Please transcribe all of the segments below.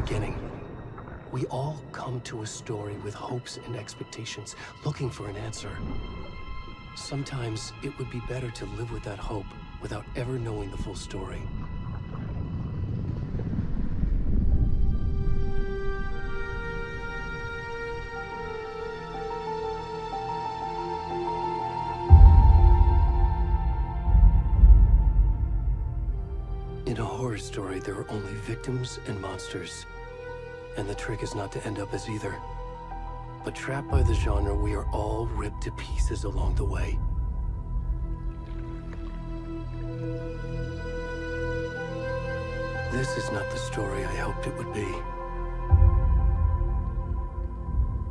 beginning. We all come to a story with hopes and expectations, looking for an answer. Sometimes it would be better to live with that hope without ever knowing the full story. In a horror story, there are only victims and monsters. And the trick is not to end up as either. But trapped by the genre, we are all ripped to pieces along the way. This is not the story I hoped it would be.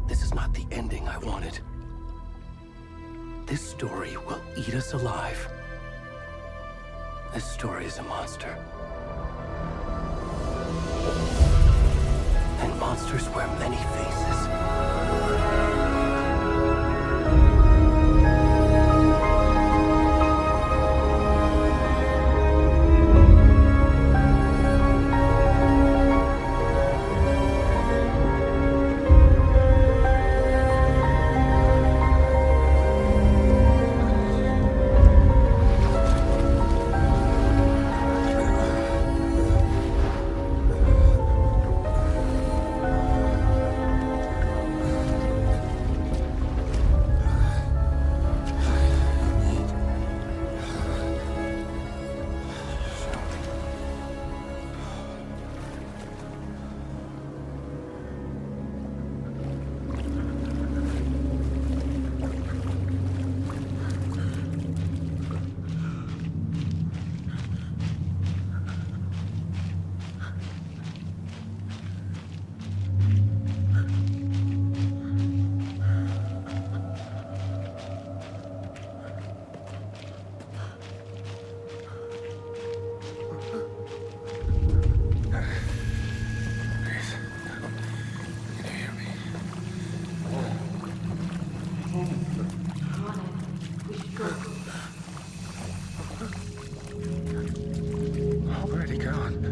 This is not the ending I wanted. This story will eat us alive. This story is a monster. And monsters wear many faces. Where'd he gone?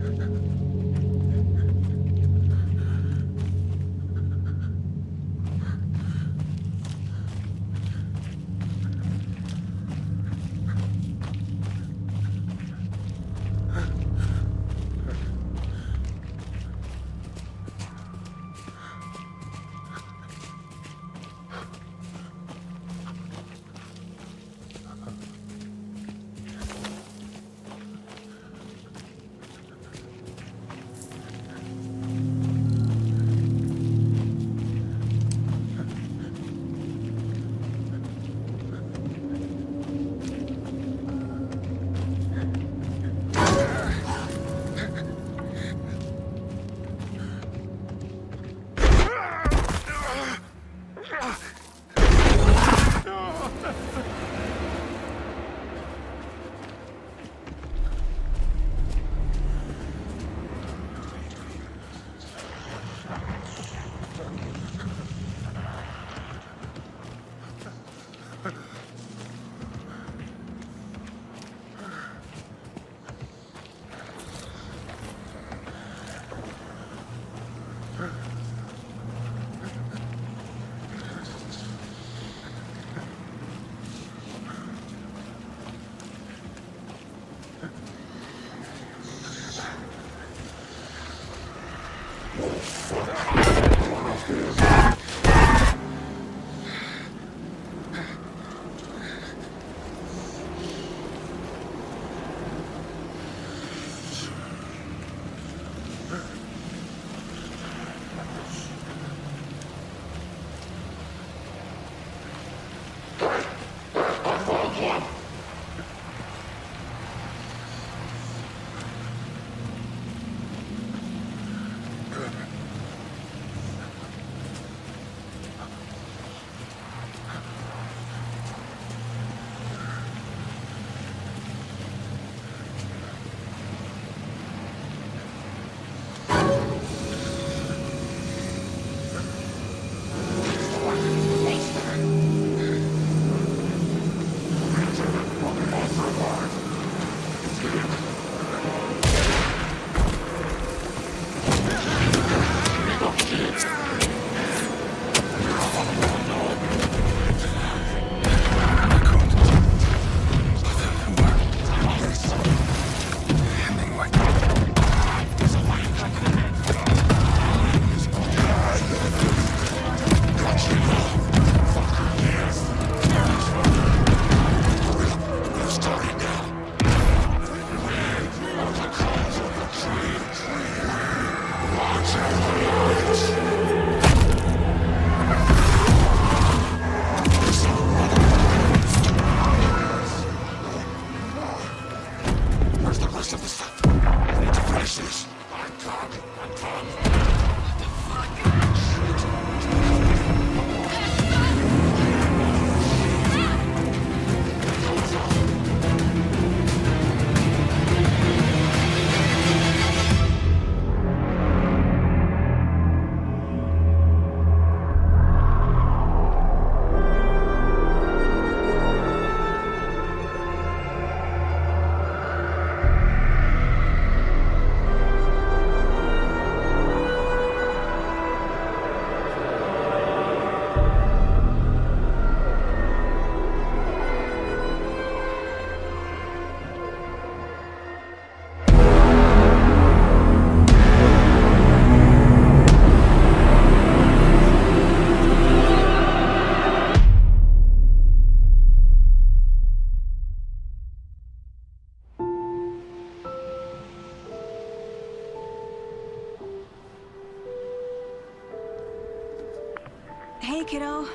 Hey, kiddo.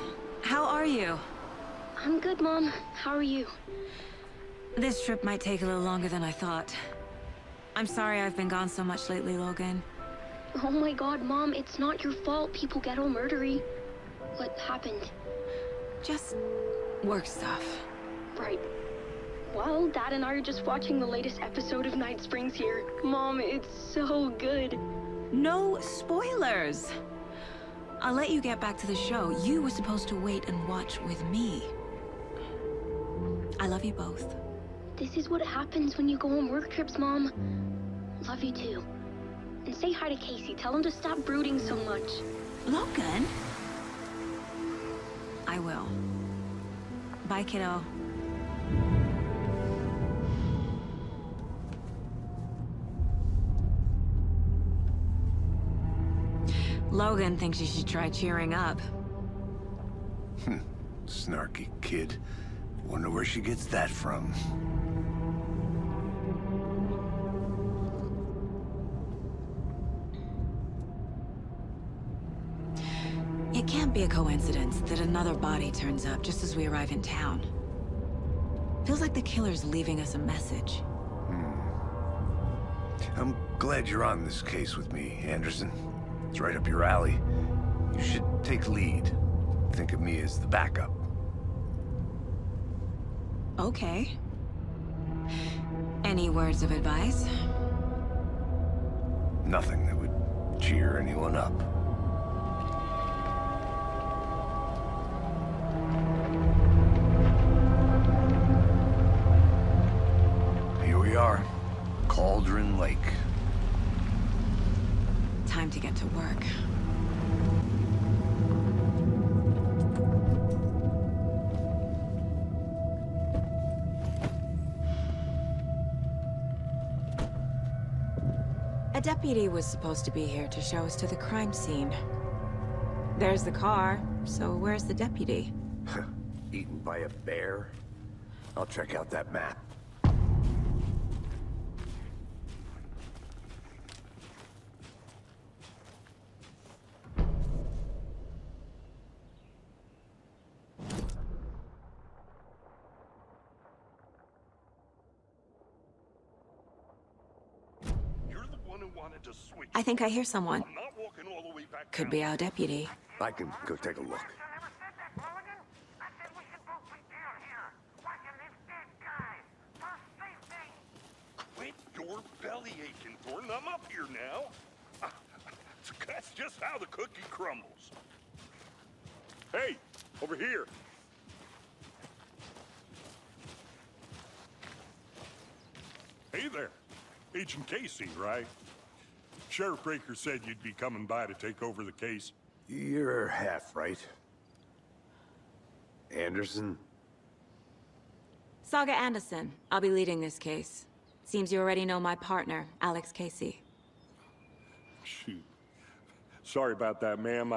How are you? I'm good, Mom. How are you? This trip might take a little longer than I thought. I'm sorry I've been gone so much lately, Logan. Oh my god, Mom, it's not your fault people get all murdery. What happened? Just work stuff. Right. Well, Dad and I are just watching the latest episode of Night Springs here. Mom, it's so good. No spoilers! I'll let you get back to the show. You were supposed to wait and watch with me. I love you both. This is what happens when you go on work trips, Mom. Love you too. And say hi to Casey. Tell him to stop brooding so much. Logan? I will. Bye, kiddo. Logan thinks you should try cheering up. Snarky kid. Wonder where she gets that from. It can't be a coincidence that another body turns up just as we arrive in town. Feels like the killer's leaving us a message. I'm glad you're on this case with me, Anderson. It's right up your alley. You should take lead. Think of me as the backup. Okay. Any words of advice? Nothing that would cheer anyone up. Here we are. Cauldron Lake. Time to get to work. A deputy was supposed to be here to show us to the crime scene. There's the car, so where's the deputy? Eaten by a bear? I'll check out that map. I think I hear someone. I'm not walking all the way back Could down. be our deputy. I can go take a look. Quit your belly aching, Thornton. I'm up here now. That's just how the cookie crumbles. Hey, over here. Hey there. Agent Casey, right? Sheriff Breaker said you'd be coming by to take over the case. You're half right. Anderson? Saga Anderson. I'll be leading this case. Seems you already know my partner, Alex Casey. Shoot. Sorry about that, ma'am.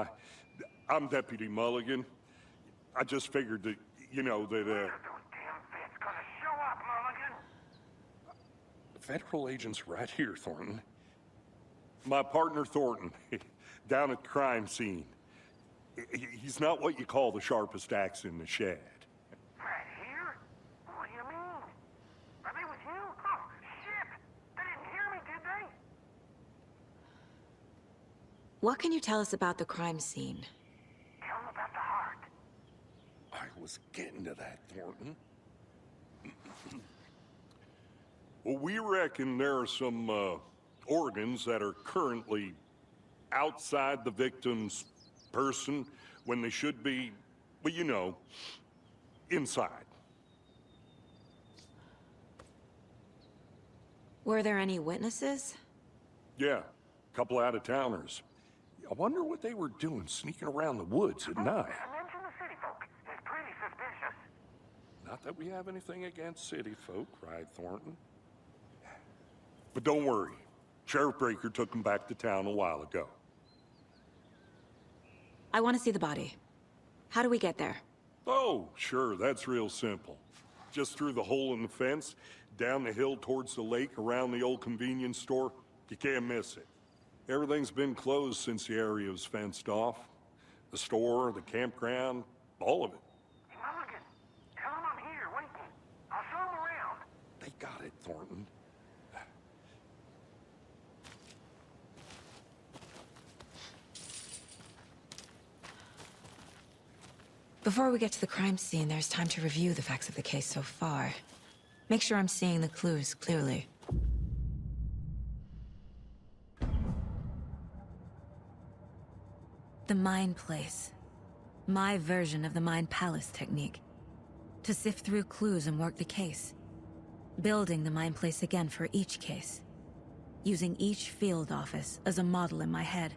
I'm Deputy Mulligan. I just figured that, you know, that, Federal agent's right here, Thornton. My partner, Thornton, down at the crime scene. He's not what you call the sharpest axe in the shed. Right here? What do you mean? Are they with you? Oh, shit! They didn't hear me, did they? What can you tell us about the crime scene? Tell them about the heart. I was getting to that, Thornton. Well, we reckon there are some, organs that are currently outside the victim's person when they should be, well, you know, inside. Were there any witnesses? Yeah, a couple out-of-towners. I wonder what they were doing sneaking around the woods at night. Mention the city folk. It's pretty suspicious. Not that we have anything against city folk, right, Thornton? But don't worry. Sheriff Breaker took them back to town a while ago. I want to see the body. How do we get there? Oh, sure, that's real simple. Just through the hole in the fence, down the hill towards the lake, around the old convenience store. You can't miss it. Everything's been closed since the area was fenced off. The store, the campground, all of it. Hey, Mulligan, tell him I'm here, waiting. I'll show him around. They got it, Thornton. Before we get to the crime scene, there's time to review the facts of the case so far. Make sure I'm seeing the clues clearly. The Mind Place. My version of the Mind Palace technique. To sift through clues and work the case. Building the Mind Place again for each case. Using each field office as a model in my head.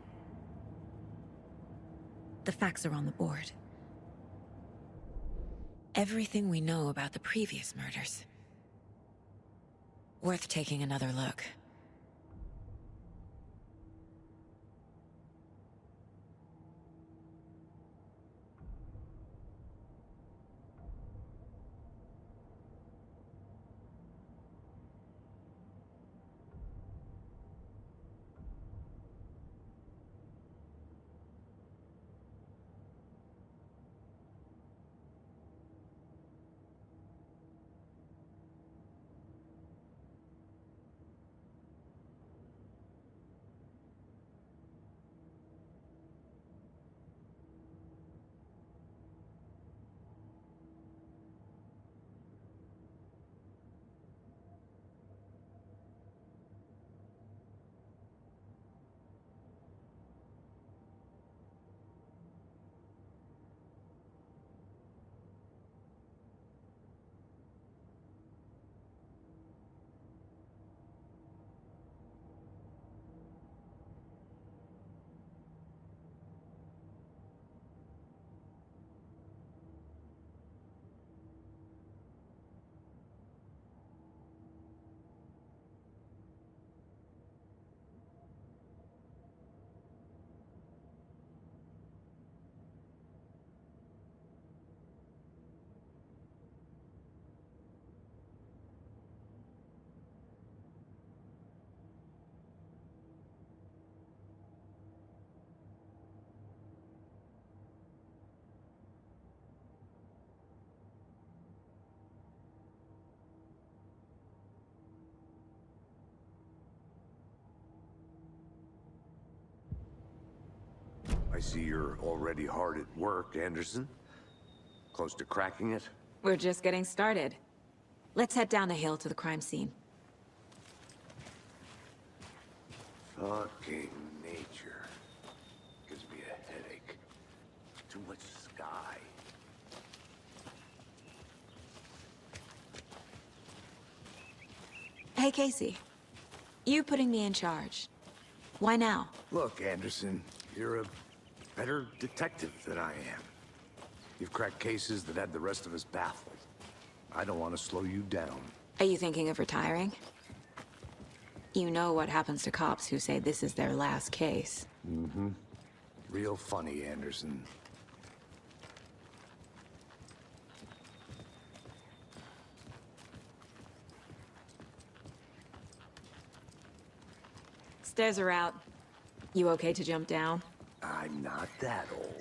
The facts are on the board. Everything we know about the previous murders. Worth taking another look. I see you're already hard at work, Anderson. Close to cracking it? We're just getting started. Let's head down the hill to the crime scene. Fucking nature. Gives me a headache. Too much sky. Hey, Casey. You putting me in charge. Why now? Look, Anderson, you're a better detective than I am. You've cracked cases that had the rest of us baffled. I don't want to slow you down. Are you thinking of retiring? You know what happens to cops who say this is their last case. Mm-hmm. Real funny, Anderson. Stairs are out. You okay to jump down? I'm not that old.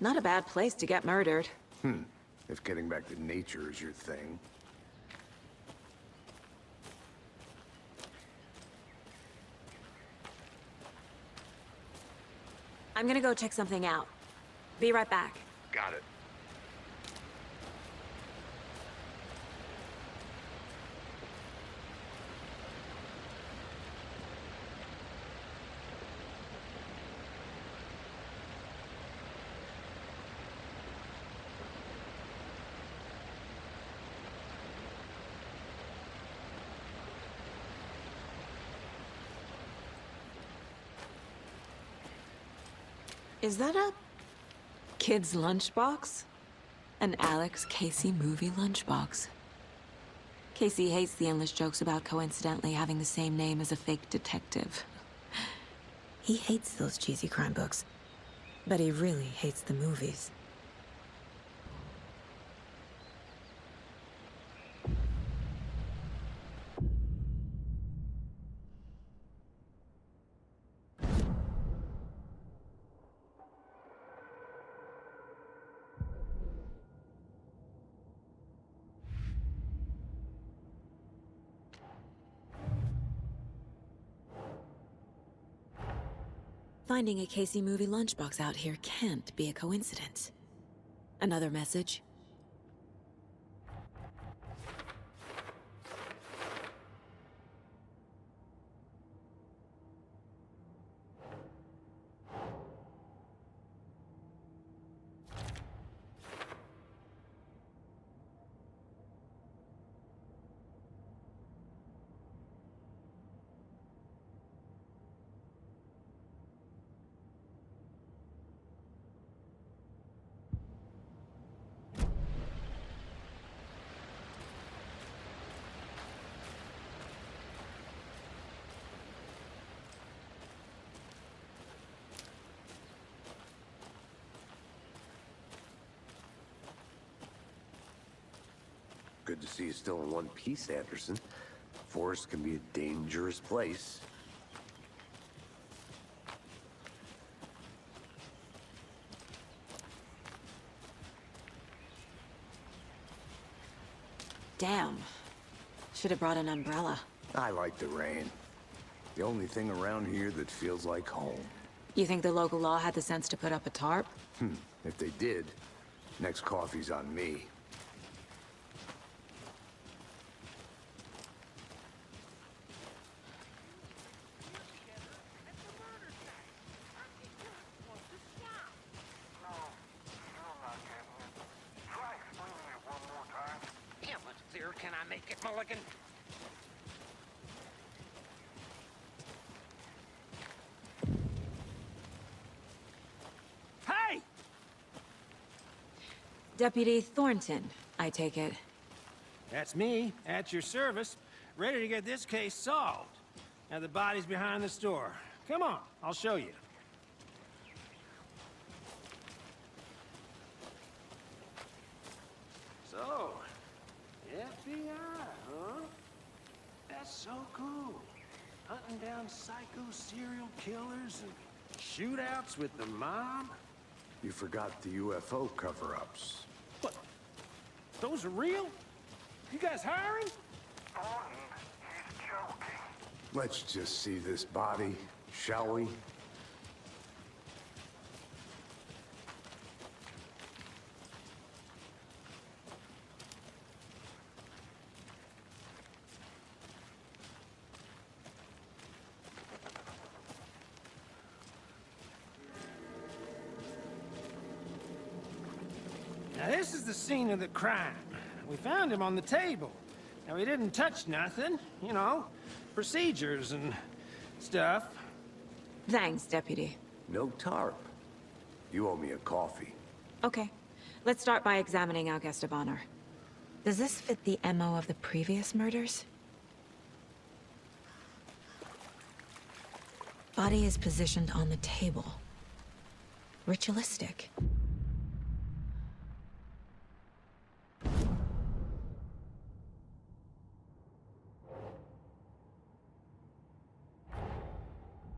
Not a bad place to get murdered. If getting back to nature is your thing. I'm gonna go check something out. Be right back. Got it. Is that a kid's lunchbox? An Alex Casey movie lunchbox. Casey hates the endless jokes about coincidentally having the same name as a fake detective. He hates those cheesy crime books, but he really hates the movies. Finding a Casey movie lunchbox out here can't be a coincidence. Another message? Good to see you still in one piece, Anderson. Forest can be a dangerous place. Damn. Should have brought an umbrella. I like the rain. The only thing around here that feels like home. You think the local law had the sense to put up a tarp? If they did, next coffee's on me. Can I make it, Mulligan? Hey! Deputy Thornton, I take it. That's me, at your service, ready to get this case solved. Now the body's behind the store. Come on, I'll show you. So, FBI, huh? That's so cool. Hunting down psycho serial killers and shootouts with the mob. You forgot the UFO cover-ups. What? Those are real? You guys hiring? Thornton, he's joking. Let's just see this body, shall we? Now this is the scene of the crime. We found him on the table. Now he didn't touch nothing, you know, procedures and stuff. Thanks, Deputy. No tarp. You owe me a coffee. Okay. Let's start by examining our guest of honor. Does this fit the MO of the previous murders? Body is positioned on the table. Ritualistic.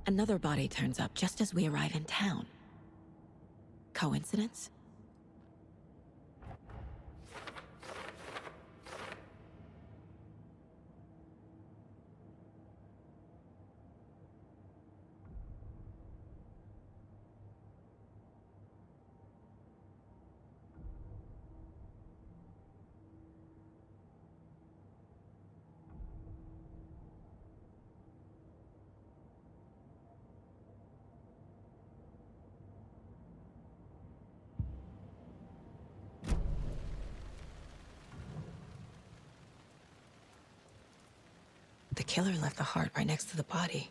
Another body turns up just as we arrive in town. Coincidence? killer left the heart right next to the body.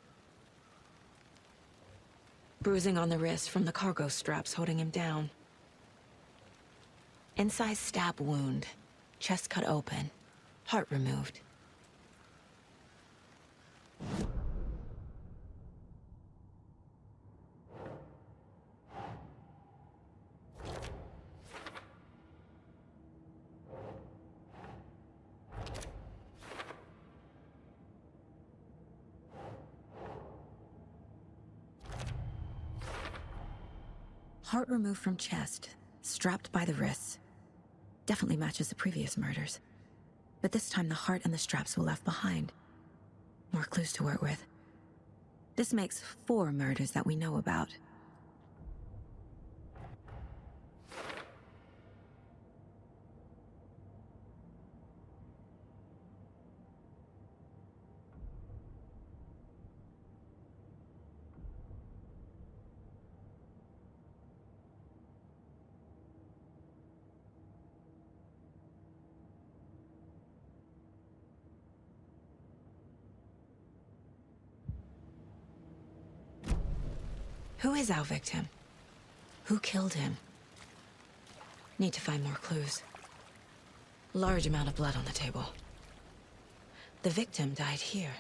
Bruising on the wrist from the cargo straps holding him down. Incised stab wound, chest cut open, heart removed. Heart removed from chest, strapped by the wrists. Definitely matches the previous murders. But this time the heart and the straps were left behind. More clues to work with. This makes 4 murders that we know about. Who is our victim? Who killed him? Need to find more clues. Large amount of blood on the table. The victim died here.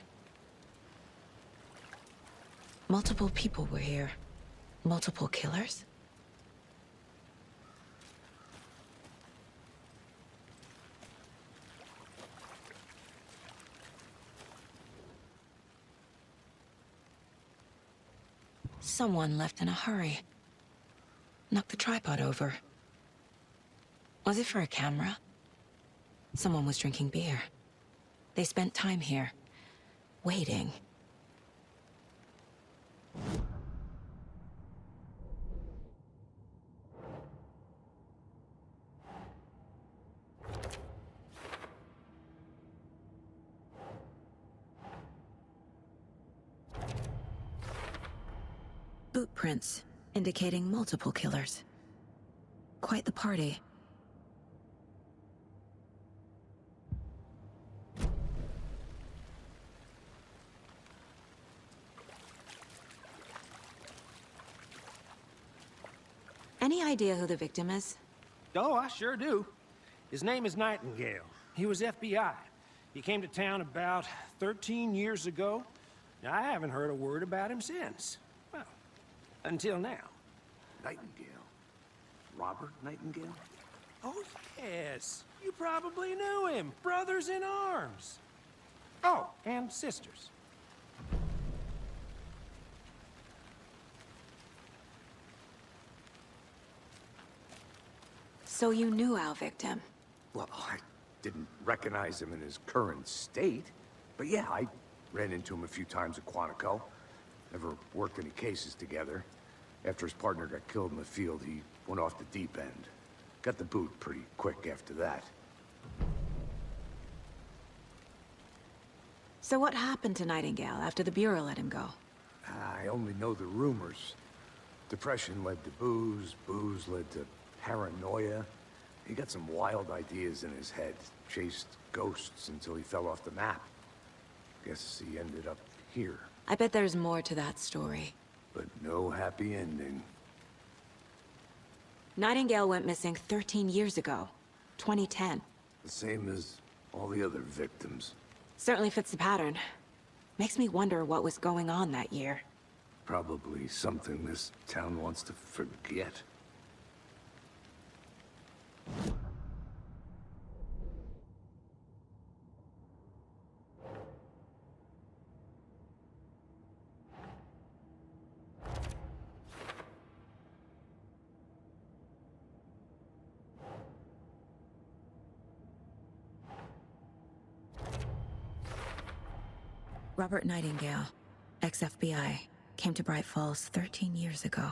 Multiple people were here. Multiple killers? Someone left in a hurry. Knocked the tripod over. Was it for a camera? Someone was drinking beer. They spent time here, waiting. Boot prints, indicating multiple killers. Quite the party. Any idea who the victim is? Oh, I sure do. His name is Nightingale. He was FBI. He came to town about 13 years ago. Now, I haven't heard a word about him since. Well, until now. Nightingale? Robert Nightingale? Oh, yes. You probably knew him. Brothers in arms. Oh, and sisters. So you knew our victim? Well, I didn't recognize him in his current state. But yeah, I ran into him a few times at Quantico. Never worked any cases together. After his partner got killed in the field, he went off the deep end. Got the boot pretty quick after that. So what happened to Nightingale after the Bureau let him go? I only know the rumors. Depression led to booze, booze led to paranoia. He got some wild ideas in his head, chased ghosts until he fell off the map. Guess he ended up here, I bet there's more to that story. but no happy ending. Nightingale went missing 13 years ago, 2010. The same as all the other victims. Certainly fits the pattern. Makes me wonder what was going on that year. Probably something this town wants to forget. Robert Nightingale, ex-FBI, came to Bright Falls 13 years ago.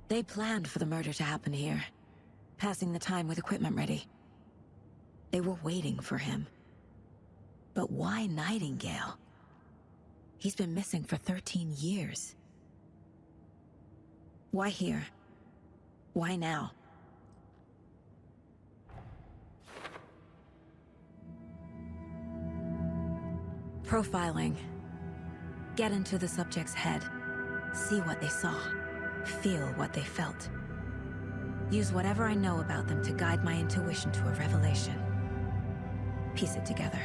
They planned for the murder to happen here, passing the time with equipment ready. They were waiting for him. But why Nightingale? He's been missing for 13 years. Why here? Why now? Profiling. Get into the subject's head. See what they saw. Feel what they felt. Use whatever I know about them to guide my intuition to a revelation. Piece it together.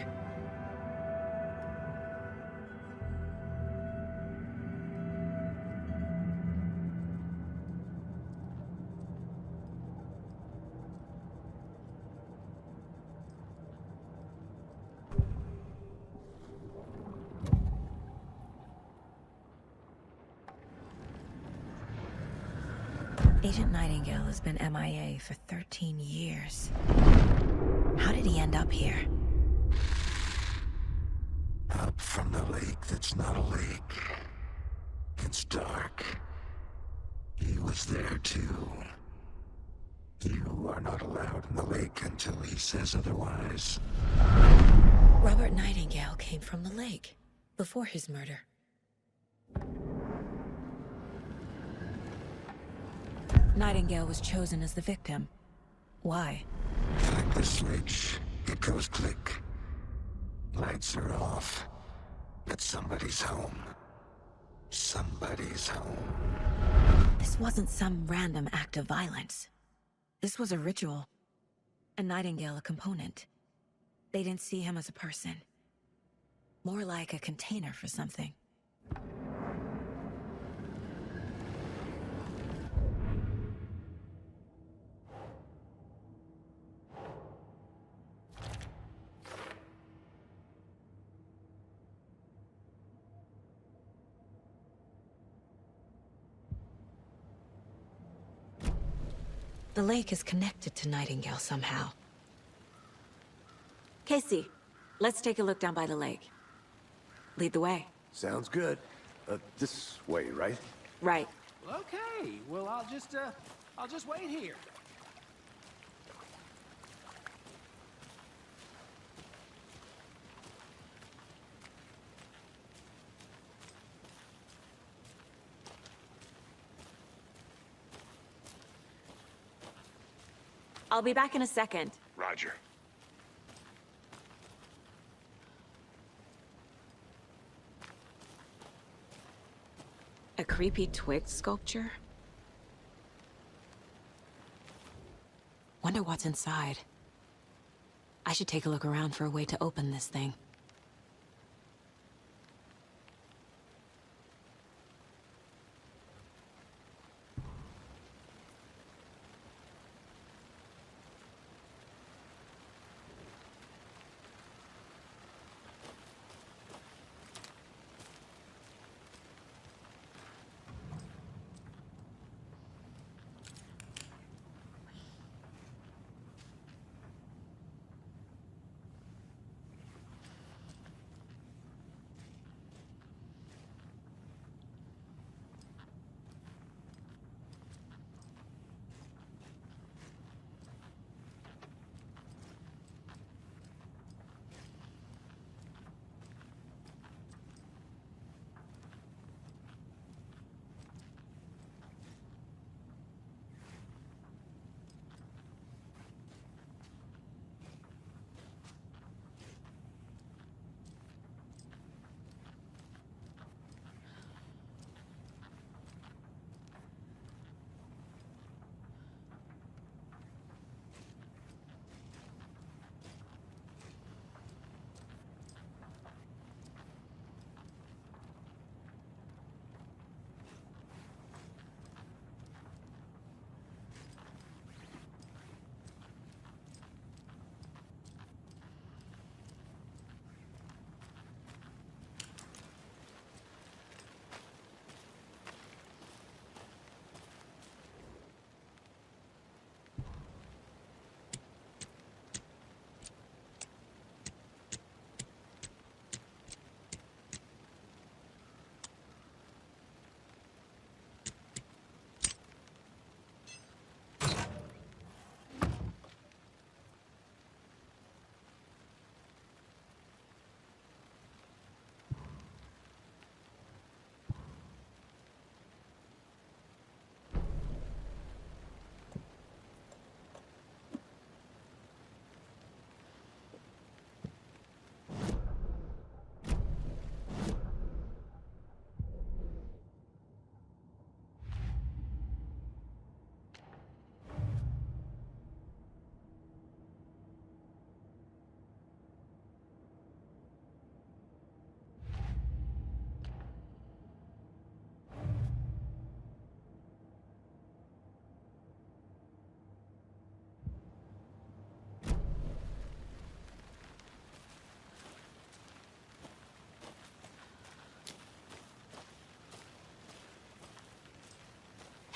Agent Nightingale has been MIA for 13 years. How did he end up here? Up from the lake that's not a lake. It's dark. He was there too. You are not allowed in the lake until he says otherwise. Robert Nightingale came from the lake, before his murder. Nightingale was chosen as the victim. Why? Flick the switch, it goes click. Lights are off. But somebody's home. Somebody's home. This wasn't some random act of violence. This was a ritual. And Nightingale a component. They didn't see him as a person. More like a container for something. The lake is connected to Nightingale somehow. Casey, let's take a look down by the lake. Lead the way. Sounds good. This way, right? Right. Okay, well, I'll just wait here. I'll be back in a second. Roger. A creepy twig sculpture? Wonder what's inside. I should take a look around for a way to open this thing.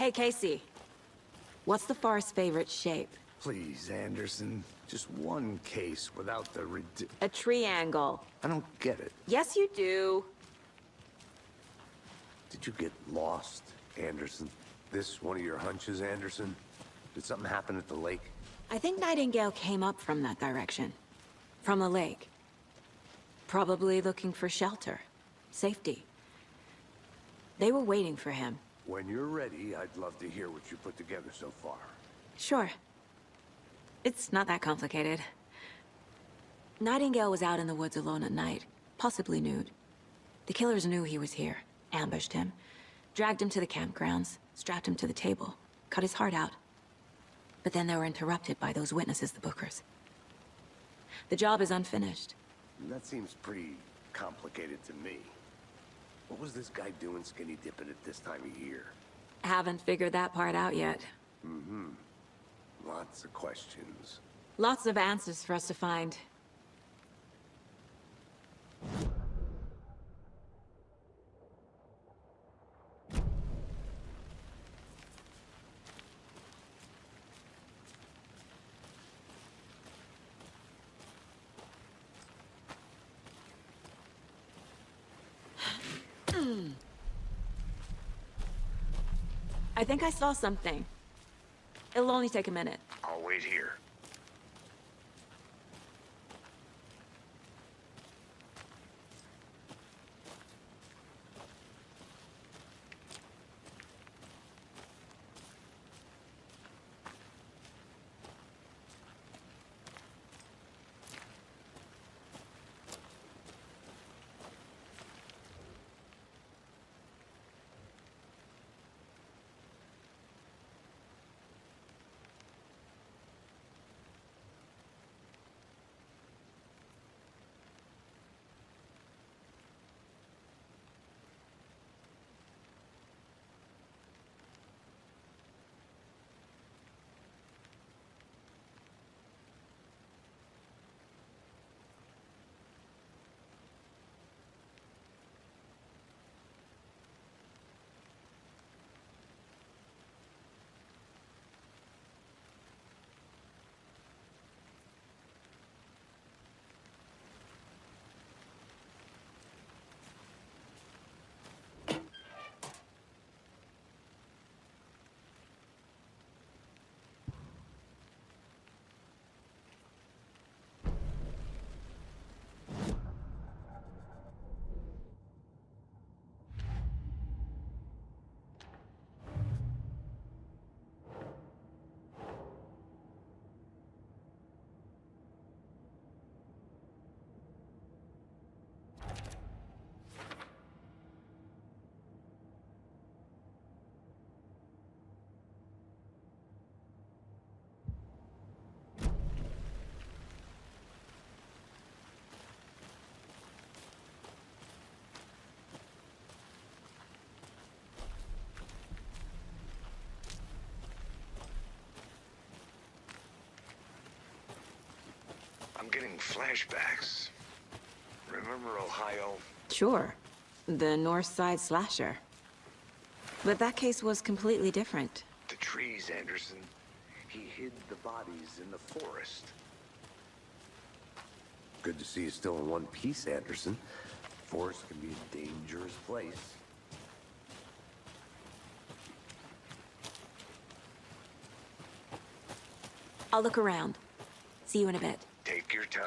Hey, Casey. What's the far's favorite shape? Please, Anderson. Just one case without the A triangle. I don't get it. Yes, you do. Did you get lost, Anderson? This one of your hunches, Anderson? Did something happen at the lake? I think Nightingale came up from that direction. From the lake. Probably looking for shelter. Safety. They were waiting for him. When you're ready, I'd love to hear what you put together so far. Sure. It's not that complicated. Nightingale was out in the woods alone at night, possibly nude. The killers knew he was here, ambushed him, dragged him to the campgrounds, strapped him to the table, cut his heart out. But then they were interrupted by those witnesses, the Bookers. The job is unfinished. That seems pretty complicated to me. What was this guy doing skinny dipping at this time of year? Haven't figured that part out yet. Lots of questions. Lots of answers for us to find. I think I saw something. It'll only take a minute. I'll wait here. I'm getting flashbacks. Remember Ohio? Sure. The North Side slasher. But that case was completely different. The trees, Anderson. He hid the bodies in the forest. Good to see you still in one piece, Anderson. Forest can be a dangerous place. I'll look around. See you in a bit. Take your time.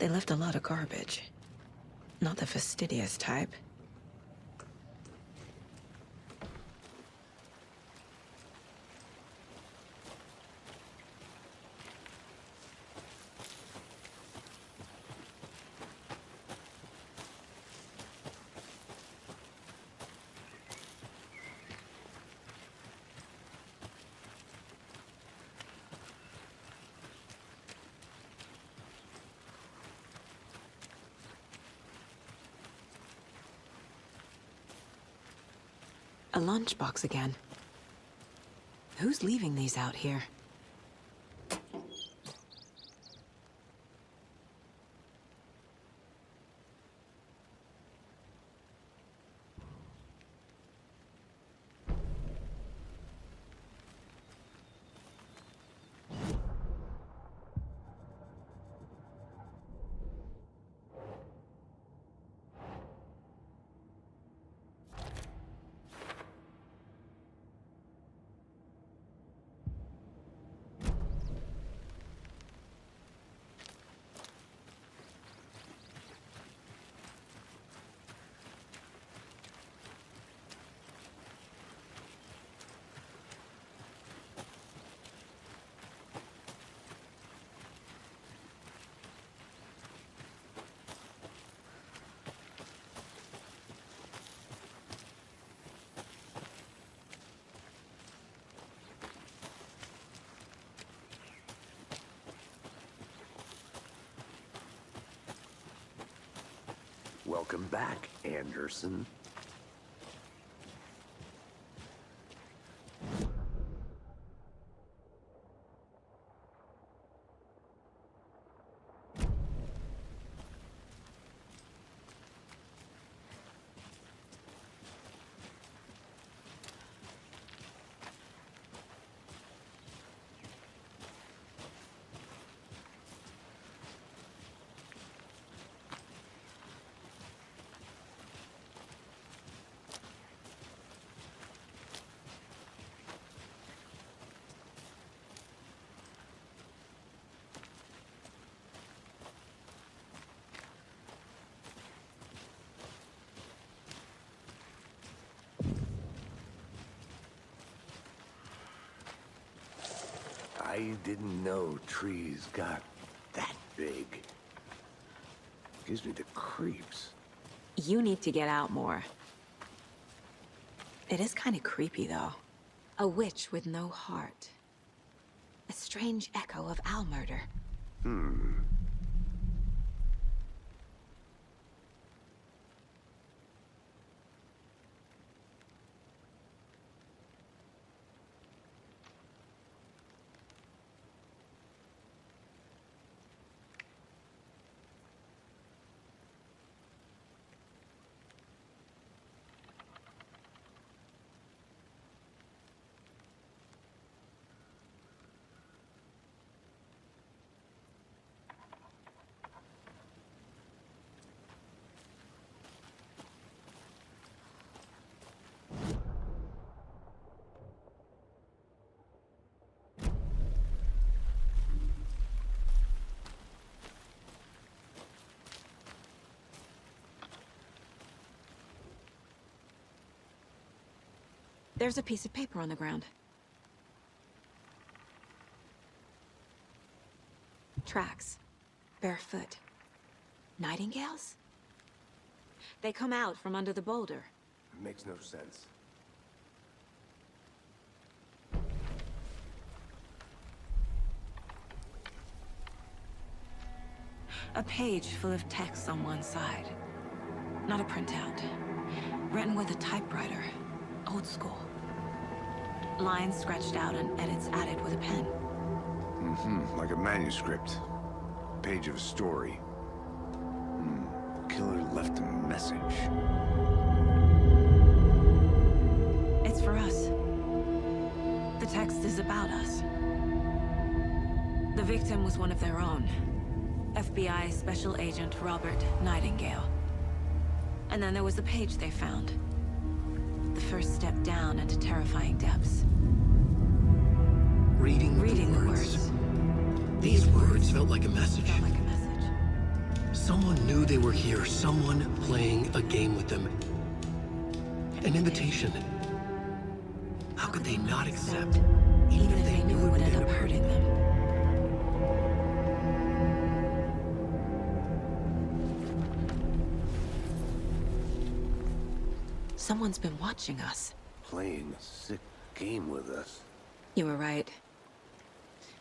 They left a lot of garbage. Not the fastidious type. A lunchbox again. Who's leaving these out here? Welcome back, Anderson. I didn't know trees got that big. Gives me the creeps. You need to get out more. It is kind of creepy, though. A witch with no heart. A strange echo of owl murder. There's a piece of paper on the ground. Tracks. Barefoot. Nightingales? They come out from under the boulder. It makes no sense. A page full of text on one side. Not a printout. Written with a typewriter. Old school. Lines scratched out and edits added with a pen. Like a manuscript. Page of a story. The killer left a message. It's for us. The text is about us. The victim was one of their own. FBI Special Agent Robert Nightingale. And then there was the page they found. The first step down into terrifying depths. Reading the words. These words felt like a message. Felt like a message. Someone knew they were here, someone playing a game with them. An invitation. How could they not accept, Even if they knew it would end up hurting them. Someone's been watching us. Playing a sick game with us. You were right.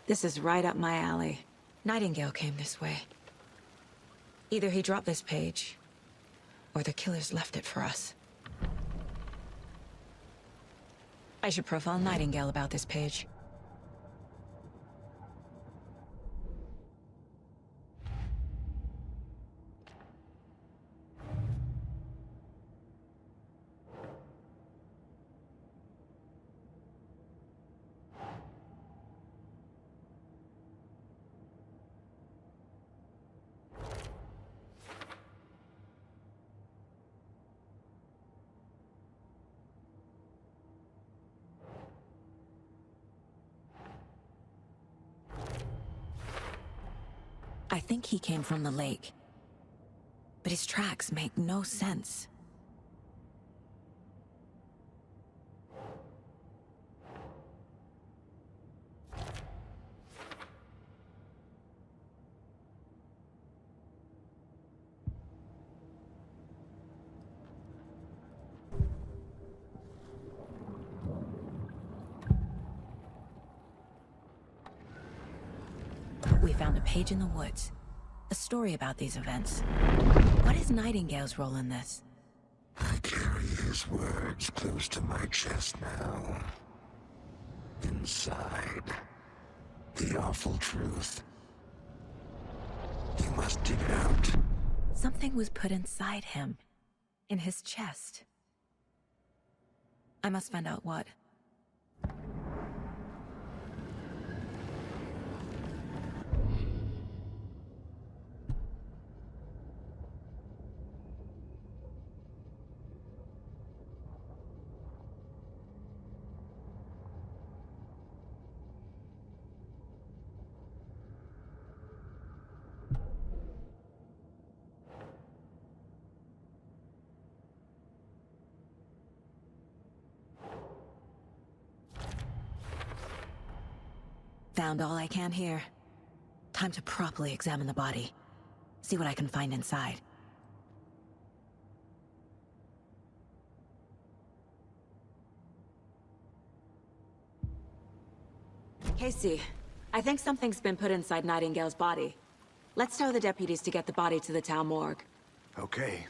This is right up my alley. Nightingale came this way. Either he dropped this page, or the killers left it for us. I should profile Nightingale about this page. I think he came from the lake. But his tracks make no sense. We found a page in the woods. A story about these events. What is Nightingale's role in this? I carry his words close to my chest now. Inside, the awful truth. You must dig it out. Something was put inside him. In his chest. I must find out what. Found all I can here. Time to properly examine the body. See what I can find inside. Casey, I think something's been put inside Nightingale's body. Let's tell the deputies to get the body to the town morgue. Okay.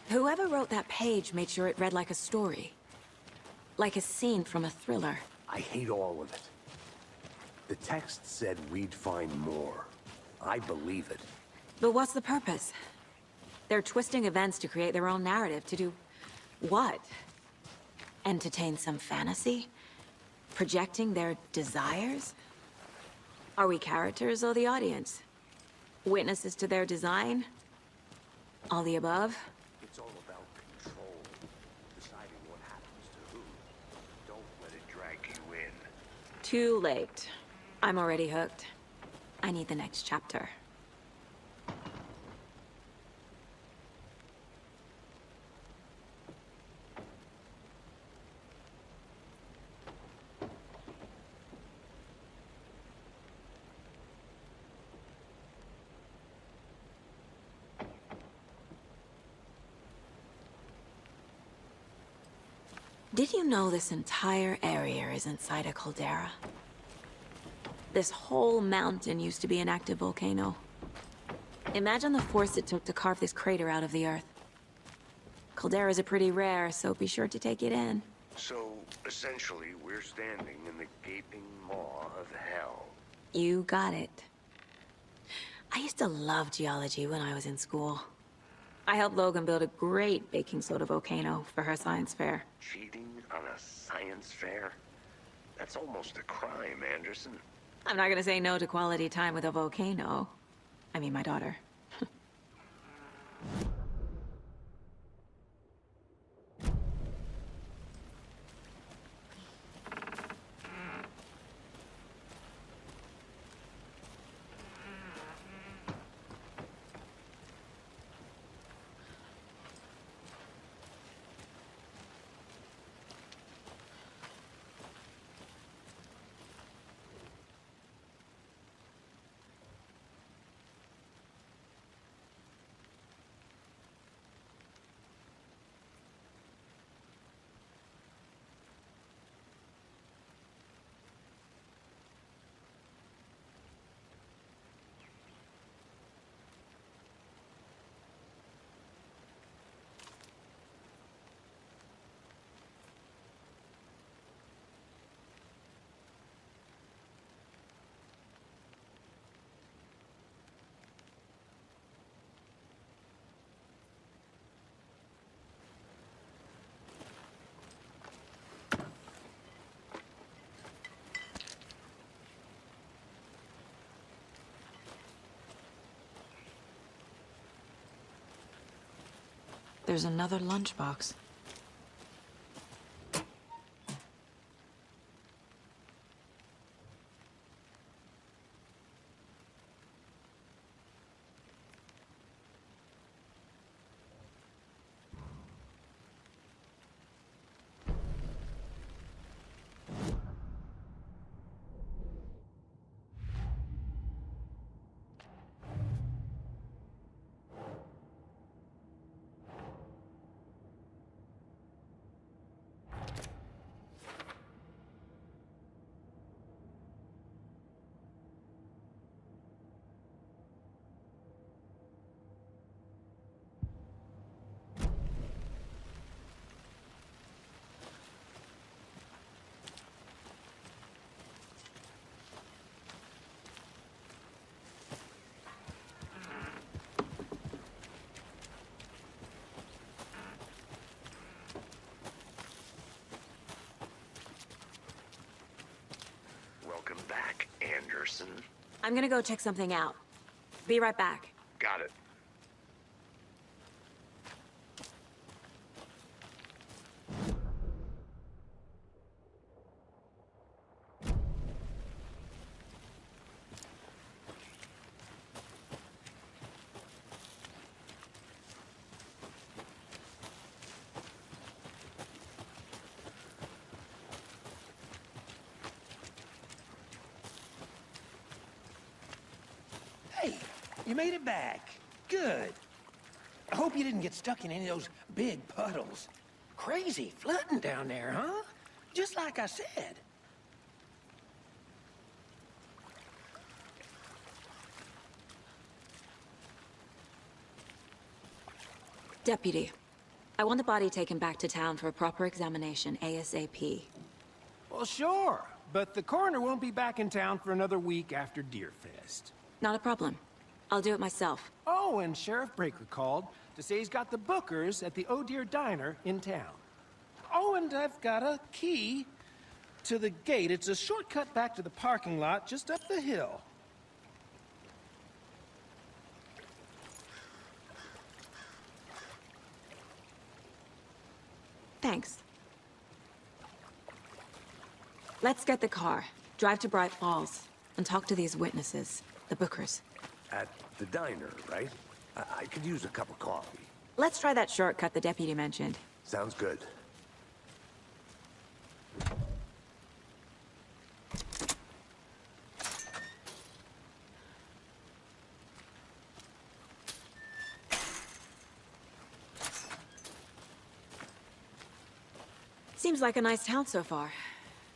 Whoever wrote that page made sure it read like a story. Like a scene from a thriller. I hate all of it. The text said we'd find more. I believe it. But what's the purpose? They're twisting events to create their own narrative. To do what? Entertain some fantasy? Projecting their desires? Are we characters or the audience? Witnesses to their design? All the above? It's all about control. Deciding what happens to who. Don't let it drag you in. Too late. I'm already hooked. I need the next chapter. Did you know this entire area is inside a caldera? This whole mountain used to be an active volcano. Imagine the force it took to carve this crater out of the earth. Calderas are pretty rare, so be sure to take it in. So, essentially, we're standing in the gaping maw of hell. You got it. I used to love geology when I was in school. I helped Logan build a great baking soda volcano for her science fair. Cheating on a science fair? That's almost a crime, Anderson. I'm not gonna say no to quality time with a volcano. I mean, my daughter. There's another lunchbox. Welcome back, Anderson. I'm gonna go check something out. Be right back. Got it. Hey, you made it back. Good. I hope you didn't get stuck in any of those big puddles. Crazy flooding down there, huh? Just like I said. Deputy, I want the body taken back to town for a proper examination ASAP. Well, sure. But the coroner won't be back in town for another week after Deerfest. Not a problem. I'll do it myself. Oh, and Sheriff Breaker called to say he's got the Bookers at the Oh Dear Diner in town. Oh, and I've got a key to the gate. It's a shortcut back to the parking lot just up the hill. Thanks. Let's get the car, drive to Bright Falls, and talk to these witnesses, the Bookers. At the diner, right? I could use a cup of coffee. Let's try that shortcut the deputy mentioned. Sounds good. Seems like a nice town so far.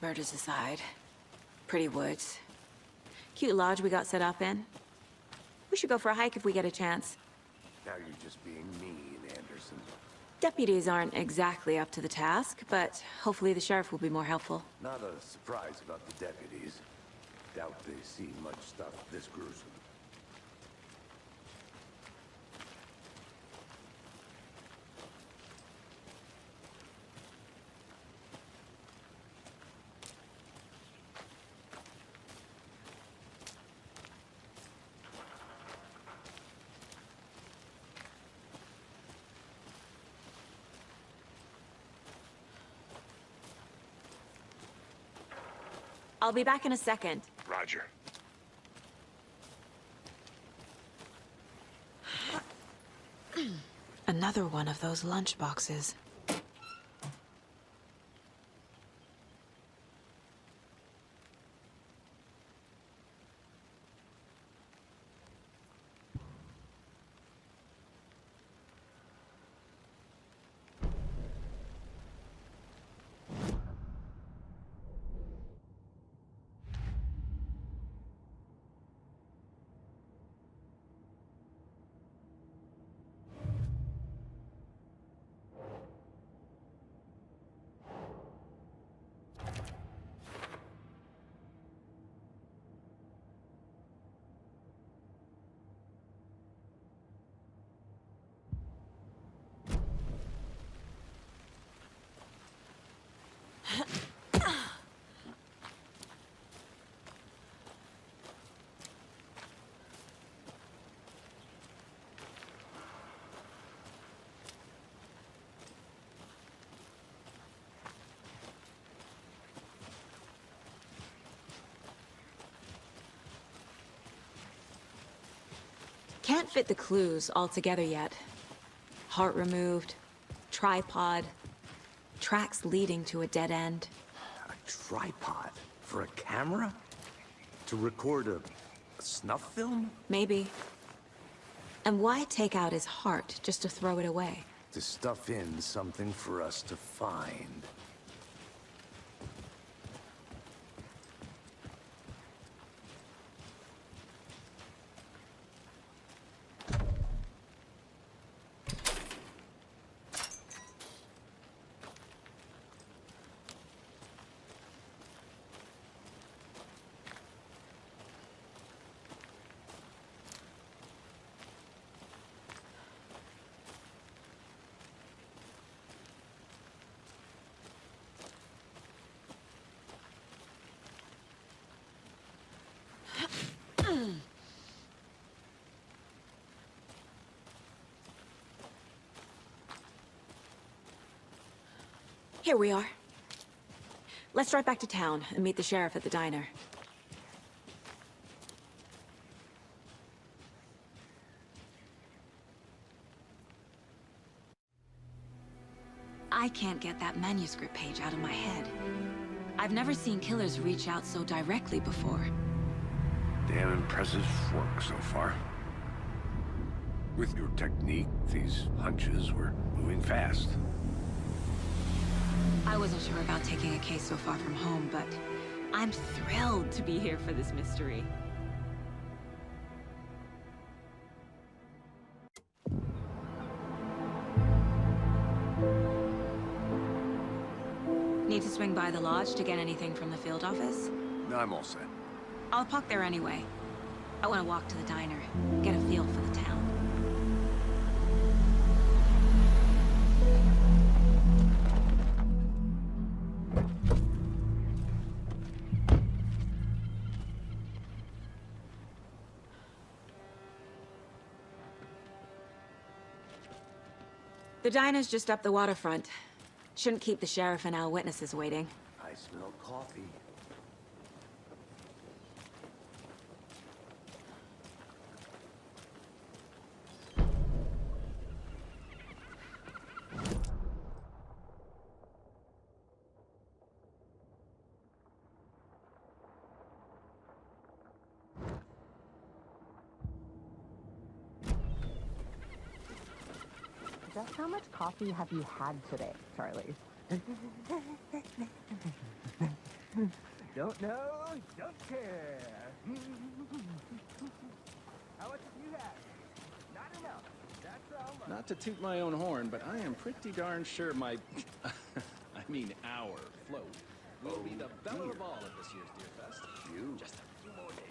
Murders aside. Pretty woods. Cute lodge we got set up in. We should go for a hike if we get a chance. Now you're just being mean, Anderson. Deputies aren't exactly up to the task, but hopefully the sheriff will be more helpful. Not a surprise about the deputies. Doubt they see much stuff this gruesome. I'll be back in a second. Roger. Another one of those lunch boxes. Can't fit the clues all together yet. Heart removed, tripod, tracks leading to a dead end. A tripod? For a camera? To record a snuff film? Maybe. And why take out his heart just to throw it away? To stuff in something for us to find. Here we are. Let's drive back to town and meet the sheriff at the diner. I can't get that manuscript page out of my head. I've never seen killers reach out so directly before. Damn impressive work so far. With your technique, these hunches were moving fast. I wasn't sure about taking a case so far from home, but I'm thrilled to be here for this mystery. Need to swing by the lodge to get anything from the field office? No, I'm all set. I'll park there anyway. I want to walk to the diner, get a feel for the town. The diner's just up the waterfront. Shouldn't keep the sheriff and our witnesses waiting. I smell coffee. Just how much coffee have you had today, Charlie? Don't know, don't care. How much have you had? Not enough. That's all. Not to toot my own horn, but I am pretty darn sure my... I mean our float will be the belle of all at this year's Deer Fest. You? Just a few more days.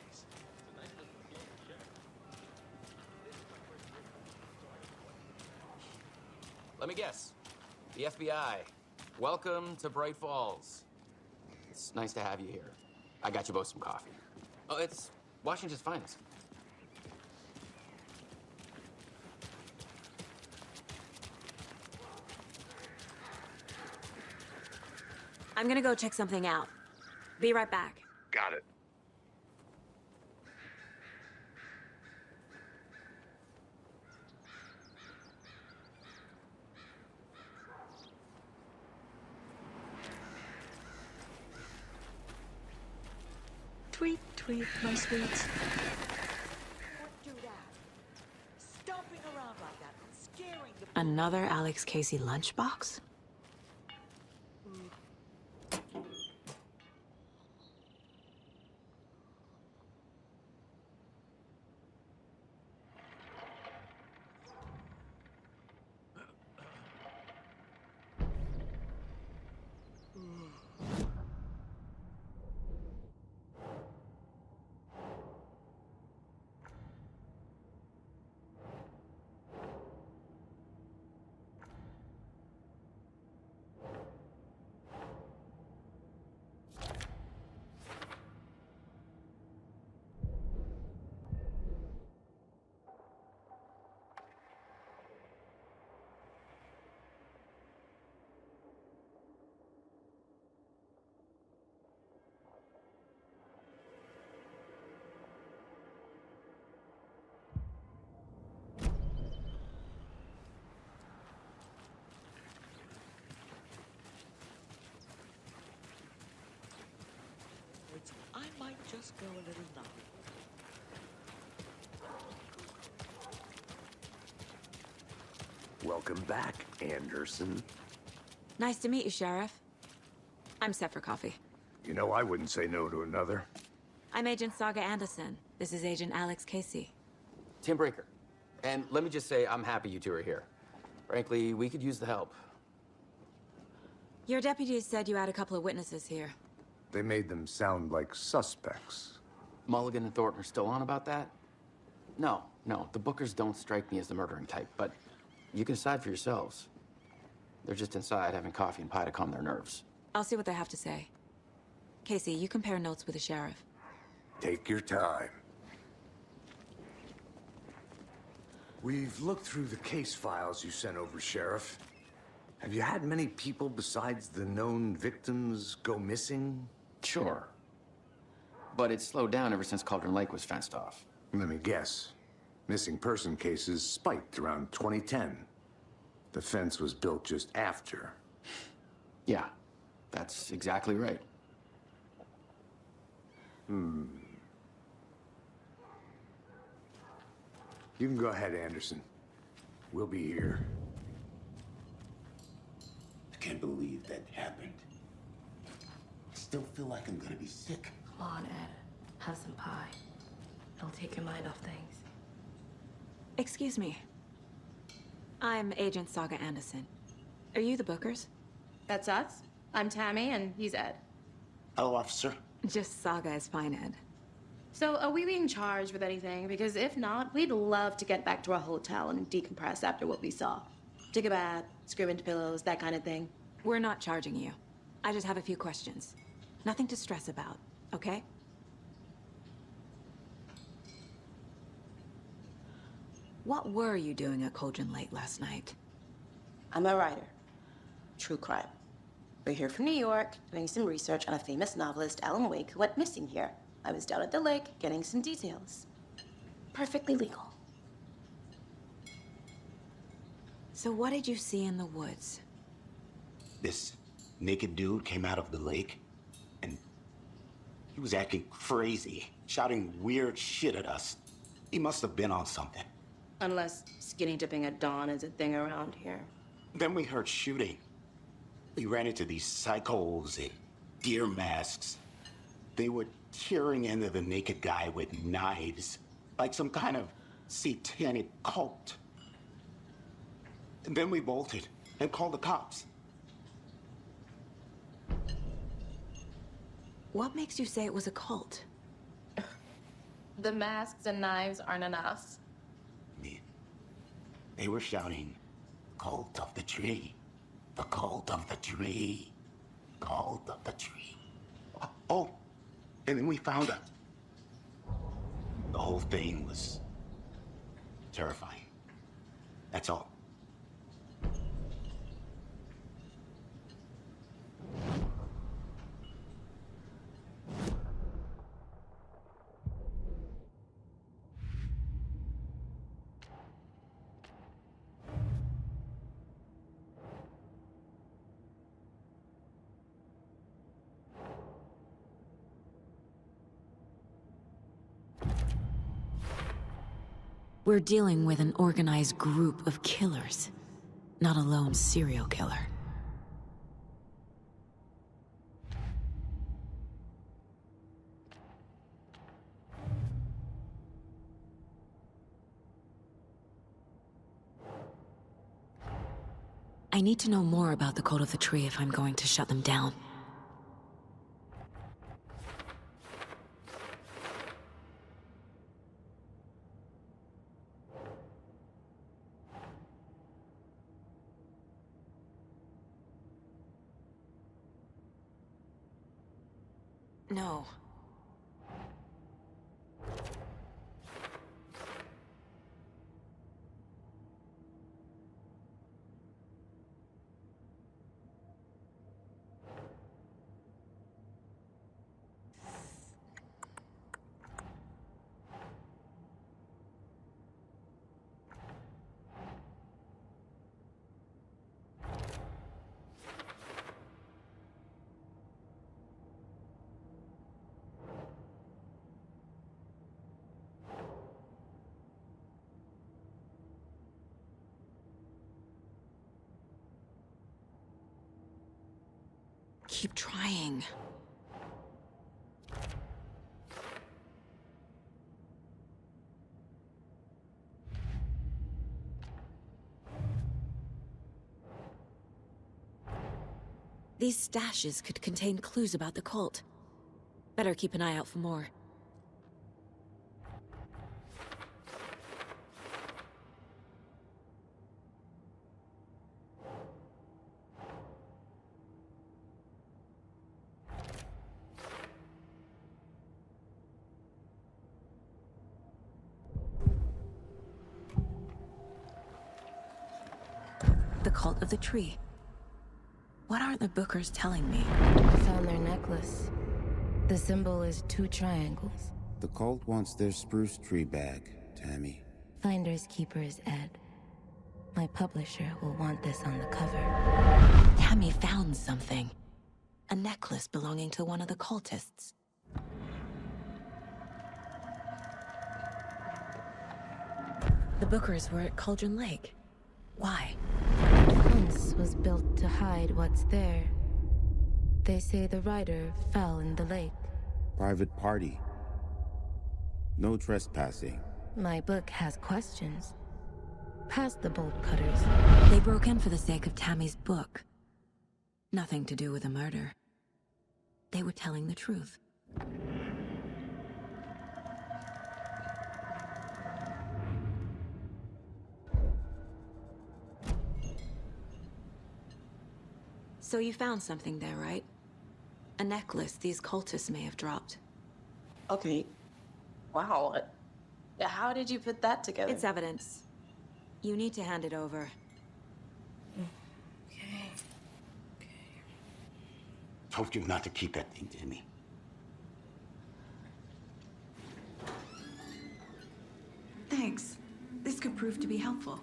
Let me guess. The FBI. Welcome to Bright Falls. It's nice to have you here. I got you both some coffee. Oh, it's Washington's finest. I'm gonna go check something out. Be right back. Got it. Tweet, tweet, my sweets. Do that. Stomping around like that, scaring the... Another Alex Casey lunchbox? I might just go a little numb. Welcome back, Anderson. Nice to meet you, Sheriff. I'm set for coffee. You know, I wouldn't say no to another. I'm Agent Saga Anderson. This is Agent Alex Casey. Tim Breaker. And let me just say, I'm happy you two are here. Frankly, we could use the help. Your deputies said you had a couple of witnesses here. They made them sound like suspects. Mulligan and Thornton are still on about that? No, the Bookers don't strike me as the murdering type, but you can decide for yourselves. They're just inside having coffee and pie to calm their nerves. I'll see what they have to say. Casey, you compare notes with the sheriff. Take your time. We've looked through the case files you sent over, Sheriff. Have you had many people besides the known victims go missing? Sure. But it's slowed down ever since Cauldron Lake was fenced off. Let me guess. Missing person cases spiked around 2010. The fence was built just after. Yeah, that's exactly right. You can go ahead, Anderson. We'll be here. I can't believe that happened. I still feel like I'm gonna be sick. Come on, Ed. Have some pie. It'll take your mind off things. Excuse me. I'm Agent Saga Anderson. Are you the Bookers? That's us. I'm Tammy, and he's Ed. Hello, officer. Just Saga is fine, Ed. So, are we being charged with anything? Because if not, we'd love to get back to our hotel and decompress after what we saw. Take a bath, scream into pillows, that kind of thing. We're not charging you. I just have a few questions. Nothing to stress about, okay? What were you doing at Cauldron Lake last night? I'm a writer. True crime. We're here from New York, doing some research on a famous novelist, Alan Wake, who went missing here. I was down at the lake, getting some details. Perfectly legal. So what did you see in the woods? This naked dude came out of the lake, and he was acting crazy, shouting weird shit at us. He must have been on something. Unless skinny dipping at dawn is a thing around here. Then we heard shooting. We ran into these psychos in deer masks. They were tearing into the naked guy with knives, like some kind of satanic cult. And then we bolted and called the cops. What makes you say it was a cult? The masks and knives aren't enough. They were shouting, "Cult of the tree, the cult of the tree, cult of the tree." Oh, and then we found out. The whole thing was terrifying. That's all. We're dealing with an organized group of killers, not a lone serial killer. I need to know more about the Cult of the Tree if I'm going to shut them down. No. Keep trying. These stashes could contain clues about the cult. Better keep an eye out for more. The Cult of the Tree. What are the Bookers telling me? I found their necklace. The symbol is 2 triangles. The cult wants their spruce tree back, Tammy. Finders keepers, Ed. My publisher will want this on the cover. Tammy found something. A necklace belonging to one of the cultists. The Bookers were at Cauldron Lake. Why? Once was built to hide what's there. They say the rider fell in the lake. Private party. No trespassing. My book has questions. Past the bolt cutters. They broke in for the sake of Tammy's book. Nothing to do with a murder. They were telling the truth. So you found something there, right? A necklace these cultists may have dropped. Okay. Wow. How did you put that together? It's evidence. You need to hand it over. Okay. Told you not to keep that thing, Tammy. Thanks. This could prove to be helpful.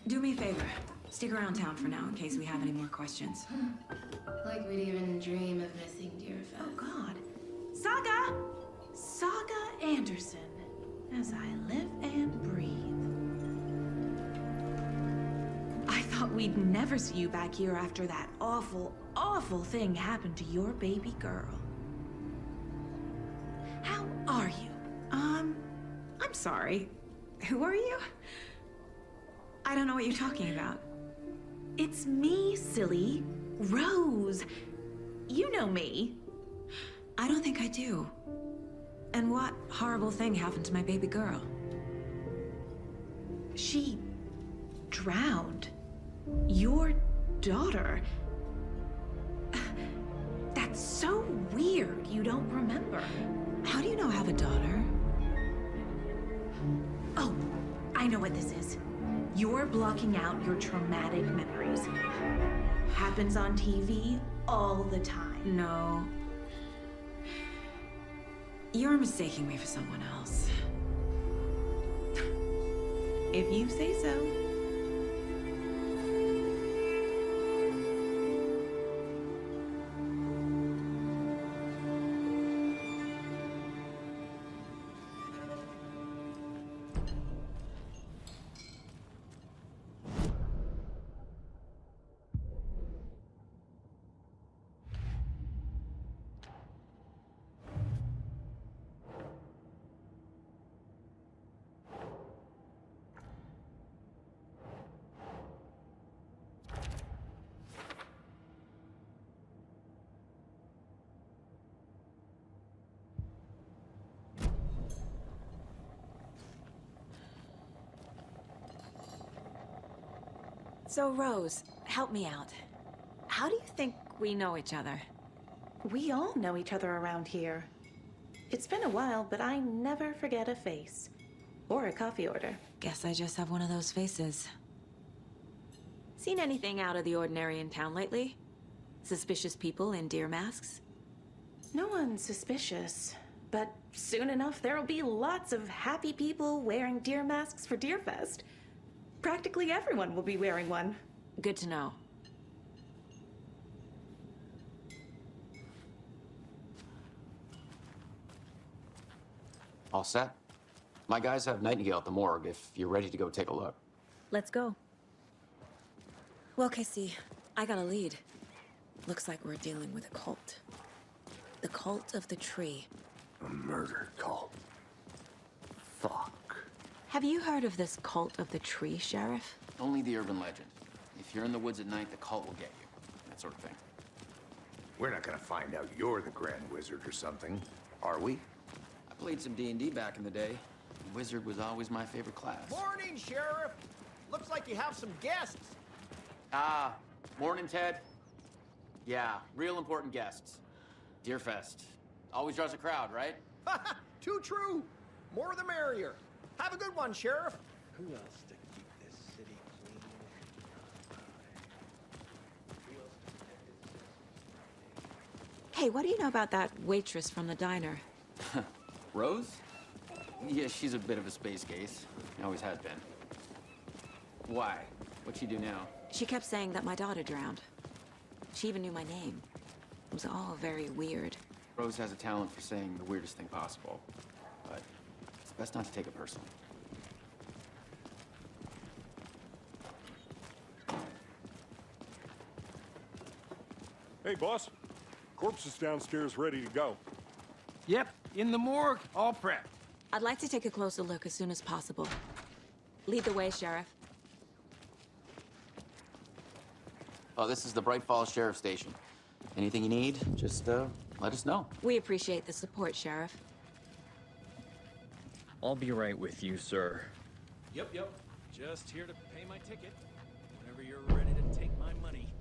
Do me a favor. Stick around town for now in case we have any more questions. Like we'd even dream of missing dear friends. Oh, God. Saga! Saga Anderson. As I live and breathe. I thought we'd never see you back here after that awful, awful thing happened to your baby girl. How are you? I'm sorry. Who are you? I don't know what you're talking about. It's me, silly. Rose. You know me. I don't think I do. And what horrible thing happened to my baby girl? She drowned. Your daughter. That's so weird you don't remember. How do you know I have a daughter? Oh, I know what this is. You're blocking out your traumatic memories. Happens on TV all the time. No. You're mistaking me for someone else. If you say so. So, Rose, help me out. How do you think we know each other? We all know each other around here. It's been a while, but I never forget a face. Or a coffee order. Guess I just have one of those faces. Seen anything out of the ordinary in town lately? Suspicious people in deer masks? No one's suspicious. But soon enough, there'll be lots of happy people wearing deer masks for Deerfest. Practically everyone will be wearing one. Good to know. All set? My guys have Nightingale at the morgue if you're ready to go take a look. Let's go. Well, Casey, I got a lead. Looks like we're dealing with a cult. The cult of the tree. A murder cult. Fuck. Have you heard of this cult of the tree, Sheriff? Only the urban legend. If you're in the woods at night, the cult will get you. That sort of thing. We're not gonna find out you're the Grand Wizard or something, are we? I played some D&D back in the day. Wizard was always my favorite class. Morning, Sheriff. Looks like you have some guests. Ah, morning, Ted. Yeah, real important guests. Deerfest. Always draws a crowd, right? Too true. More the merrier. Have a good one, Sheriff. Who else to keep this city clean? Hey, what do you know about that waitress from the diner? Rose? Yeah, she's a bit of a space case. Always has been. Why? What'd she do now? She kept saying that my daughter drowned. She even knew my name. It was all very weird. Rose has a talent for saying the weirdest thing possible. But it's best not to take it personally. Hey, boss. Corpse is downstairs ready to go. Yep, in the morgue, all prepped. I'd like to take a closer look as soon as possible. Lead the way, Sheriff. Oh, this is the Bright Falls Sheriff Station. Anything you need, just let us know. We appreciate the support, Sheriff. I'll be right with you, sir. Yep. Just here to pay my ticket. Whenever you're ready to take my money.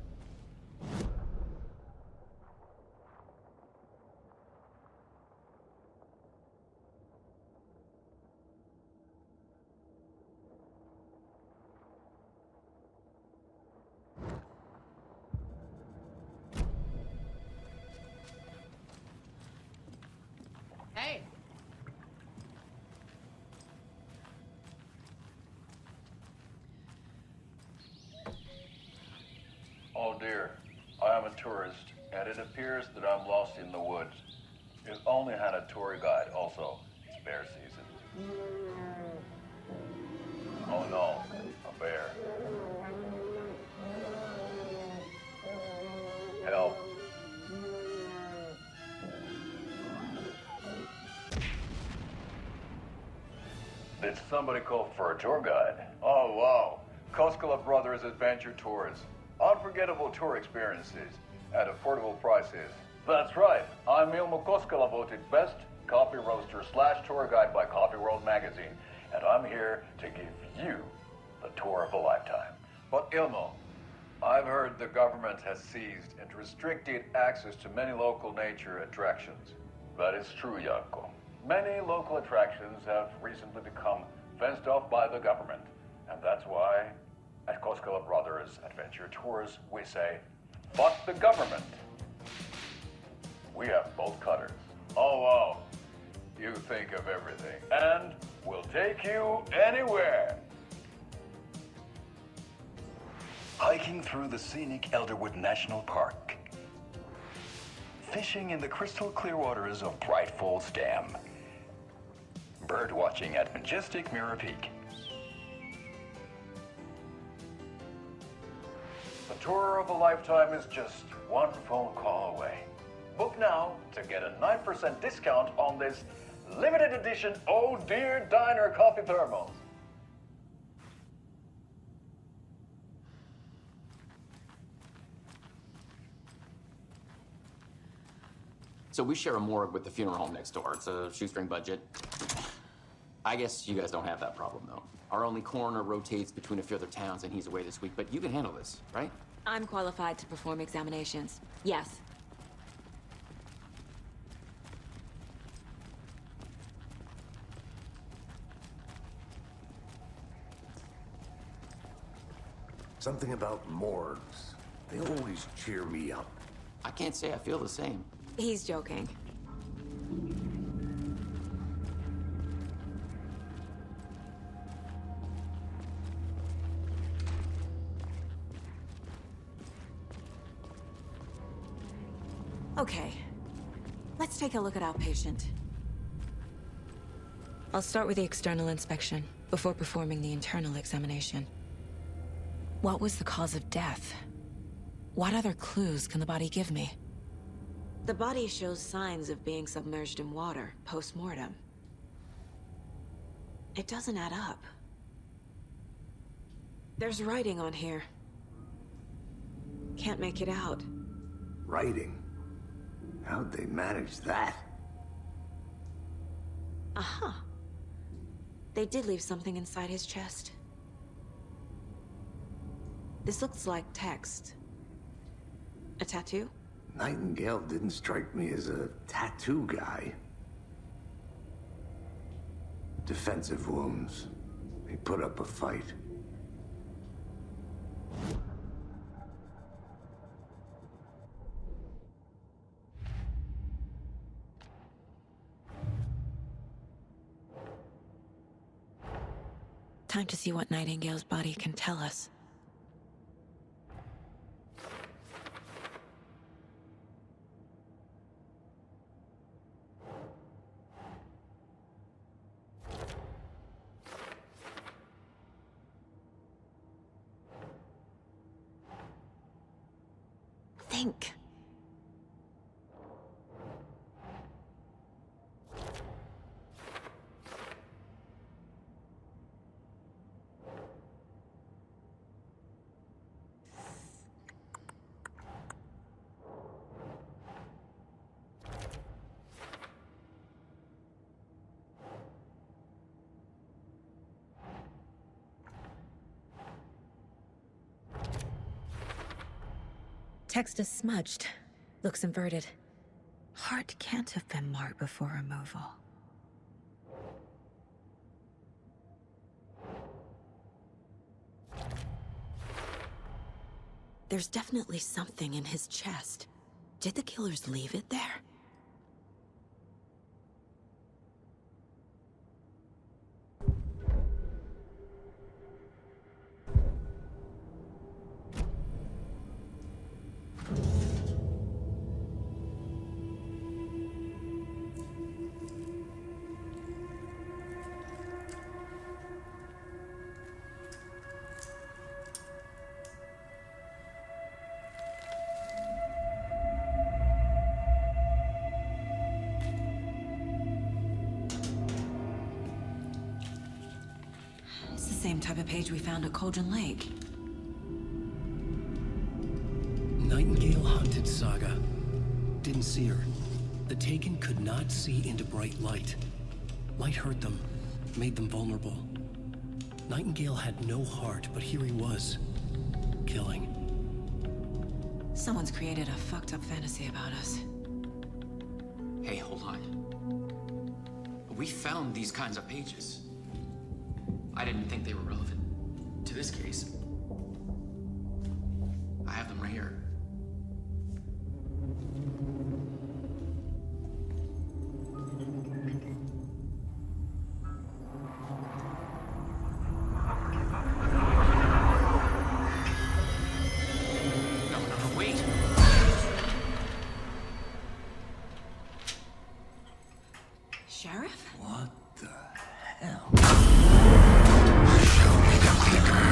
Hey! Oh dear, I am a tourist, and it appears that I'm lost in the woods. If only had a tour guide also. It's bear season. Oh no, a bear. Help. Did somebody call for a tour guide? Oh wow, Koskela Brothers Adventure Tours. Unforgettable tour experiences at affordable prices. That's right, I'm Ilmo Koskela, voted best coffee roaster / tour guide by Coffee World magazine, and I'm here to give you the tour of a lifetime. But Ilmo, I've heard the government has seized and restricted access to many local nature attractions. That is true, Janko. Many local attractions have recently become fenced off by the government, and that's why at Koskela Brothers Adventure Tours, we say, fuck the government. We have bolt cutters. Oh, wow. You think of everything. And we'll take you anywhere. Hiking through the scenic Elderwood National Park. Fishing in the crystal clear waters of Bright Falls Dam. Bird watching at majestic Mirror Peak. The tour of a lifetime is just one phone call away. Book now to get a 9% discount on this limited edition Oh Dear Diner coffee thermos. So we share a morgue with the funeral home next door. It's a shoestring budget. I guess you guys don't have that problem, though. Our only coroner rotates between a few other towns, and he's away this week, but you can handle this, right? I'm qualified to perform examinations. Yes. Something about morgues. They always cheer me up. I can't say I feel the same. He's joking. Okay. Let's take a look at our patient. I'll start with the external inspection before performing the internal examination. What was the cause of death? What other clues can the body give me? The body shows signs of being submerged in water post-mortem. It doesn't add up. There's writing on here. Can't make it out. Writing? How'd they manage that? Uh-huh. They did leave something inside his chest. This looks like text. A tattoo? Nightingale didn't strike me as a tattoo guy. Defensive wounds. He put up a fight. Time to see what Nightingale's body can tell us. Think. Text is smudged. Looks inverted. Heart can't have been marked before removal. There's definitely something in his chest. Did the killers leave it there? It's the same type of page we found at Cauldron Lake. Nightingale hunted Saga. Didn't see her. The Taken could not see into bright light. Light hurt them, made them vulnerable. Nightingale had no heart, but here he was, killing. Someone's created a fucked up fantasy about us. Hey, hold on. We found these kinds of pages. I didn't think they were relevant to this case. I have them right here. No, wait. Sheriff? What the hell? Show me the clicker.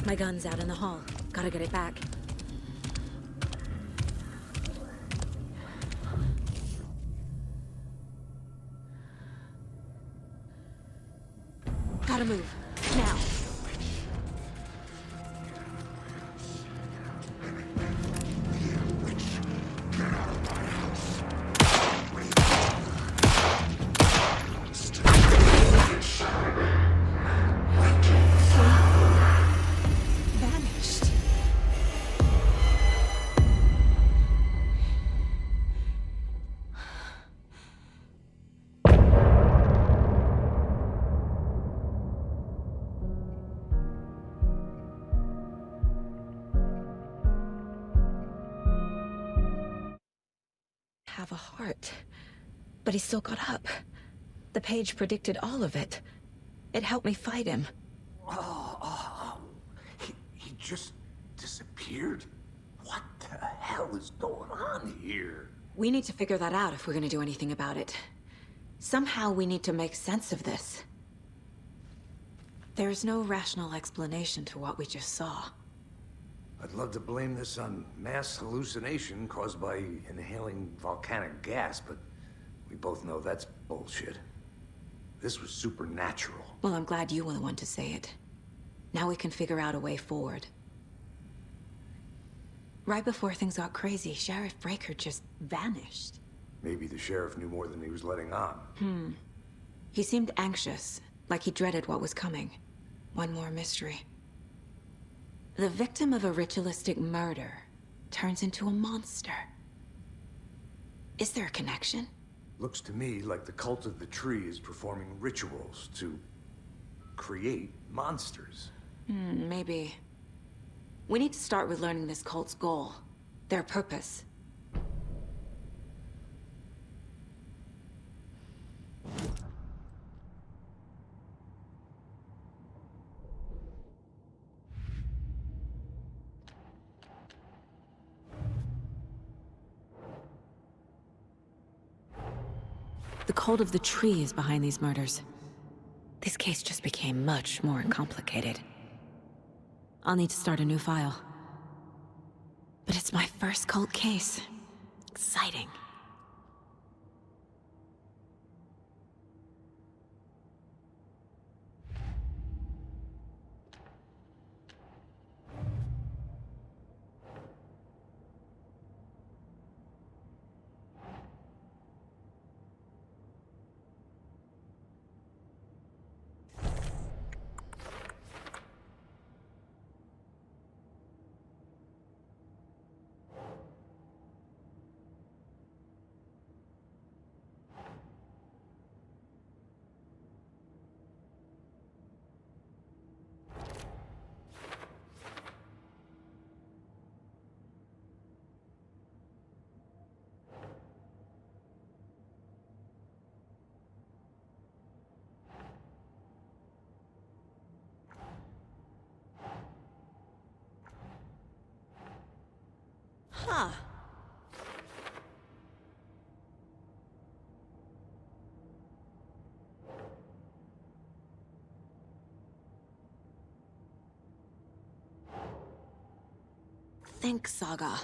My gun's out in the hall. Gotta get it back. Gotta move. Now. Vanished. Have a heart. But he still got up. The page predicted all of it. It helped me fight him. He just disappeared? What the hell is going on here? We need to figure that out if we're gonna do anything about it. Somehow we need to make sense of this. There's no rational explanation to what we just saw. I'd love to blame this on mass hallucination caused by inhaling volcanic gas, but we both know that's bullshit. This was supernatural. Well, I'm glad you were the one to say it. Now we can figure out a way forward. Right before things got crazy, Sheriff Breaker just vanished. Maybe the sheriff knew more than he was letting on. He seemed anxious, like he dreaded what was coming. One more mystery. The victim of a ritualistic murder turns into a monster. Is there a connection? Looks to me like the cult of the tree is performing rituals to create monsters. Maybe. We need to start with learning this cult's goal. Their purpose. The cult of the tree is behind these murders. This case just became much more complicated. I'll need to start a new file. But it's my first cult case. Exciting. Huh. Think, Saga.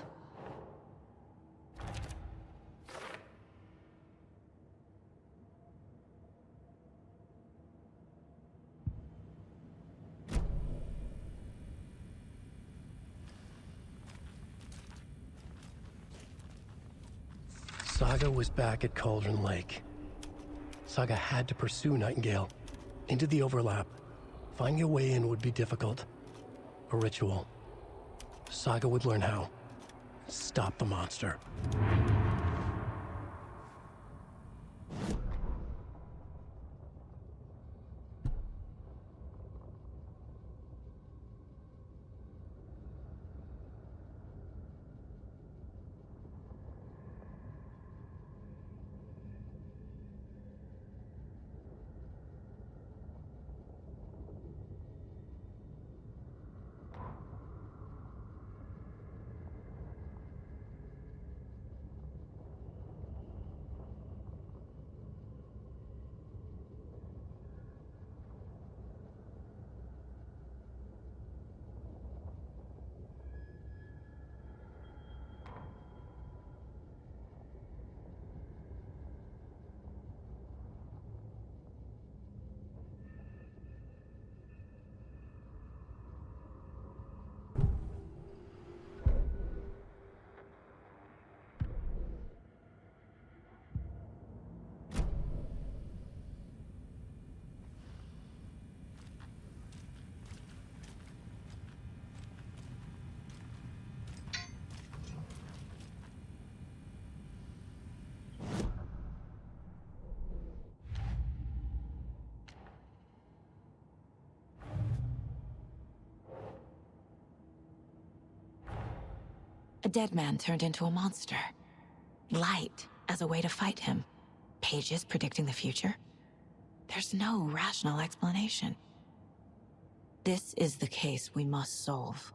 Saga was back at Cauldron Lake. Saga had to pursue Nightingale. Into the overlap. Finding a way in would be difficult. A ritual. Saga would learn how. Stop the monster. A dead man turned into a monster. Light as a way to fight him. Pages predicting the future. There's no rational explanation. This is the case we must solve.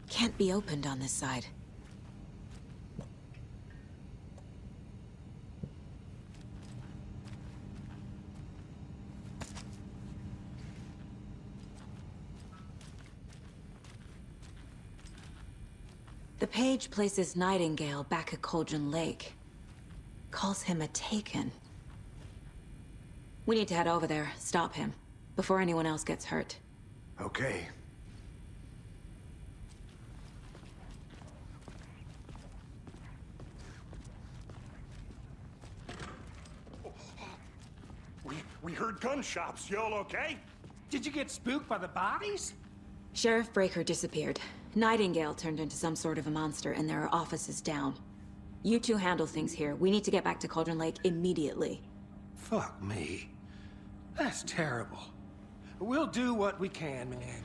Can't be opened on this side. The page places Nightingale back at Cauldron Lake. Calls him a Taken. We need to head over there, stop him, before anyone else gets hurt. Okay. We heard gunshots. Y'all okay? Did you get spooked by the bodies? Sheriff Breaker disappeared. Nightingale turned into some sort of a monster, and there are offices down. You two handle things here. We need to get back to Cauldron Lake immediately. Fuck me. That's terrible. We'll do what we can, man.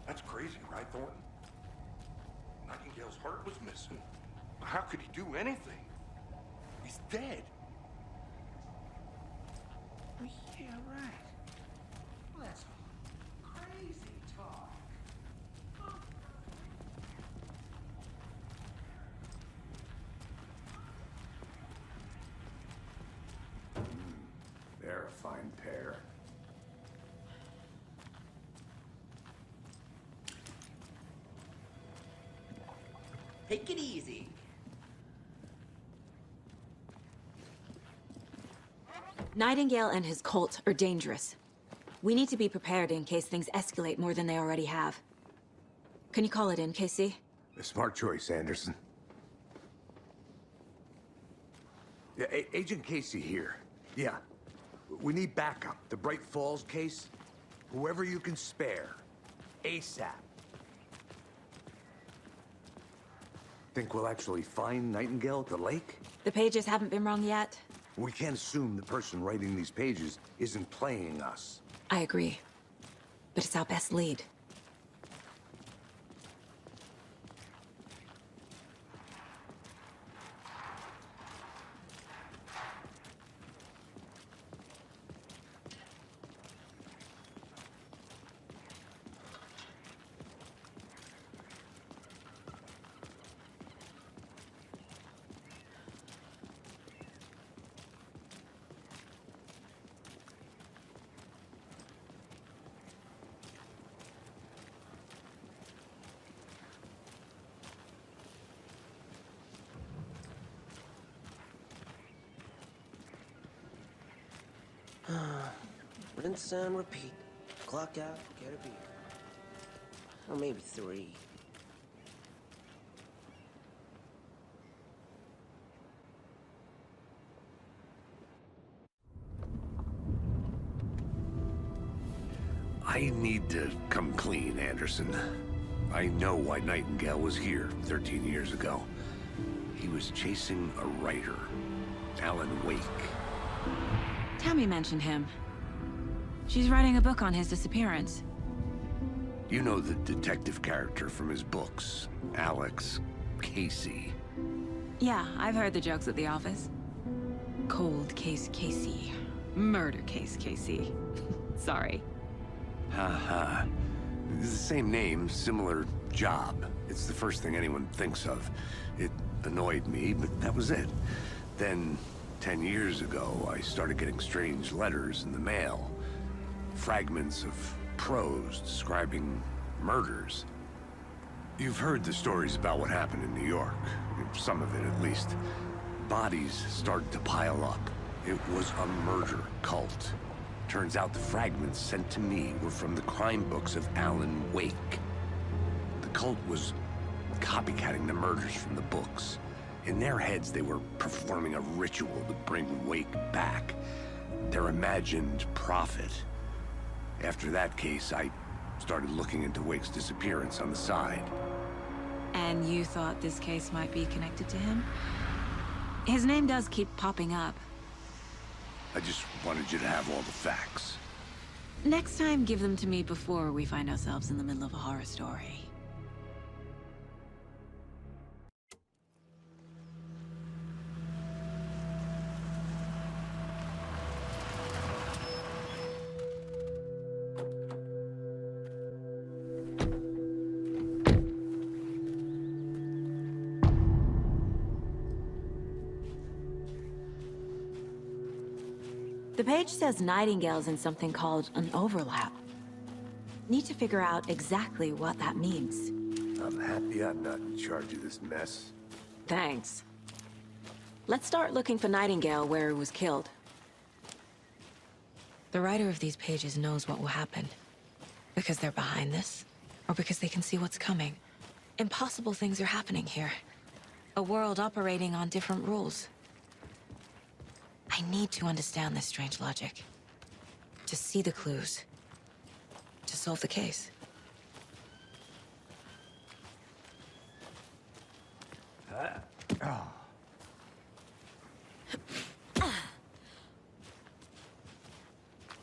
That's crazy, right, Thornton? Nightingale's heart was missing. How could he do anything? He's dead. Yeah, right. Well, that's crazy talk. They're a fine pair. Take it easy. Nightingale and his cult are dangerous. We need to be prepared in case things escalate more than they already have. Can you call it in, Casey? A smart choice, Anderson. Yeah, Agent Casey here. Yeah. We need backup. The Bright Falls case. Whoever you can spare. ASAP. Think we'll actually find Nightingale at the lake? The pages haven't been wrong yet. We can't assume the person writing these pages isn't playing us. I agree. But it's our best lead. Rinse and repeat. Clock out, get a beer. Or maybe 3. I need to come clean, Anderson. I know why Nightingale was here 13 years ago. He was chasing a writer, Alan Wake. Tammy mentioned him. She's writing a book on his disappearance. You know the detective character from his books, Alex Casey. Yeah, I've heard the jokes at the office. Cold case Casey. Murder case Casey. Sorry. Ha ha. It's the same name, similar job. It's the first thing anyone thinks of. It annoyed me, but that was it. Then, 10 years ago, I started getting strange letters in the mail. Fragments of prose describing murders. You've heard the stories about what happened in New York. Some of it, at least. Bodies started to pile up. It was a murder cult. Turns out the fragments sent to me were from the crime books of Alan Wake. The cult was copycatting the murders from the books. In their heads, they were performing a ritual to bring Wake back. Their imagined prophet. After that case, I started looking into Wake's disappearance on the side. And you thought this case might be connected to him? His name does keep popping up. I just wanted you to have all the facts. Next time, give them to me before we find ourselves in the middle of a horror story. The page says Nightingale's in something called an overlap. Need to figure out exactly what that means. I'm happy I'm not in charge of this mess. Thanks. Let's start looking for Nightingale where he was killed. The writer of these pages knows what will happen. Because they're behind this, or because they can see what's coming. Impossible things are happening here. A world operating on different rules. I need to understand this strange logic. To see the clues. To solve the case.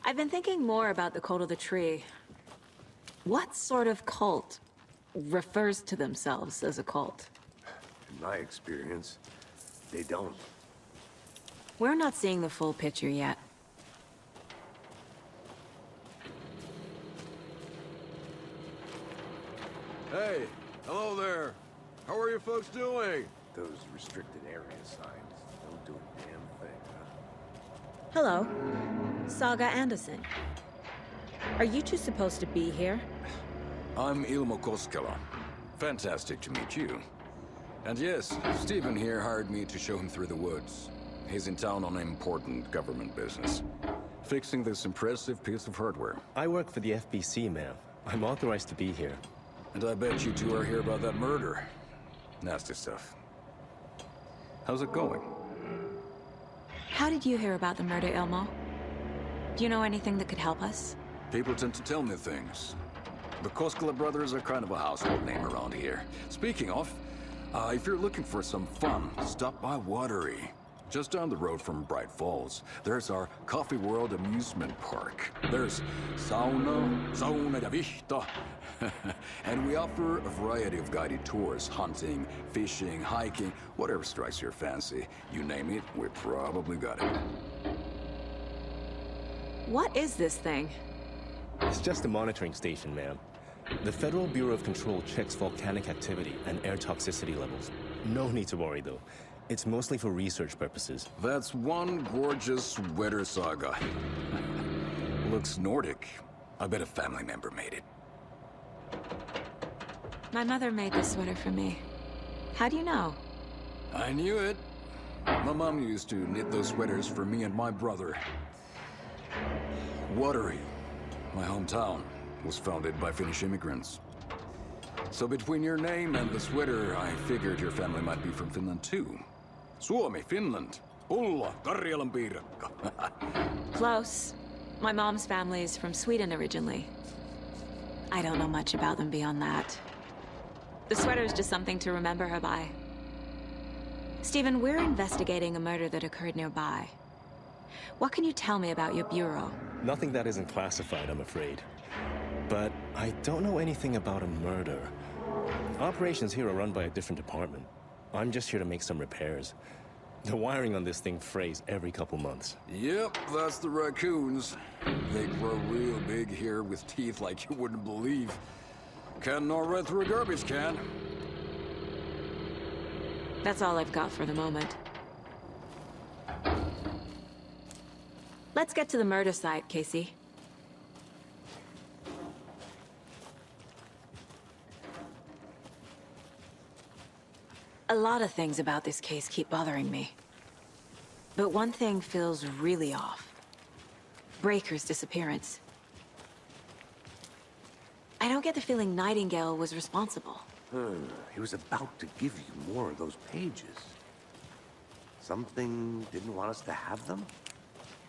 I've been thinking more about the cult of the tree. What sort of cult refers to themselves as a cult? In my experience, they don't. We're not seeing the full picture yet. Hey, hello there. How are you folks doing? Those restricted area signs don't do a damn thing, huh? Hello. Saga Anderson. Are you two supposed to be here? I'm Ilmo Koskela. Fantastic to meet you. And yes, Stephen here hired me to show him through the woods. He's in town on important government business. Fixing this impressive piece of hardware. I work for the FBC, ma'am. I'm authorized to be here. And I bet you two are here about that murder. Nasty stuff. How's it going? How did you hear about the murder, Ilmo? Do you know anything that could help us? People tend to tell me things. The Koskela brothers are kind of a household name around here. Speaking of, if you're looking for some fun, stop by Watery. Just down the road from Bright Falls, there's our Coffee World amusement park. There's sauna ja vihta. And we offer a variety of guided tours, hunting, fishing, hiking, whatever strikes your fancy. You name it, we probably got it. What is this thing? It's just a monitoring station, ma'am. The Federal Bureau of Control checks volcanic activity and air toxicity levels. No need to worry, though. It's mostly for research purposes. That's one gorgeous sweater, Saga. Looks Nordic. I bet a family member made it. My mother made this sweater for me. How do you know? I knew it. My mom used to knit those sweaters for me and my brother. Watery, my hometown, was founded by Finnish immigrants. So between your name and the sweater, I figured your family might be from Finland too. Suomi, Finland. Ulla, Karjalan piirakka. Close. My mom's family is from Sweden originally. I don't know much about them beyond that. The sweater's just something to remember her by. Stephen, we're investigating a murder that occurred nearby. What can you tell me about your bureau? Nothing that isn't classified, I'm afraid. But I don't know anything about a murder. Operations here are run by a different department. I'm just here to make some repairs. The wiring on this thing frays every couple months. Yep, that's the raccoons. They grow real big here with teeth like you wouldn't believe. Can't gnaw right through a garbage can. That's all I've got for the moment. Let's get to the murder site, Casey. A lot of things about this case keep bothering me. But one thing feels really off. Breaker's disappearance. I don't get the feeling Nightingale was responsible. He was about to give you more of those pages. Something didn't want us to have them?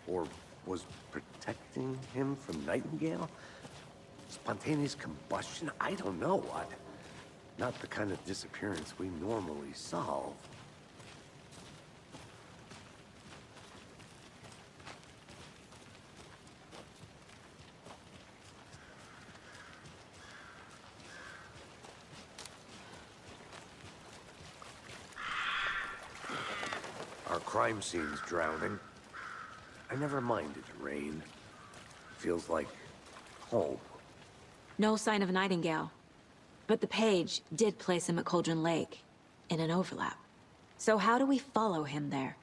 Or was protecting him from Nightingale? Spontaneous combustion? I don't know what. Not the kind of disappearance we normally solve. Our crime scene's drowning. I never minded rain. Feels like home. No sign of Nightingale. But the page did place him at Cauldron Lake, in an overlap. So how do we follow him there?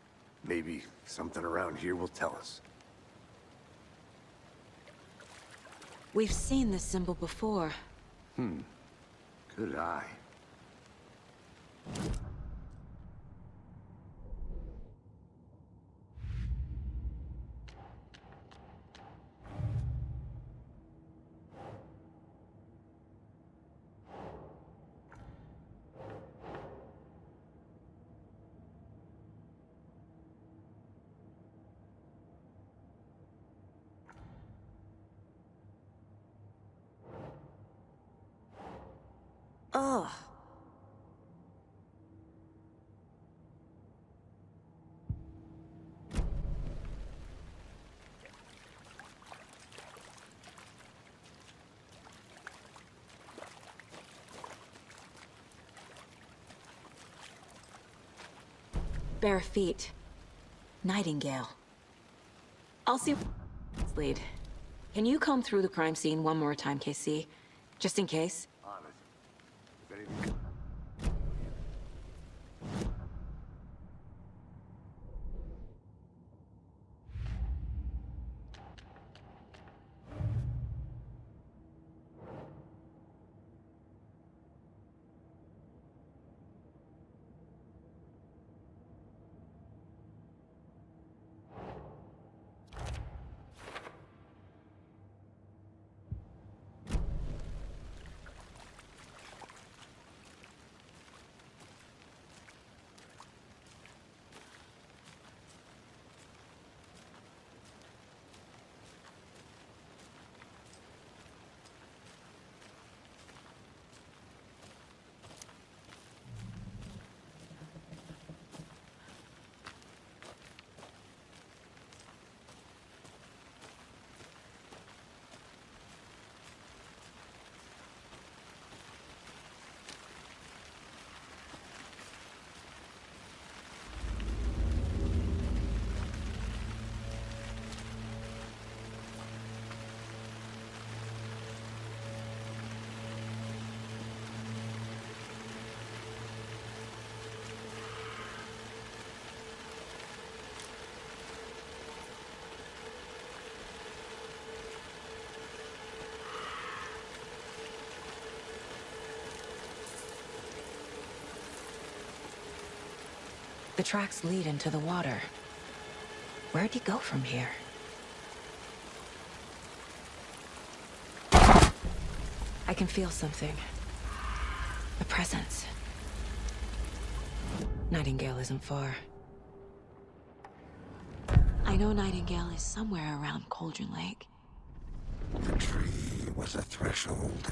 Maybe something around here will tell us. We've seen this symbol before. Good eye. Ugh. Bare feet. Nightingale. I'll see what's lead. Can you comb through the crime scene one more time, KC? Just in case? Honest. If anything... The tracks lead into the water. Where'd he go from here? I can feel something. A presence. Nightingale isn't far. I know Nightingale is somewhere around Cauldron Lake. The tree was a threshold.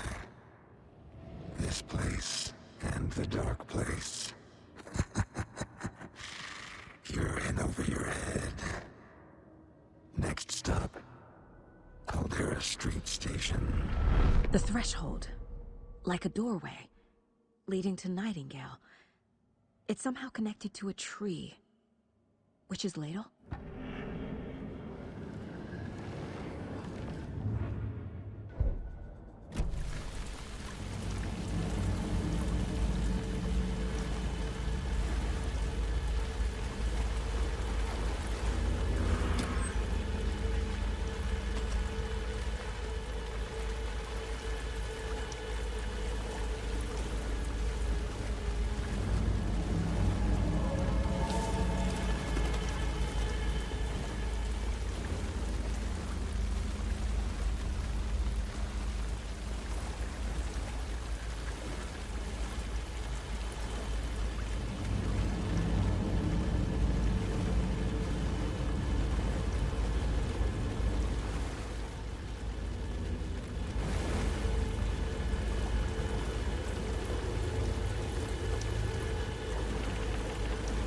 This place and the dark place. You're in over your head. Next stop, Caldera Street Station. The threshold. Like a doorway. Leading to Nightingale. It's somehow connected to a tree. Witch's ladle?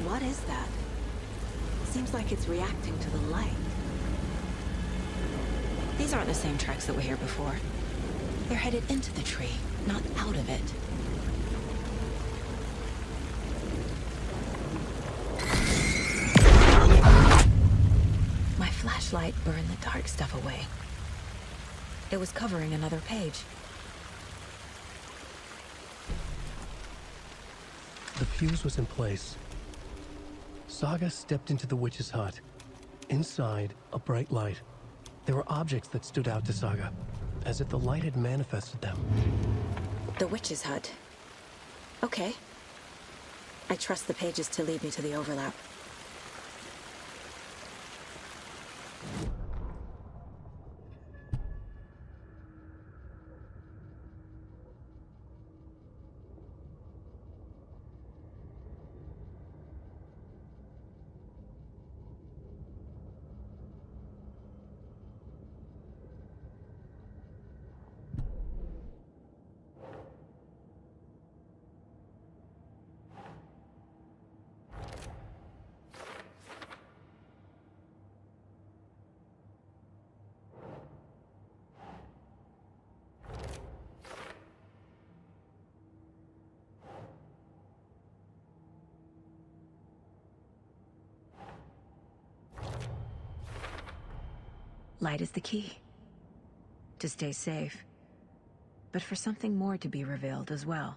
What is that? Seems like it's reacting to the light. These aren't the same tracks that were here before. They're headed into the tree, not out of it. My flashlight burned the dark stuff away. It was covering another page. The fuse was in place. Saga stepped into the witch's hut. Inside, a bright light. There were objects that stood out to Saga, as if the light had manifested them. The witch's hut. Okay. I trust the pages to lead me to the overlap. Light is the key. To stay safe. But for something more to be revealed as well.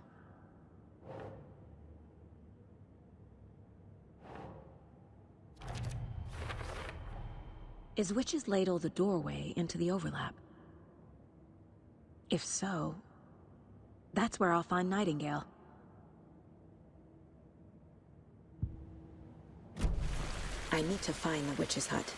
Is Witch's Ladle the doorway into the overlap? If so, that's where I'll find Nightingale. I need to find the witch's hut.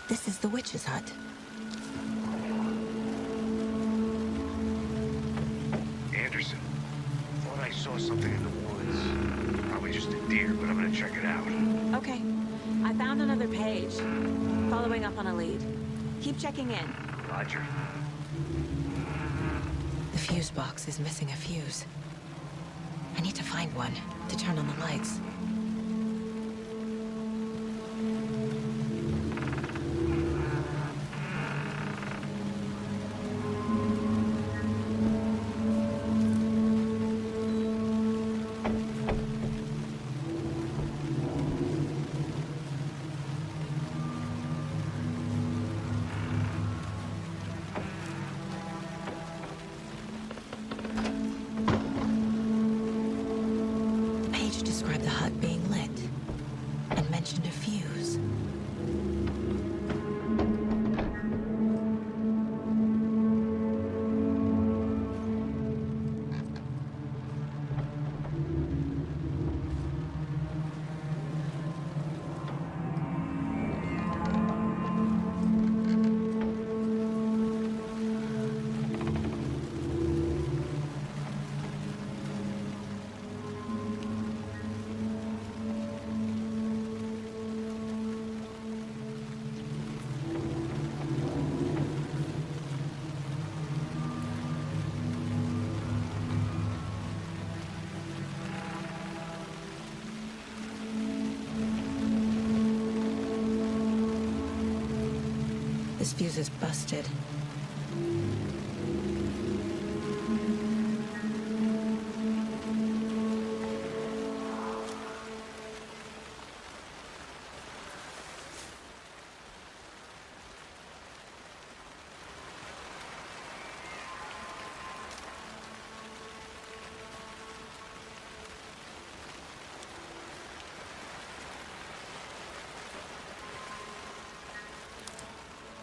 This is the witch's hut. Anderson, thought I saw something in the woods. Probably just a deer, but I'm gonna check it out. Okay. I found another page. Following up on a lead. Keep checking in. Roger. The fuse box is missing a fuse. I need to find one to turn on the lights. This fuse is busted.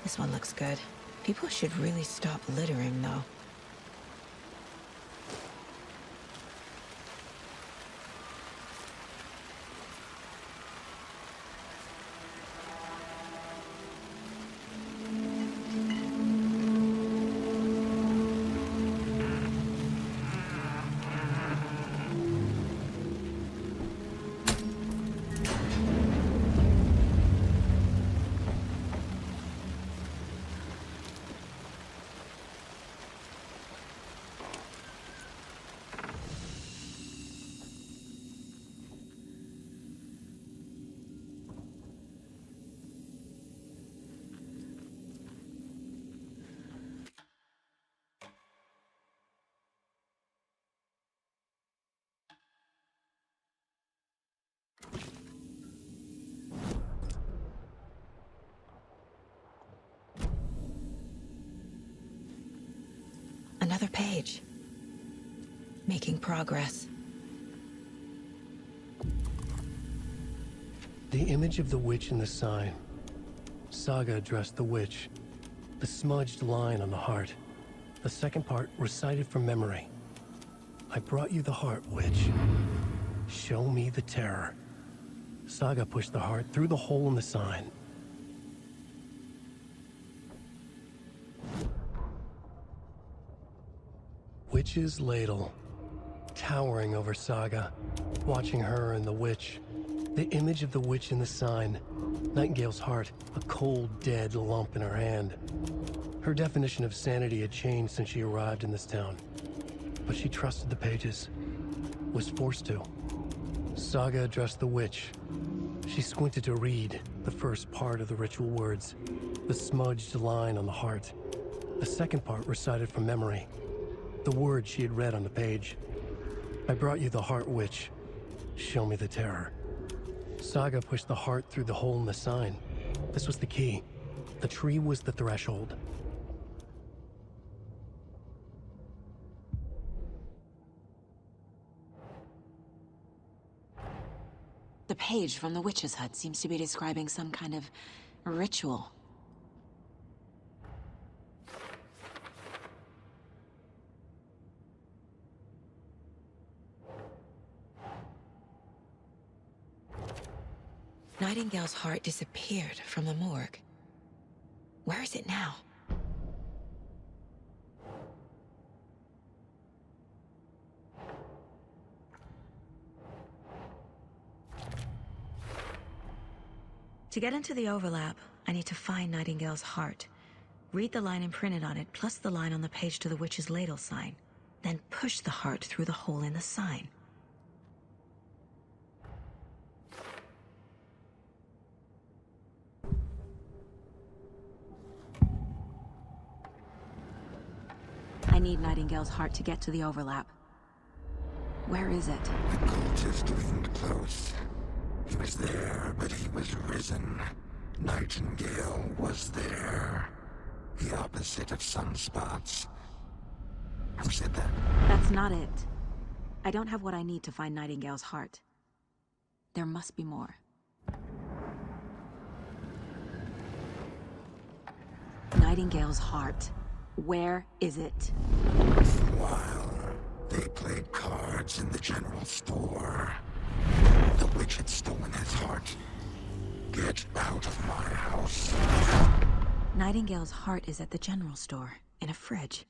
This one looks good. People should really stop littering, though. Another page. Making progress. The image of the witch in the sign. Saga addressed the witch. The smudged line on the heart. The second part recited from memory. I brought you the heart, witch. Show me the terror. Saga pushed the heart through the hole in the sign. Witch's ladle. Towering over Saga. Watching her and the witch. The image of the witch in the sign. Nightingale's heart, a cold, dead lump in her hand. Her definition of sanity had changed since she arrived in this town. But she trusted the pages. Was forced to. Saga addressed the witch. She squinted to read the first part of the ritual words. The smudged line on the heart. The second part recited from memory. The words she had read on the page. I brought you the heart, witch. Show me the terror. Saga pushed the heart through the hole in the sign. This was the key. The tree was the threshold. The page from the witch's hut seems to be describing some kind of ritual. Nightingale's heart disappeared from the morgue. Where is it now? To get into the overlap, I need to find Nightingale's heart. Read the line imprinted on it, plus the line on the page to the witch's ladle sign. Then push the heart through the hole in the sign. I need Nightingale's heart to get to the overlap. Where is it? The cultist leaned close. He was there, but he was risen. Nightingale was there. The opposite of sunspots. Who said that? That's not it. I don't have what I need to find Nightingale's heart. There must be more. Nightingale's heart. Where is it? For a while, they played cards in the general store. The witch had stolen his heart. Get out of my house. Nightingale's heart is at the general store, in a fridge.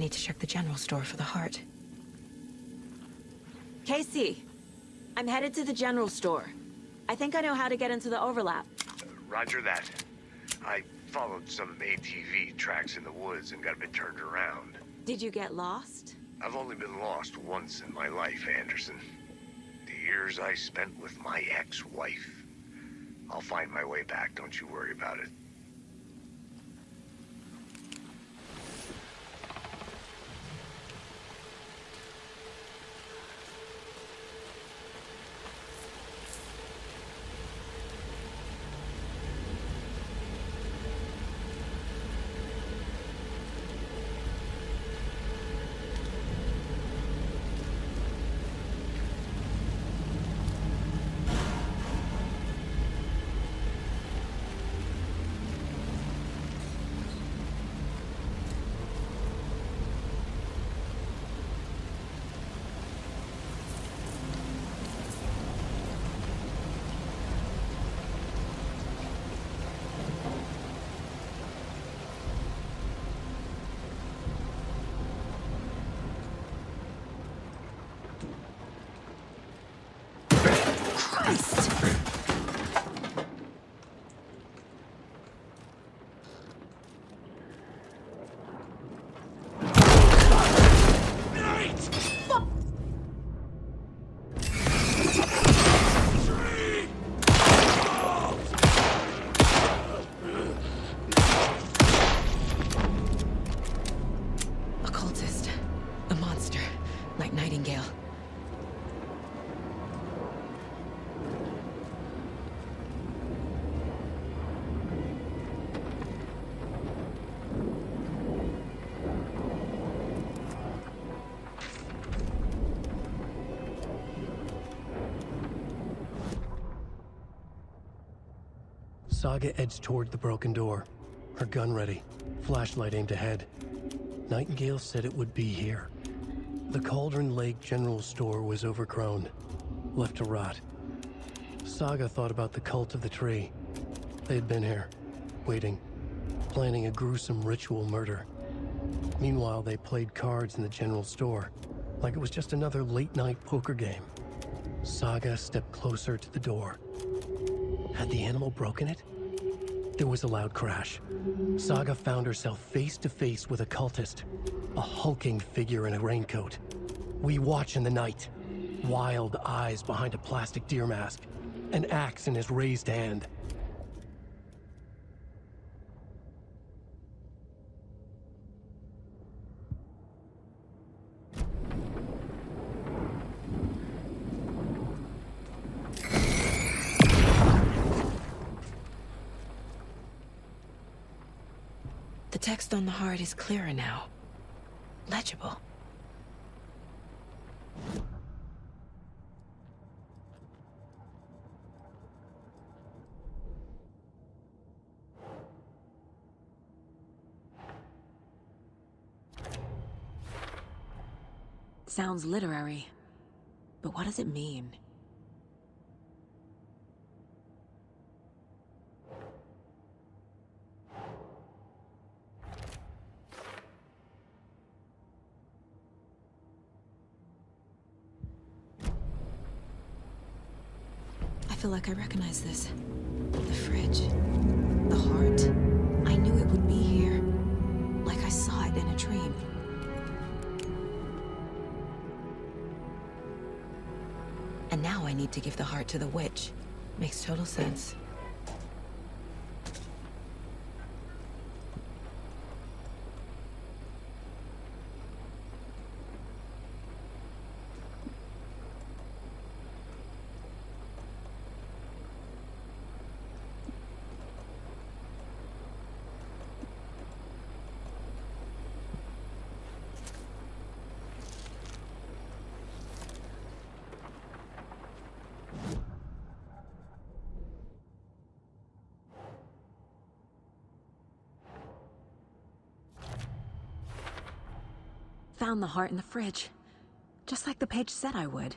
need to check the general store for the heart. Casey, I'm headed to the general store. I think I know how to get into the overlap. Roger that. I followed some ATV tracks in the woods and got a bit turned around. Did you get lost? I've only been lost once in my life, Anderson. The years I spent with my ex-wife. I'll find my way back, don't you worry about it. Saga edged toward the broken door, her gun ready, flashlight aimed ahead. Nightingale said it would be here. The Cauldron Lake General Store was overgrown, left to rot. Saga thought about the cult of the tree. They had been here, waiting, planning a gruesome ritual murder. Meanwhile, they played cards in the general store, like it was just another late-night poker game. Saga stepped closer to the door. Had the animal broken it? There was a loud crash. Saga found herself face to face with a cultist, a hulking figure in a raincoat. We watch in the night, wild eyes behind a plastic deer mask, an axe in his raised hand. The text on the heart is clearer now. Legible. Sounds literary, but what does it mean? I feel like I recognize this. The fridge. The heart. I knew it would be here. Like I saw it in a dream. And now I need to give the heart to the witch. Makes total sense. Found the heart in the fridge. Just like the page said I would.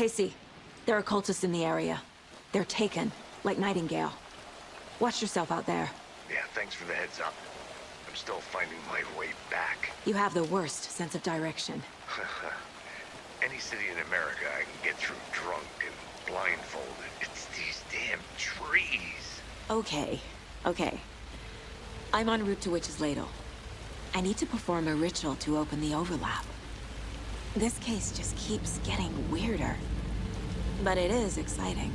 Casey, there are cultists in the area. They're taken, like Nightingale. Watch yourself out there. Yeah, thanks for the heads up. I'm still finding my way back. You have the worst sense of direction. Any city in America I can get through drunk and blindfolded. It's these damn trees. Okay, okay. I'm en route to Witch's Ladle. I need to perform a ritual to open the overlap. This case just keeps getting weirder. But it is exciting.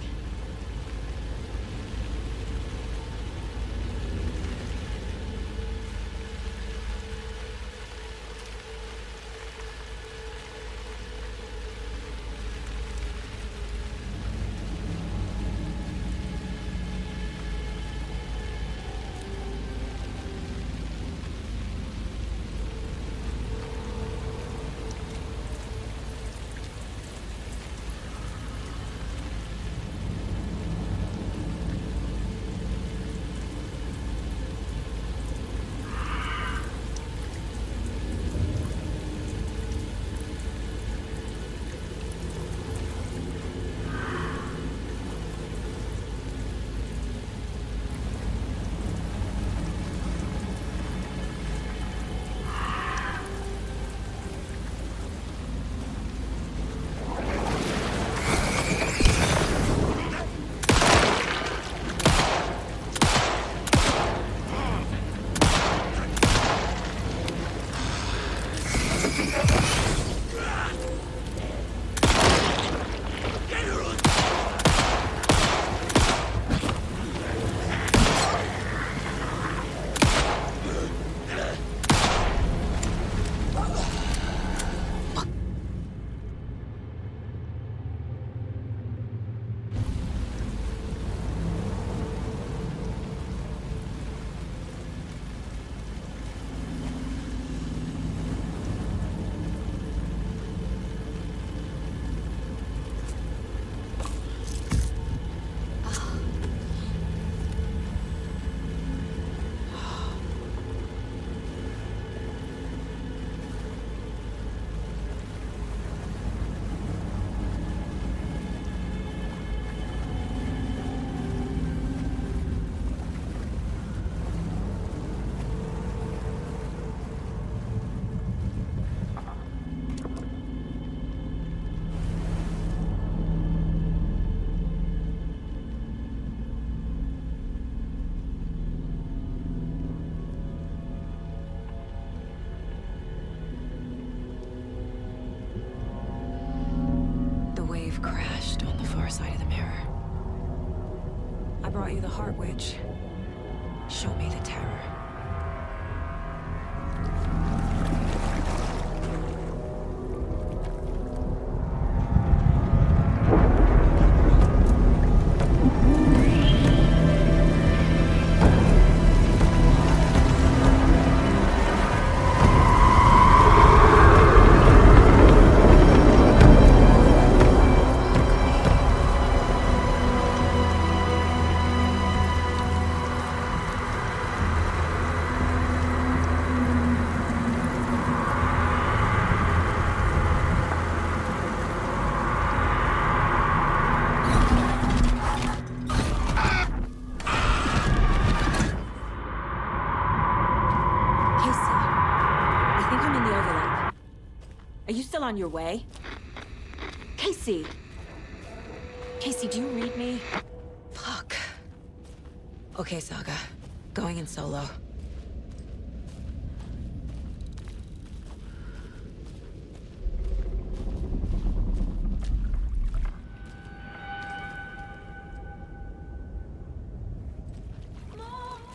Crashed on the far side of the mirror. I brought you the Heart Witch. Show me the terror. Are you still on your way? Casey! Casey, do you read me? Fuck. Okay, Saga. Going in solo.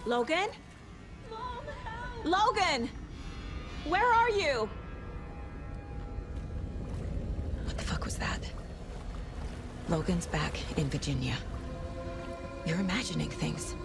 Logan? Mom, help! Logan! Where are you? What the fuck was that? Logan's back in Virginia. You're imagining things.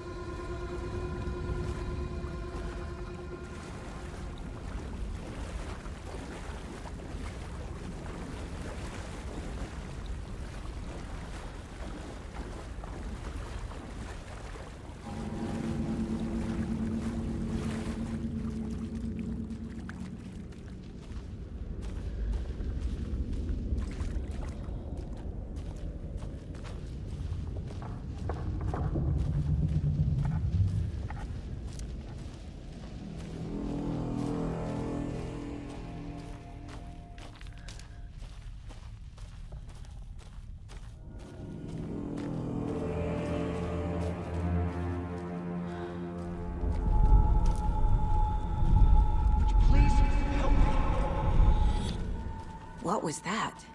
What was that?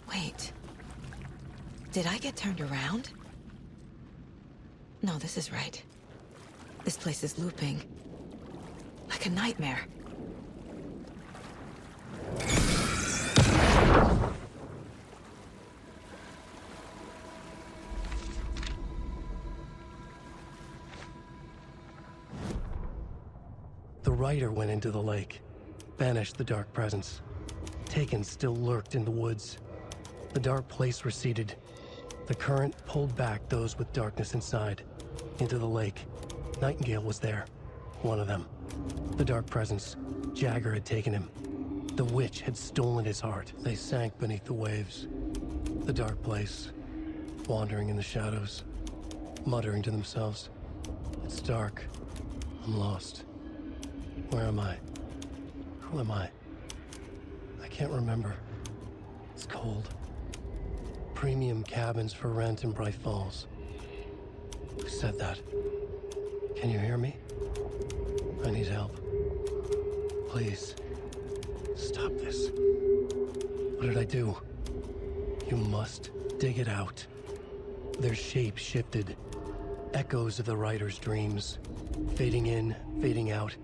Wait. Did I get turned around? No, this is right. This place is looping. Like a nightmare. The rider went into the lake, banished the dark presence. Taken still lurked in the woods. The dark place receded. The current pulled back those with darkness inside, into the lake. Nightingale was there, one of them. The dark presence, Jagger had taken him. The witch had stolen his heart. They sank beneath the waves. The dark place, wandering in the shadows, muttering to themselves. It's dark. I'm lost. Where am I? Who am I? I can't remember. It's cold. Premium cabins for rent in Bright Falls. Who said that? Can you hear me? I need help. Please. Stop this. What did I do? You must dig it out. Their shape shifted. Echoes of the writer's dreams. Fading in, fading out.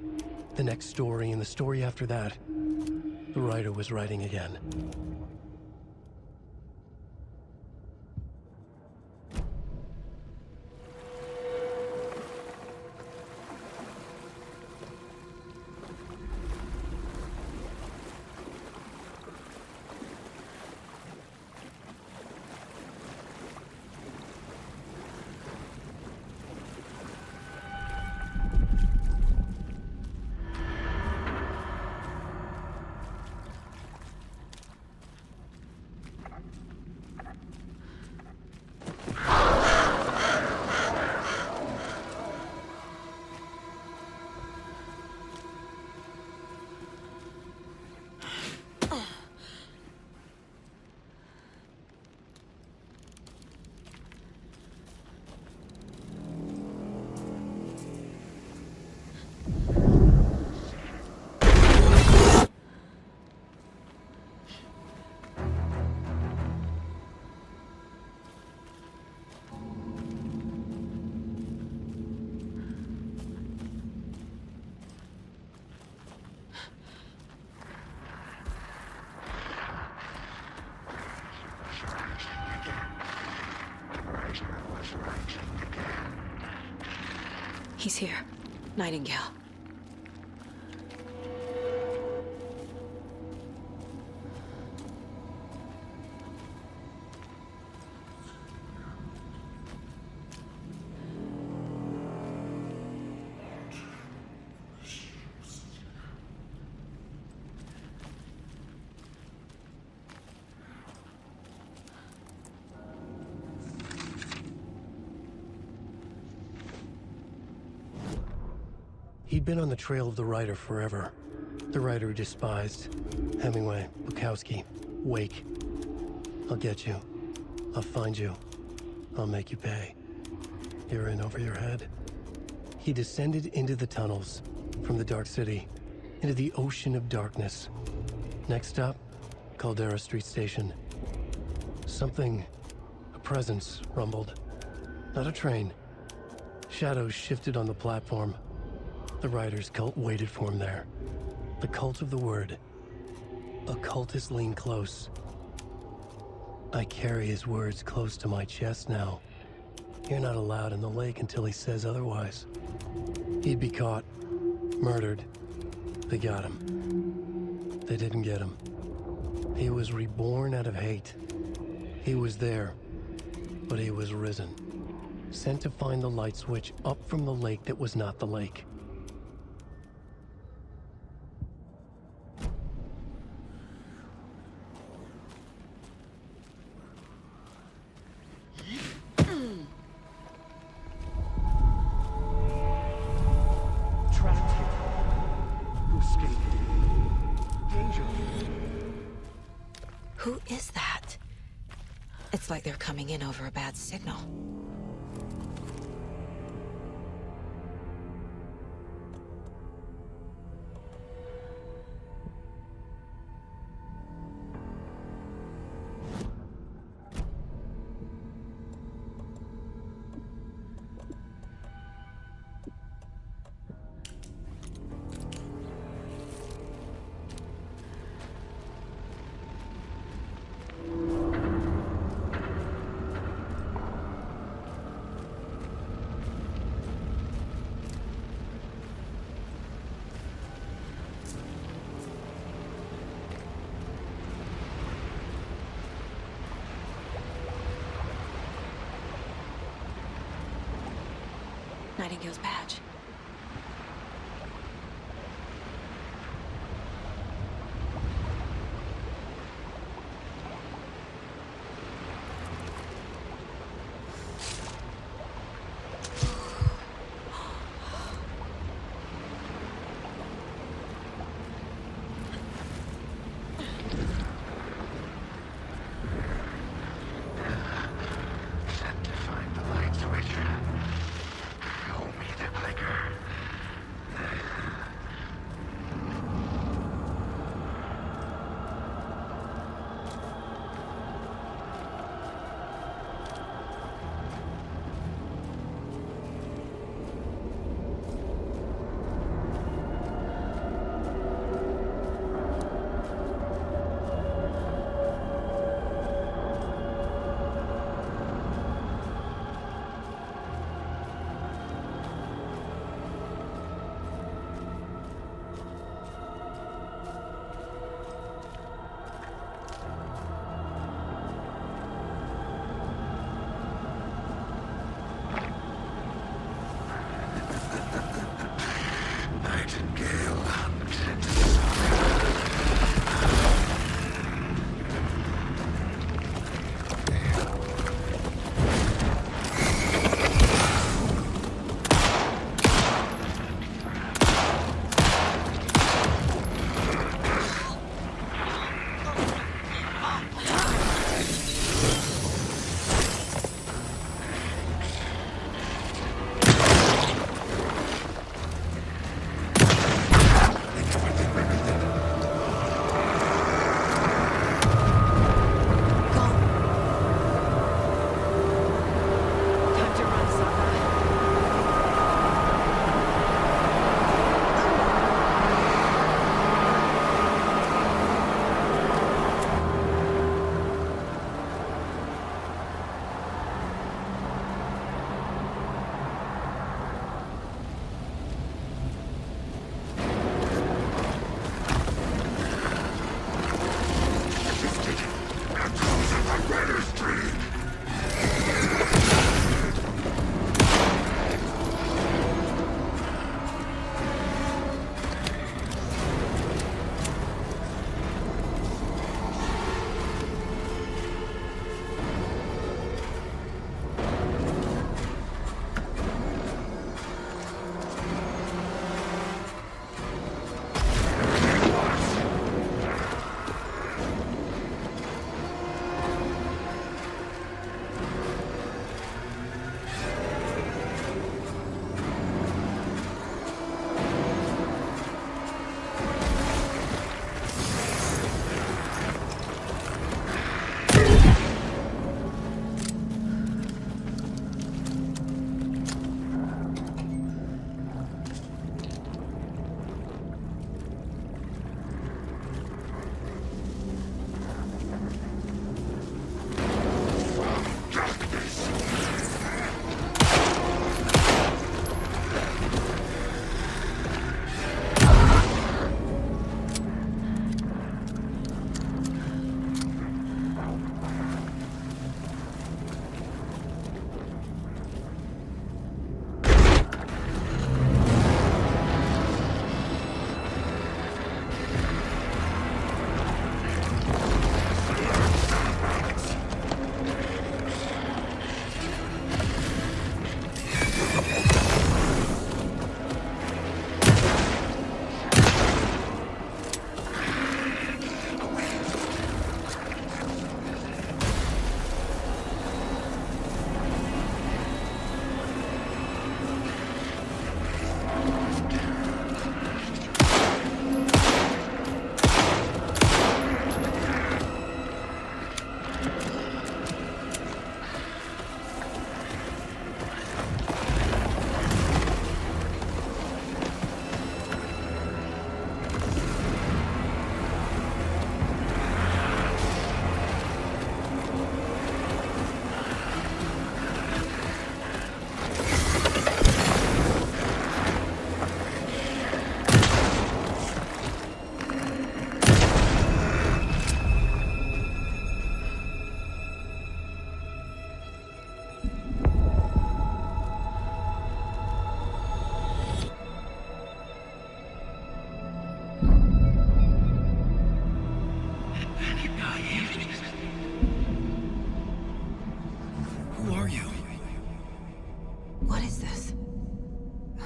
The next story and the story after that. The writer was writing again. He's here. Nightingale. He'd been on the trail of the writer forever. The writer who despised. Hemingway, Bukowski, Wake. I'll get you. I'll find you. I'll make you pay. You're in over your head. He descended into the tunnels, from the Dark City, into the ocean of darkness. Next stop, Caldera Street Station. Something, a presence, rumbled. Not a train. Shadows shifted on the platform. The writer's cult waited for him there. The cult of the word. Occultists lean close. I carry his words close to my chest now. You're not allowed in the lake until he says otherwise. He'd be caught, murdered. They got him. They didn't get him. He was reborn out of hate. He was there, but he was risen. Sent to find the light switch up from the lake that was not the lake. Who is that? It's like they're coming in over a bad signal. Nightingale's badge. Set to find the light switch. Show me the clicker.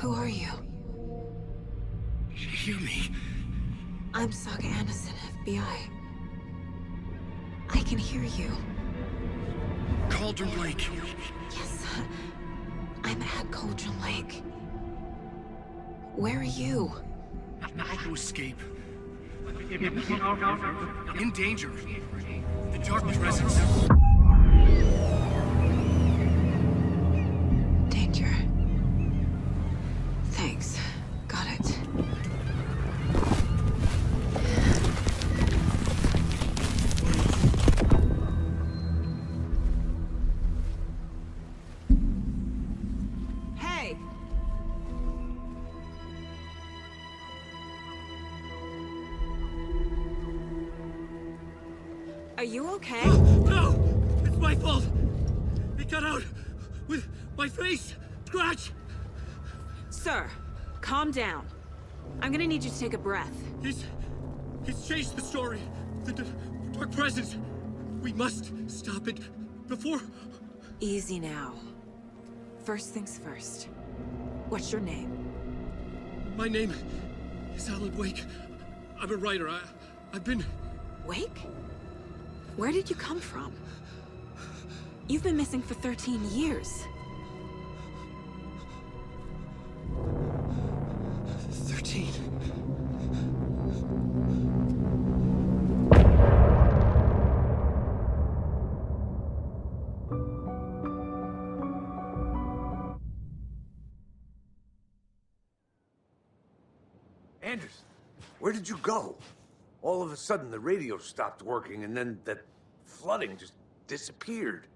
Who are you? Hear me. I'm Saga Anderson, FBI. I can hear you. Cauldron Lake. Yes, I'm at Cauldron Lake. Where are you? To escape. In danger. The dark presence. Danger. Thanks. Got it. Hey! Are you okay? No! It's my fault! It got out with my face! Scratch! Sir, calm down. I'm gonna need you to take a breath. He's changed the story. The dark presence. We must stop it before... Easy now. First things first. What's your name? My name is Alan Wake. I'm a writer. I've been... Wake? Where did you come from? You've been missing for 13 years. 13. Anderson, where did you go? All of a sudden, the radio stopped working, and then that flooding just disappeared.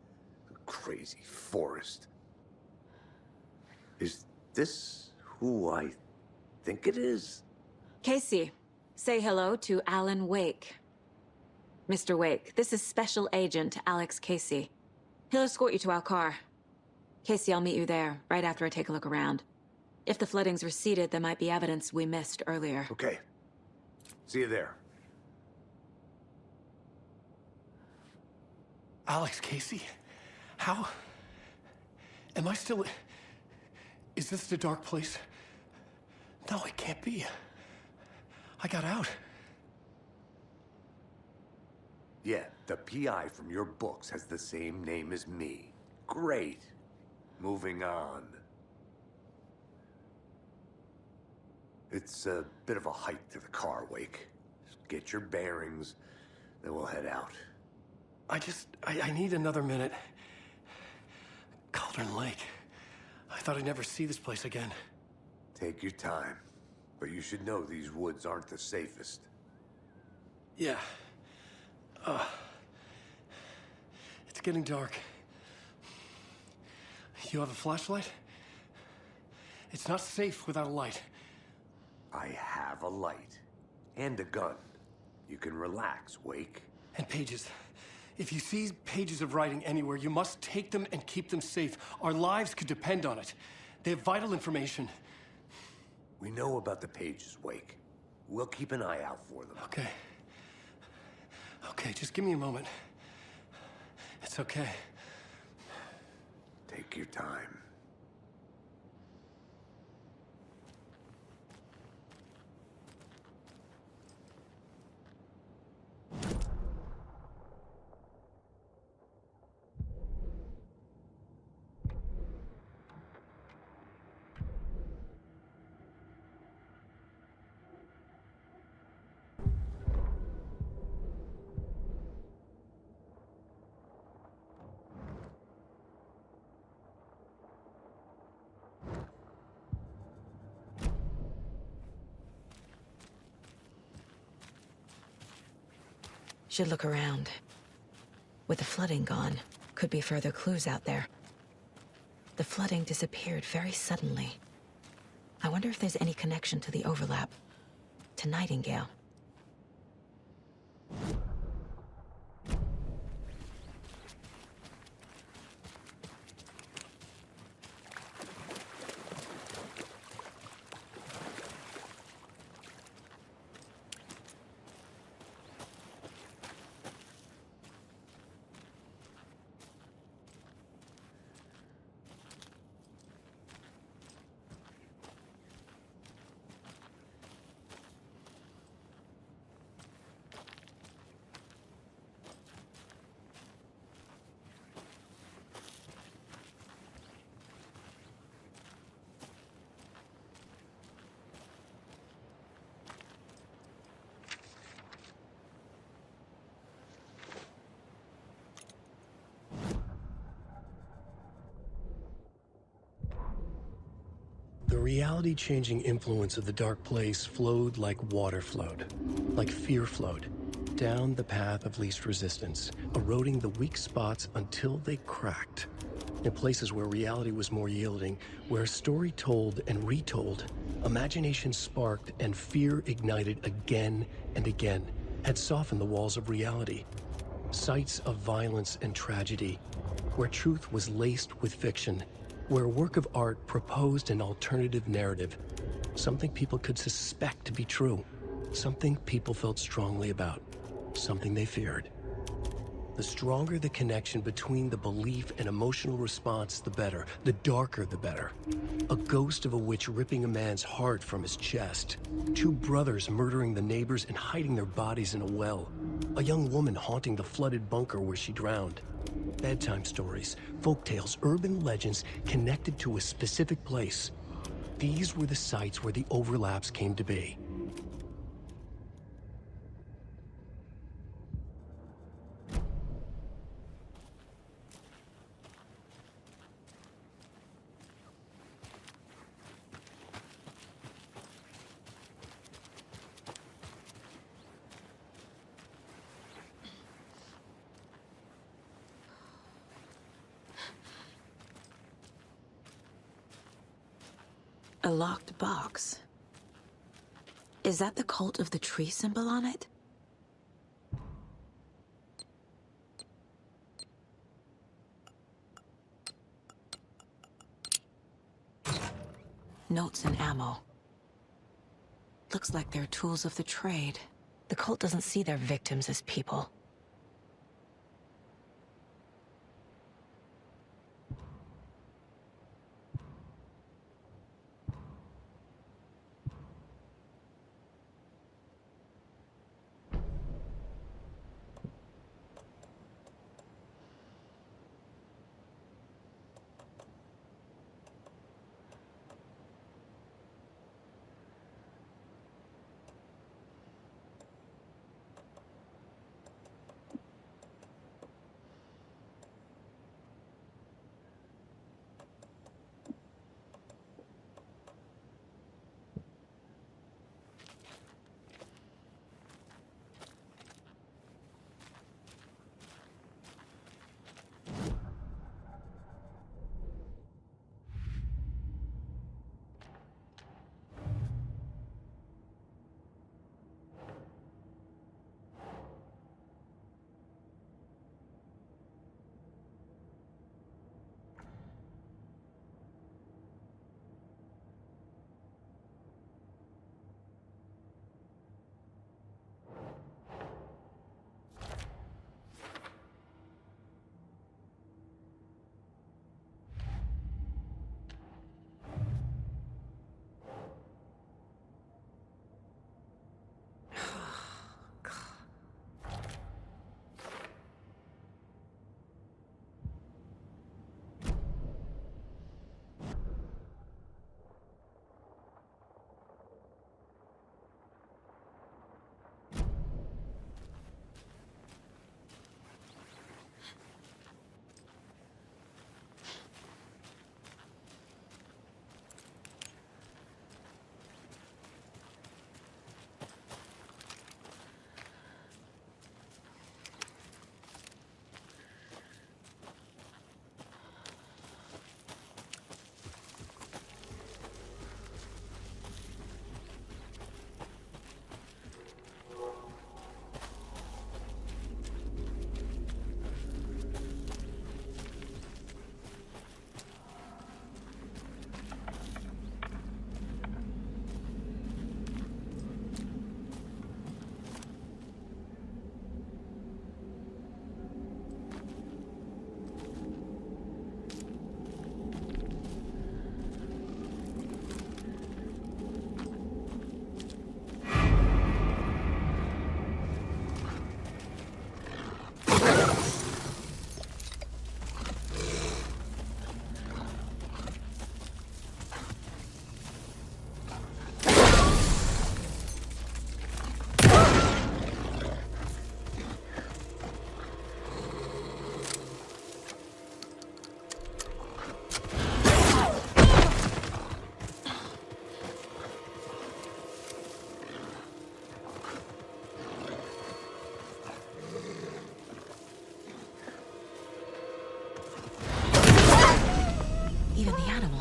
Crazy forest. Is this who I think it is? Casey, say hello to Alan Wake. Mr. Wake, this is Special Agent Alex Casey. He'll escort you to our car. Casey, I'll meet you there, right after I take a look around. If the flooding's receded, there might be evidence we missed earlier. Okay. See you there. Alex Casey? How? Am I still... Is this the dark place? No, it can't be. I got out. Yeah, the PI from your books has the same name as me. Great. Moving on. It's a bit of a hike to the car, Wake. Just get your bearings, then we'll head out. I need another minute. Cauldron Lake. I thought I'd never see this place again. Take your time. But you should know these woods aren't the safest. Yeah. It's getting dark. You have a flashlight? It's not safe without a light. I have a light. And a gun. You can relax, Wake. And pages. If you see pages of writing anywhere, you must take them and keep them safe. Our lives could depend on it. They have vital information. We know about the pages, Wake. We'll keep an eye out for them. Okay. Okay, just give me a moment. It's okay. Take your time. Should look around. With the flooding gone, could be further clues out there. The flooding disappeared very suddenly. I wonder if there's any connection to the overlap. To Nightingale. reality-changing influence of the Dark Place flowed like water flowed, like fear flowed, down the path of least resistance, eroding the weak spots until they cracked. In places where reality was more yielding, where a story told and retold, imagination sparked and fear ignited again and again, had softened the walls of reality. Sites of violence and tragedy, where truth was laced with fiction, where a work of art proposed an alternative narrative, something people could suspect to be true, something people felt strongly about, something they feared. The stronger the connection between the belief and emotional response, the better. The darker, the better. A ghost of a witch ripping a man's heart from his chest. Two brothers murdering the neighbors and hiding their bodies in a well. A young woman haunting the flooded bunker where she drowned. Bedtime stories, folktales, urban legends connected to a specific place. These were the sites where the overlaps came to be. A locked box. Is that the cult of the tree symbol on it? Notes and ammo. Looks like they're tools of the trade. The cult doesn't see their victims as people.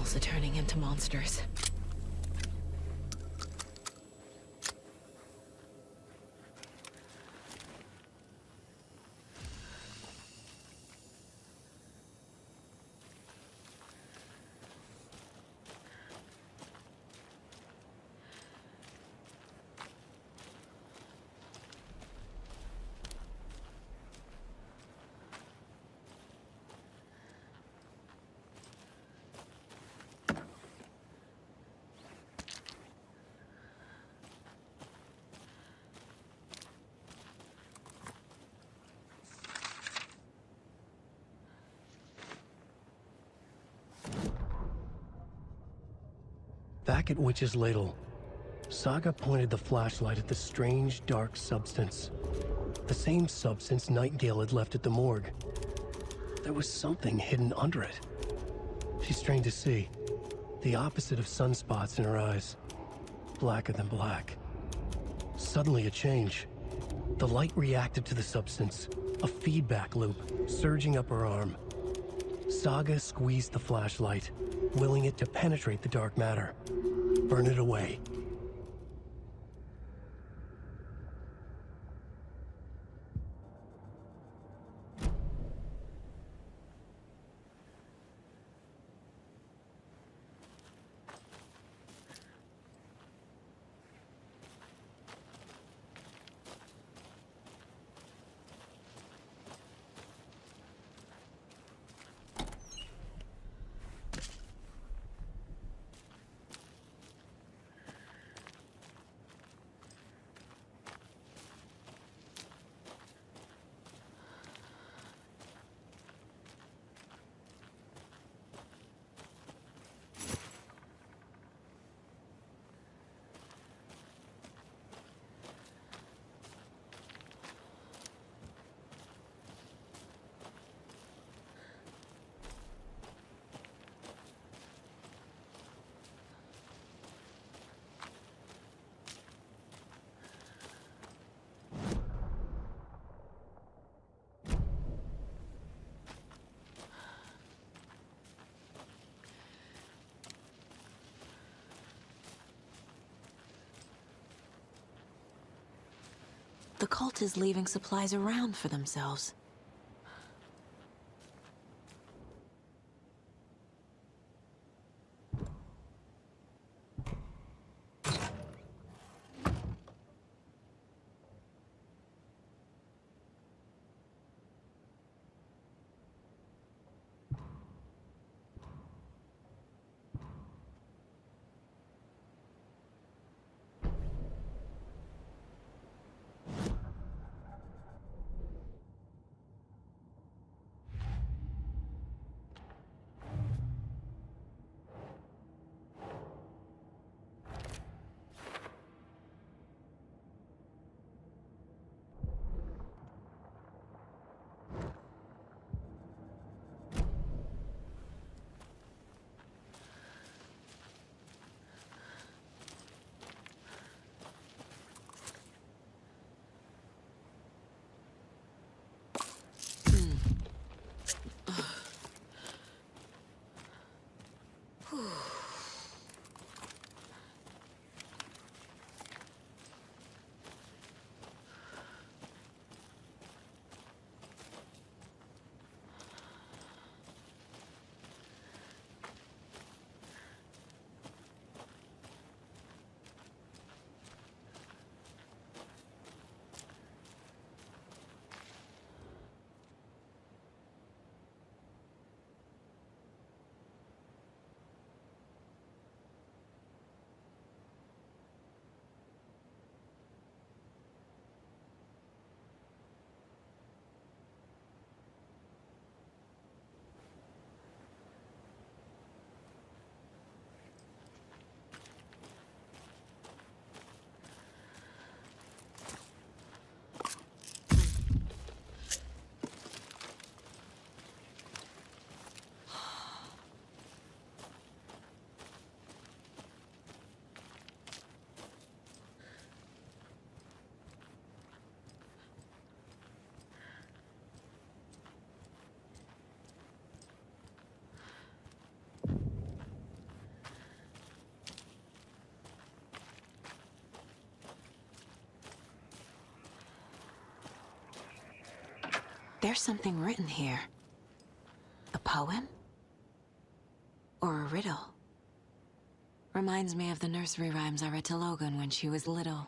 also turning into monsters. Back at Witch's Ladle, Saga pointed the flashlight at the strange, dark substance. The same substance Nightingale had left at the morgue. There was something hidden under it. She strained to see. The opposite of sunspots in her eyes. Blacker than black. Suddenly a change. The light reacted to the substance. A feedback loop, surging up her arm. Saga squeezed the flashlight, willing it to penetrate the dark matter. Burn it away. The cult is leaving supplies around for themselves. There's something written here. A poem? Or a riddle? Reminds me of the nursery rhymes I read to Logan when she was little.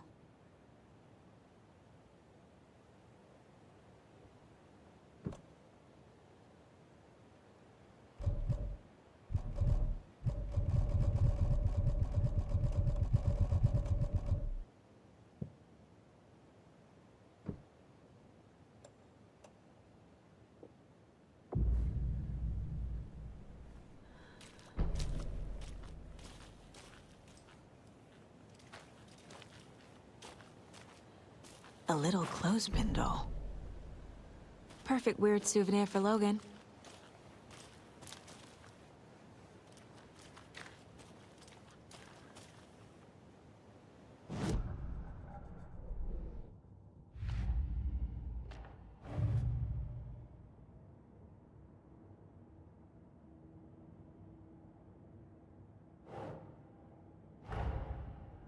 A little clothespin doll. Perfect weird souvenir for Logan.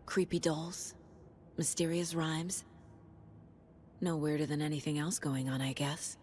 Creepy dolls. Mysterious rhymes. No weirder than anything else going on, I guess.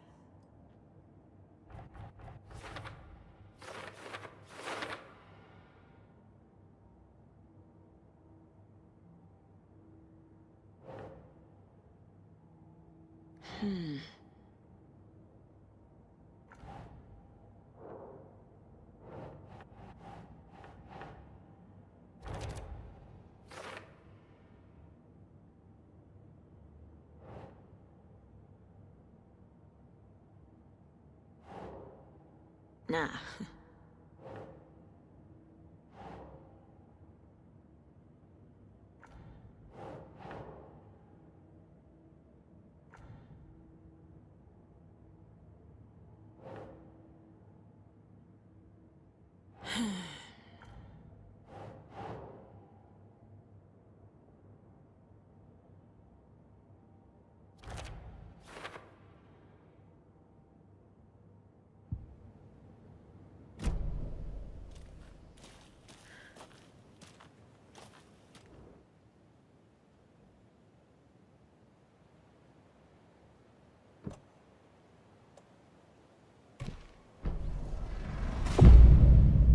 Nah.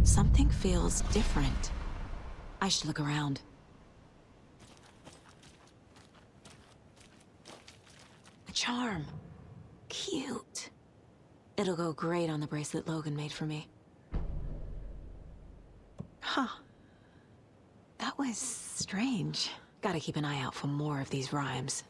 Something feels different. I should look around. A charm. Cute. It'll go great on the bracelet Logan made for me. Huh. That was strange. Gotta keep an eye out for more of these rhymes.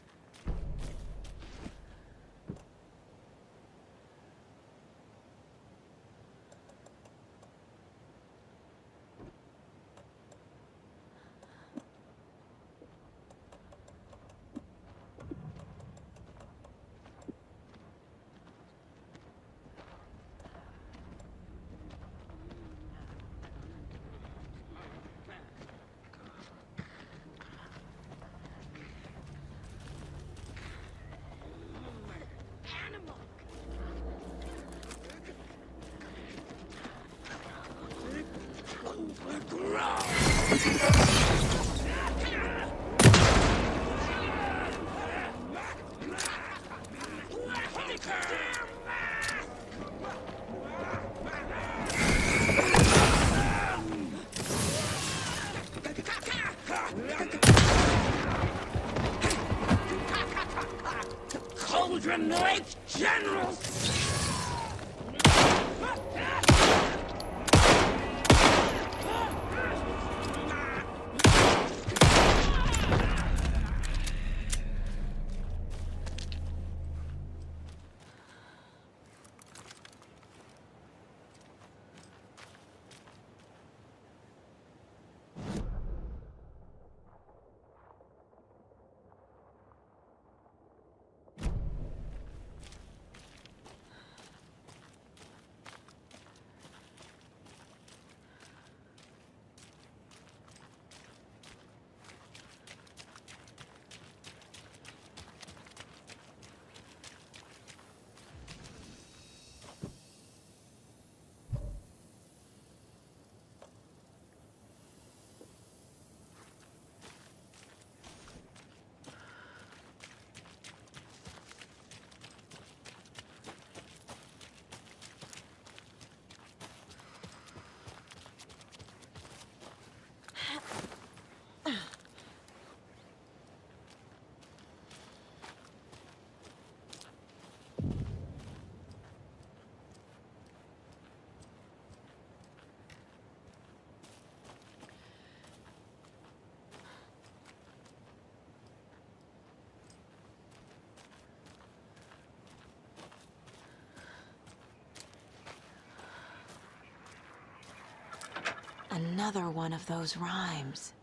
Cauldron Lake General! Another one of those rhymes.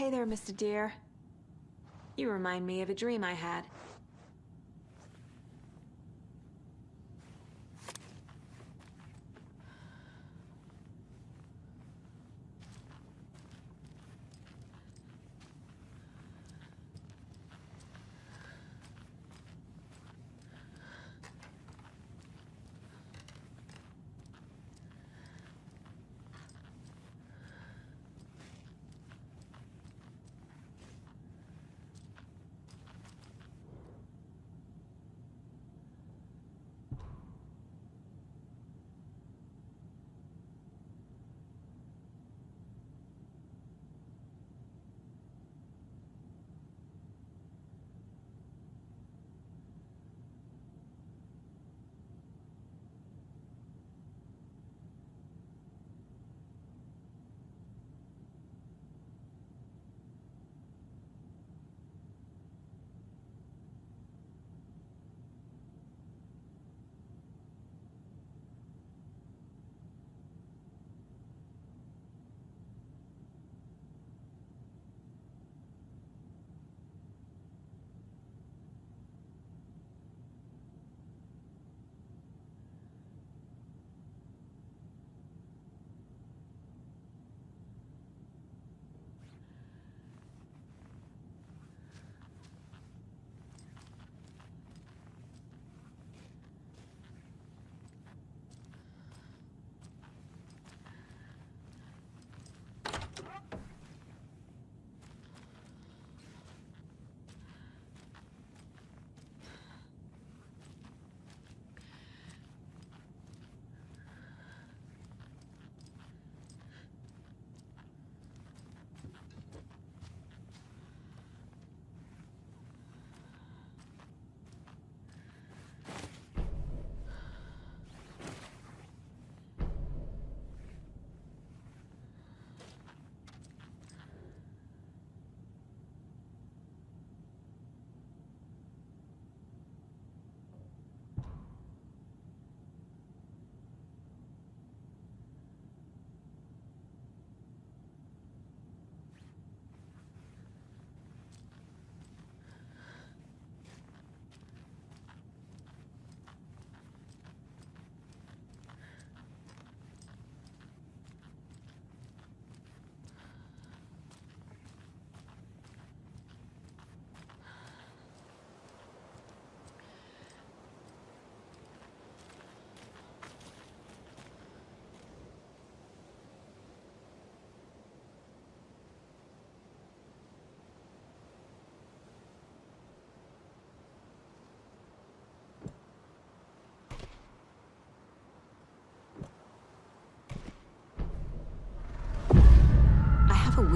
Hey there, Mr. Deer. You remind me of a dream I had.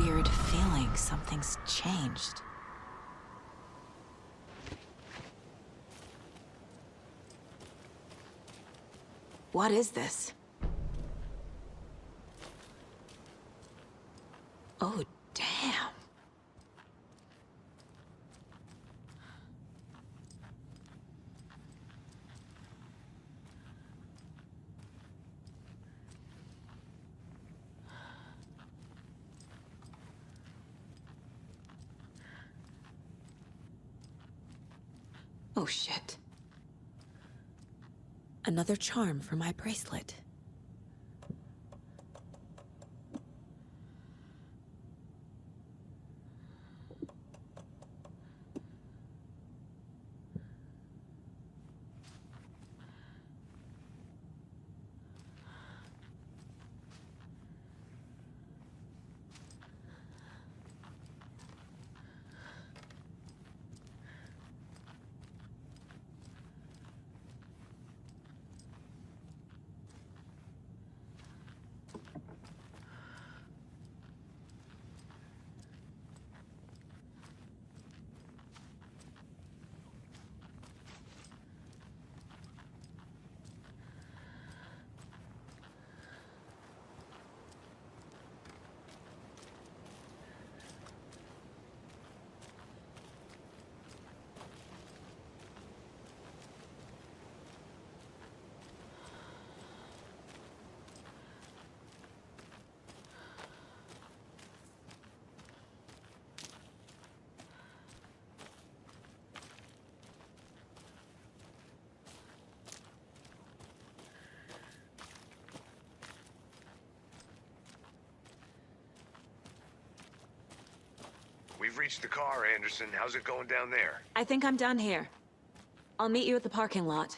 weird feeling something's changed. What is this? Oh, damn. Oh, shit. Another charm for my bracelet. We've reached the car, Anderson. How's it going down there? I think I'm done here. I'll meet you at the parking lot.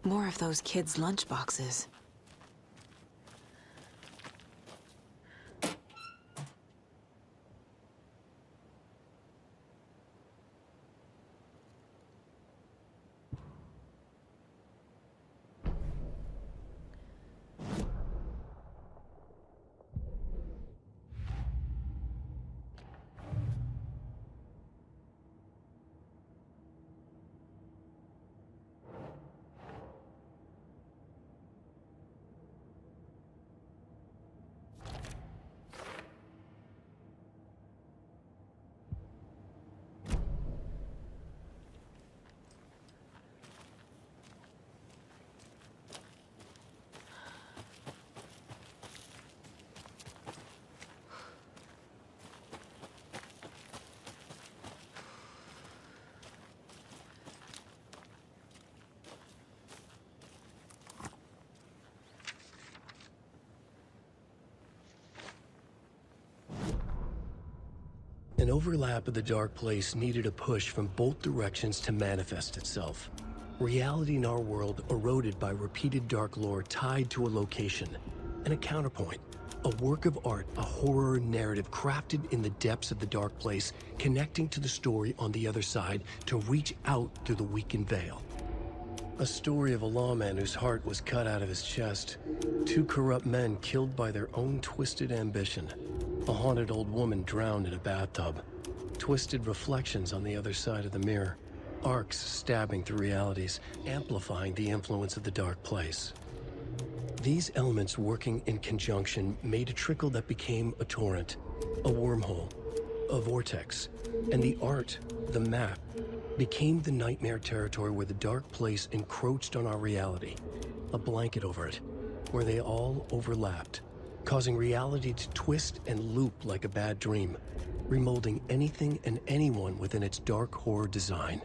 More of those kids' lunchboxes. An overlap of the dark place needed a push from both directions to manifest itself. Reality in our world eroded by repeated dark lore tied to a location, and a counterpoint, a work of art, a horror narrative crafted in the depths of the dark place, connecting to the story on the other side to reach out through the weakened veil. A story of a lawman whose heart was cut out of his chest, two corrupt men killed by their own twisted ambition, a haunted old woman drowned in a bathtub, twisted reflections on the other side of the mirror, arcs stabbing through realities, amplifying the influence of the dark place. These elements working in conjunction made a trickle that became a torrent, a wormhole, a vortex, and the art, the map, became the nightmare territory where the dark place encroached on our reality, a blanket over it, where they all overlapped, causing reality to twist and loop like a bad dream, remolding anything and anyone within its dark horror design.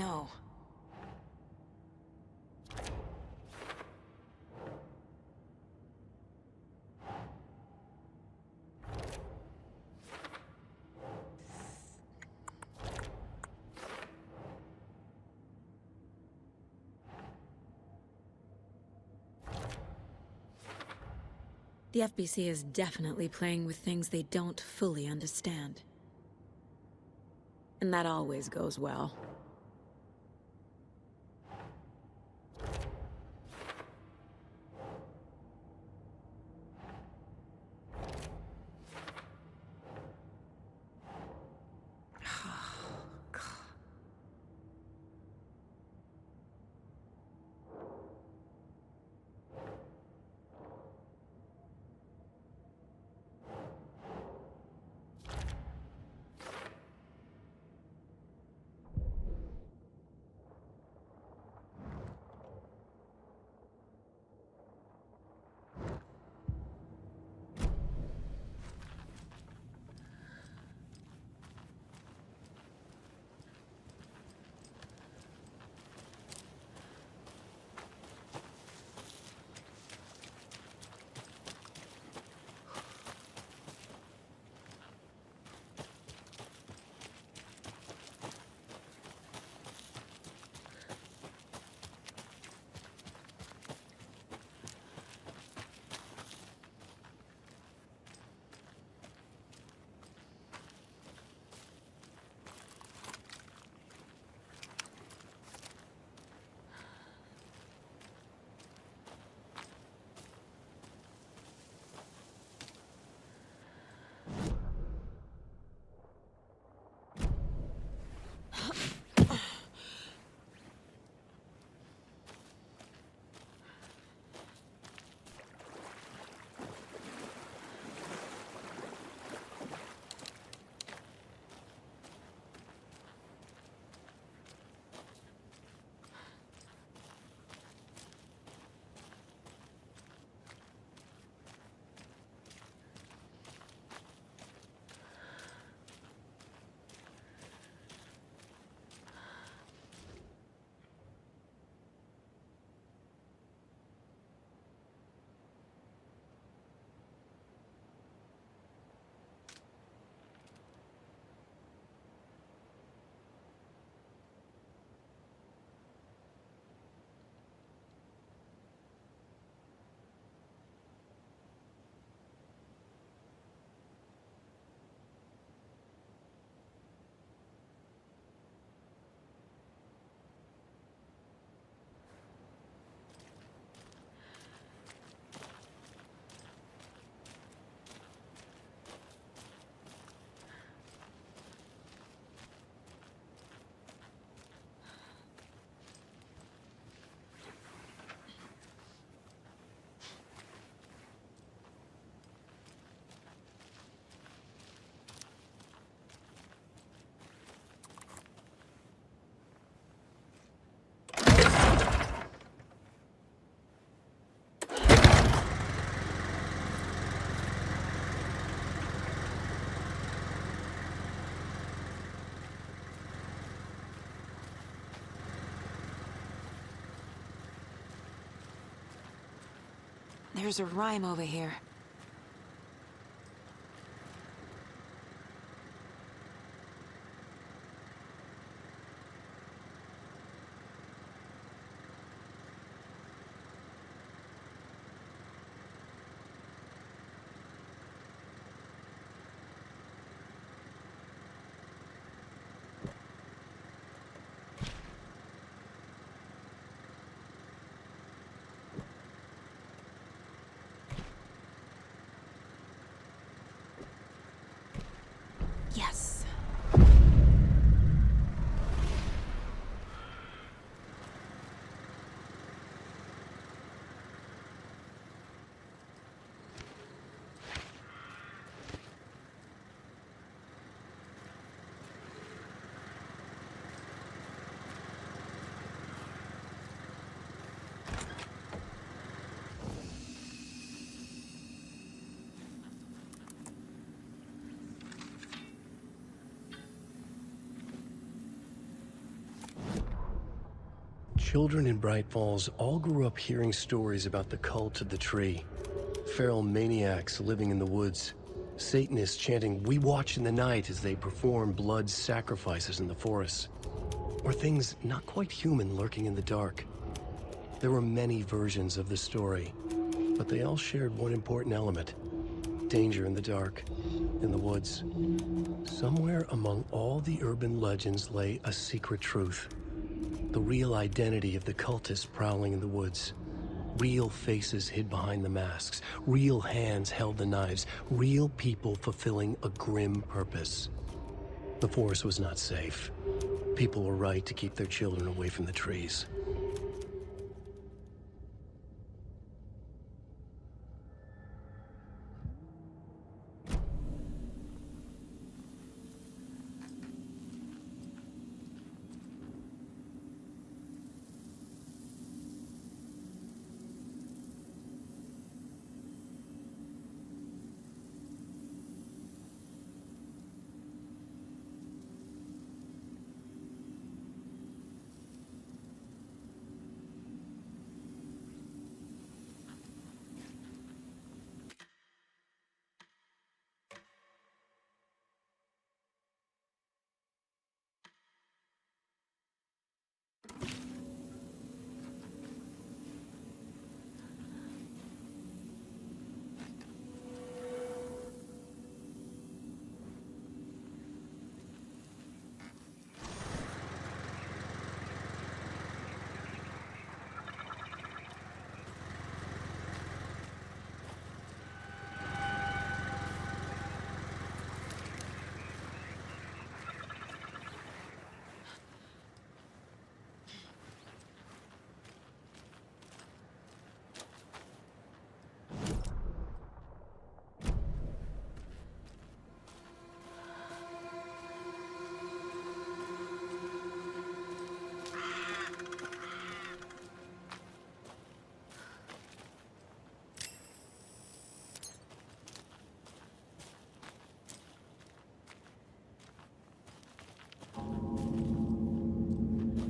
No. The FBC is definitely playing with things they don't fully understand. And that always goes well. There's a rhyme over here. Children in Bright Falls all grew up hearing stories about the cult of the tree. Feral maniacs living in the woods. Satanists chanting, "We watch in the night," as they perform blood sacrifices in the forests. Or things not quite human lurking in the dark. There were many versions of the story, but they all shared one important element. Danger in the dark, in the woods. Somewhere among all the urban legends lay a secret truth. The real identity of the cultists prowling in the woods. Real faces hid behind the masks. Real hands held the knives. Real people fulfilling a grim purpose. The forest was not safe. People were right to keep their children away from the trees.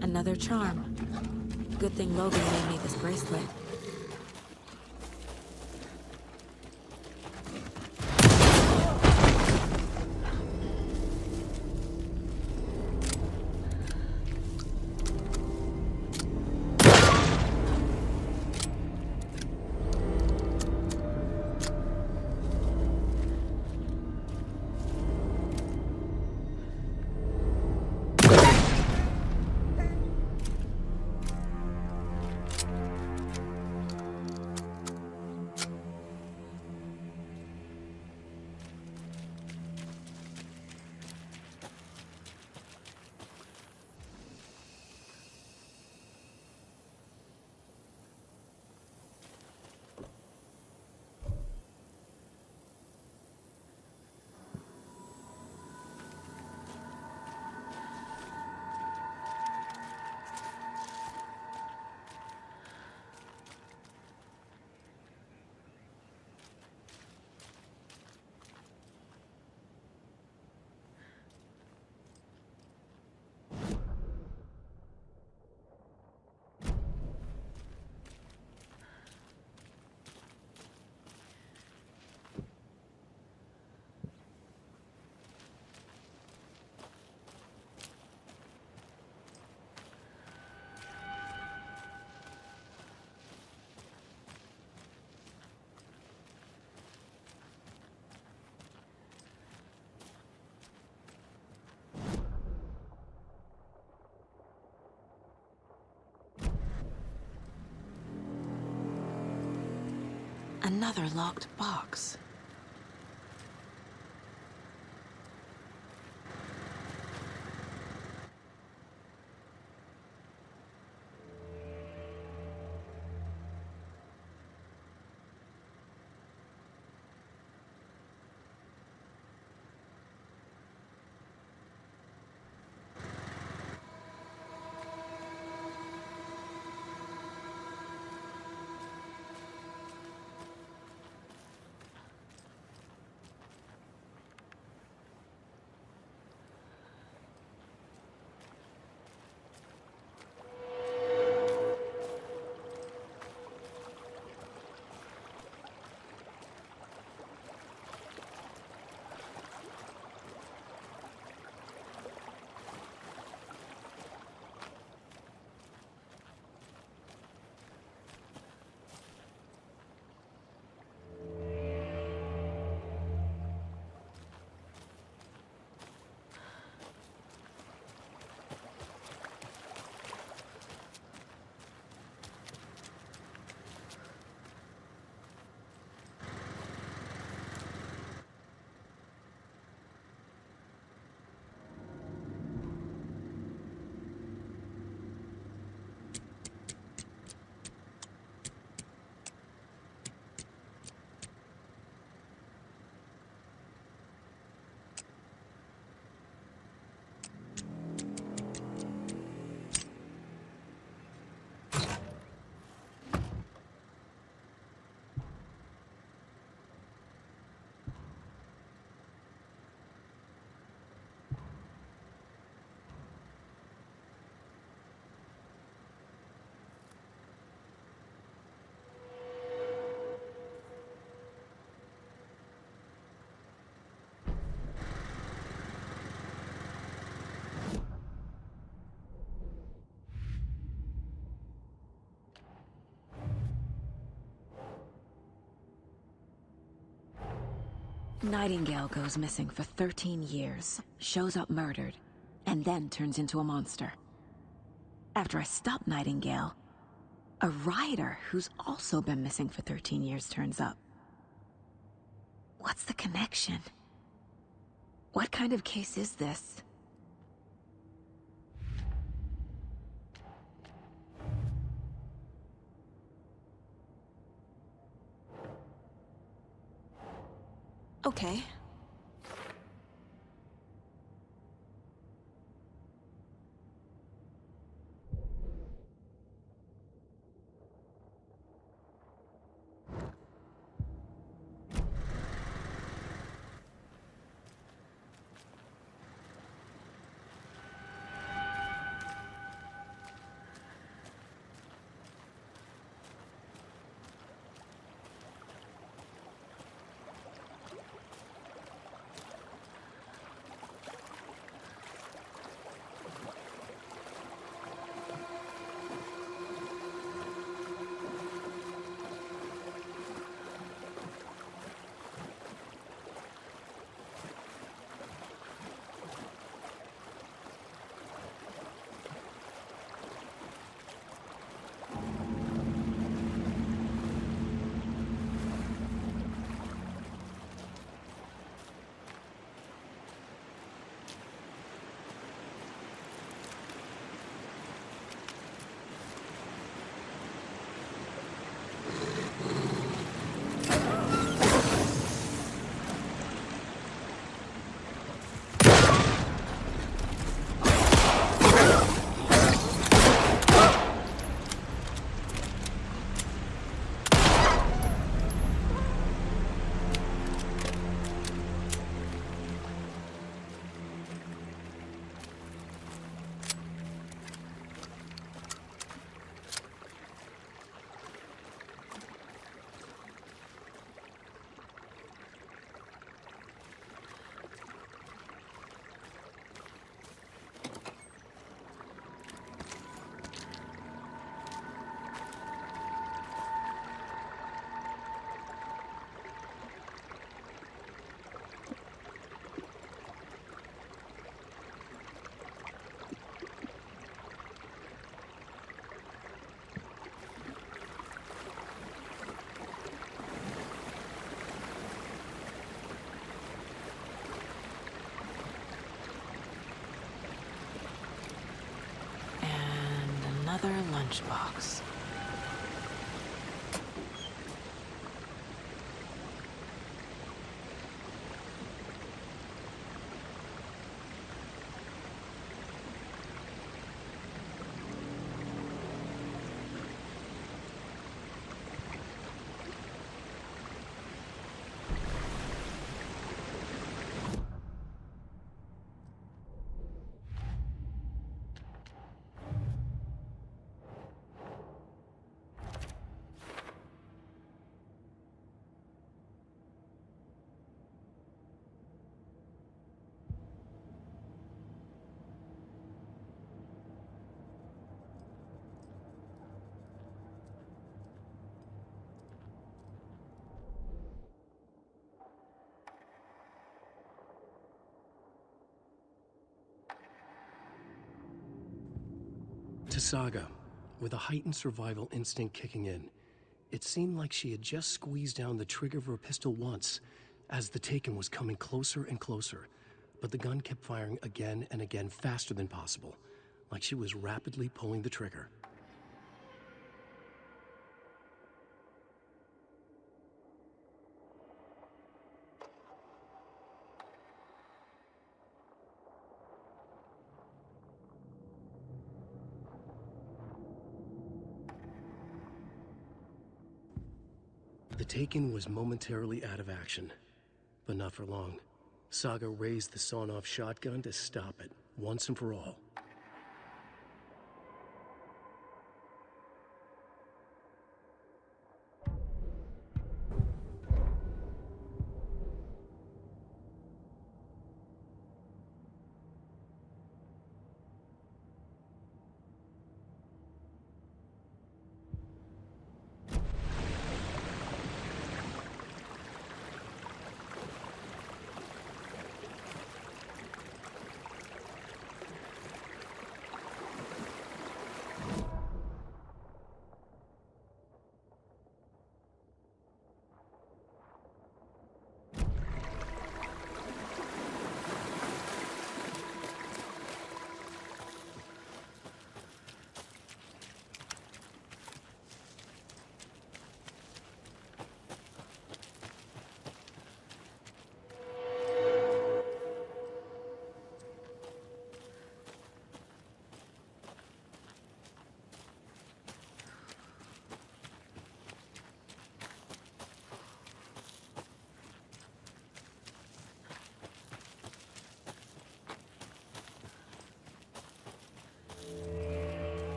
Another charm. Good thing Logan made me this bracelet. Another locked box. Nightingale goes missing for 13 years, shows up murdered, and then turns into a monster. After I stop Nightingale, a rider who's also been missing for 13 years turns up. What's the connection? What kind of case is this? Okay. Another lunchbox. To Saga, with a heightened survival instinct kicking in, it seemed like she had just squeezed down the trigger of her pistol once, as the Taken was coming closer and closer, but the gun kept firing again and again faster than possible, like she was rapidly pulling the trigger. The Taken was momentarily out of action, but not for long. Saga raised the sawn-off shotgun to stop it, once and for all.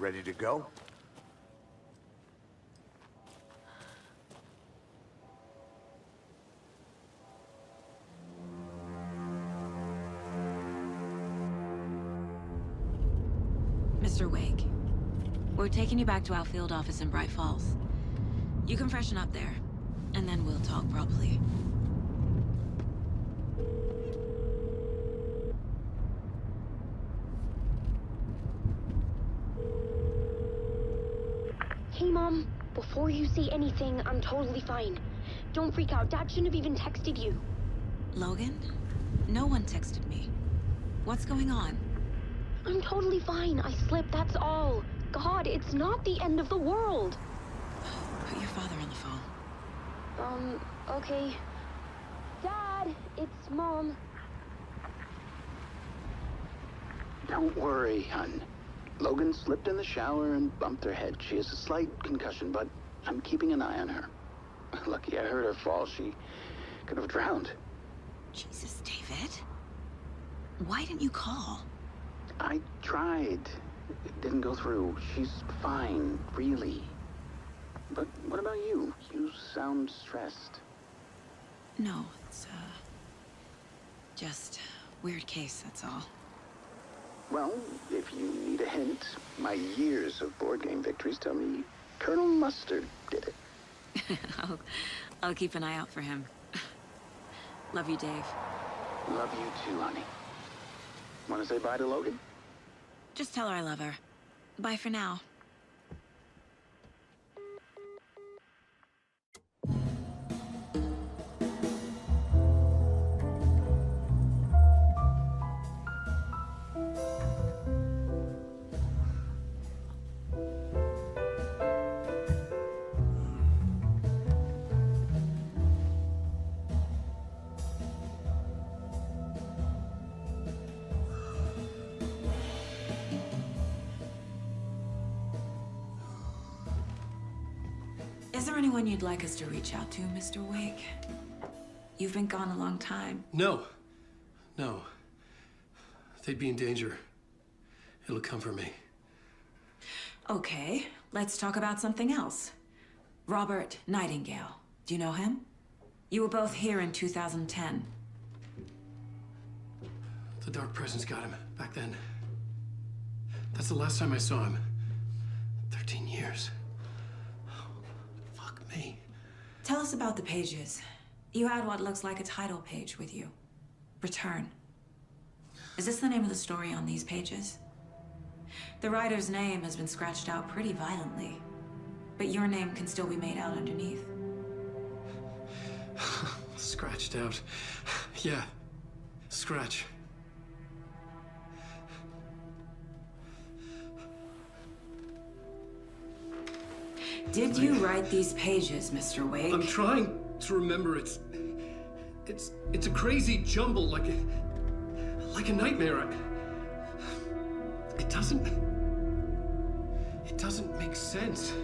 ready to go? Mr. Wake, we're taking you back to our field office in Bright Falls. You can freshen up there, and then we'll talk properly. Hey, Mom. Before you say anything, I'm totally fine. Don't freak out. Dad shouldn't have even texted you. Logan? No one texted me. What's going on? I'm totally fine. I slipped, that's all. God, it's not the end of the world. Put your father on the phone. Okay. Dad, it's Mom. Don't worry, hon. Logan slipped in the shower and bumped her head. She has a slight concussion, but I'm keeping an eye on her. Lucky I heard her fall. She could have drowned. Jesus, David. Why didn't you call? I tried. It didn't go through. She's fine, really. But what about you? You sound stressed. No, it's, just weird case, that's all. Well, if you need a hint, my years of board game victories tell me Colonel Mustard did it. I'll keep an eye out for him. Love you, Dave. Love you too, honey. Want to say bye to Logan? Just tell her I love her. Bye for now. Is there anyone you'd like us to reach out to, Mr. Wake? You've been gone a long time. No. No. They'd be in danger. It'll come for me. Okay, let's talk about something else. Robert Nightingale. Do you know him? You were both here in 2010. The Dark Presence got him back then. That's the last time I saw him. 13 years. Fuck me. Tell us about the pages. You had what looks like a title page with you. Return. Is this the name of the story on these pages? The writer's name has been scratched out pretty violently, but your name can still be made out underneath. Scratched out. Yeah. Scratch. Did you write these pages, Mr. Wake? I'm trying to remember. It's a crazy jumble, like a nightmare. It doesn't make sense.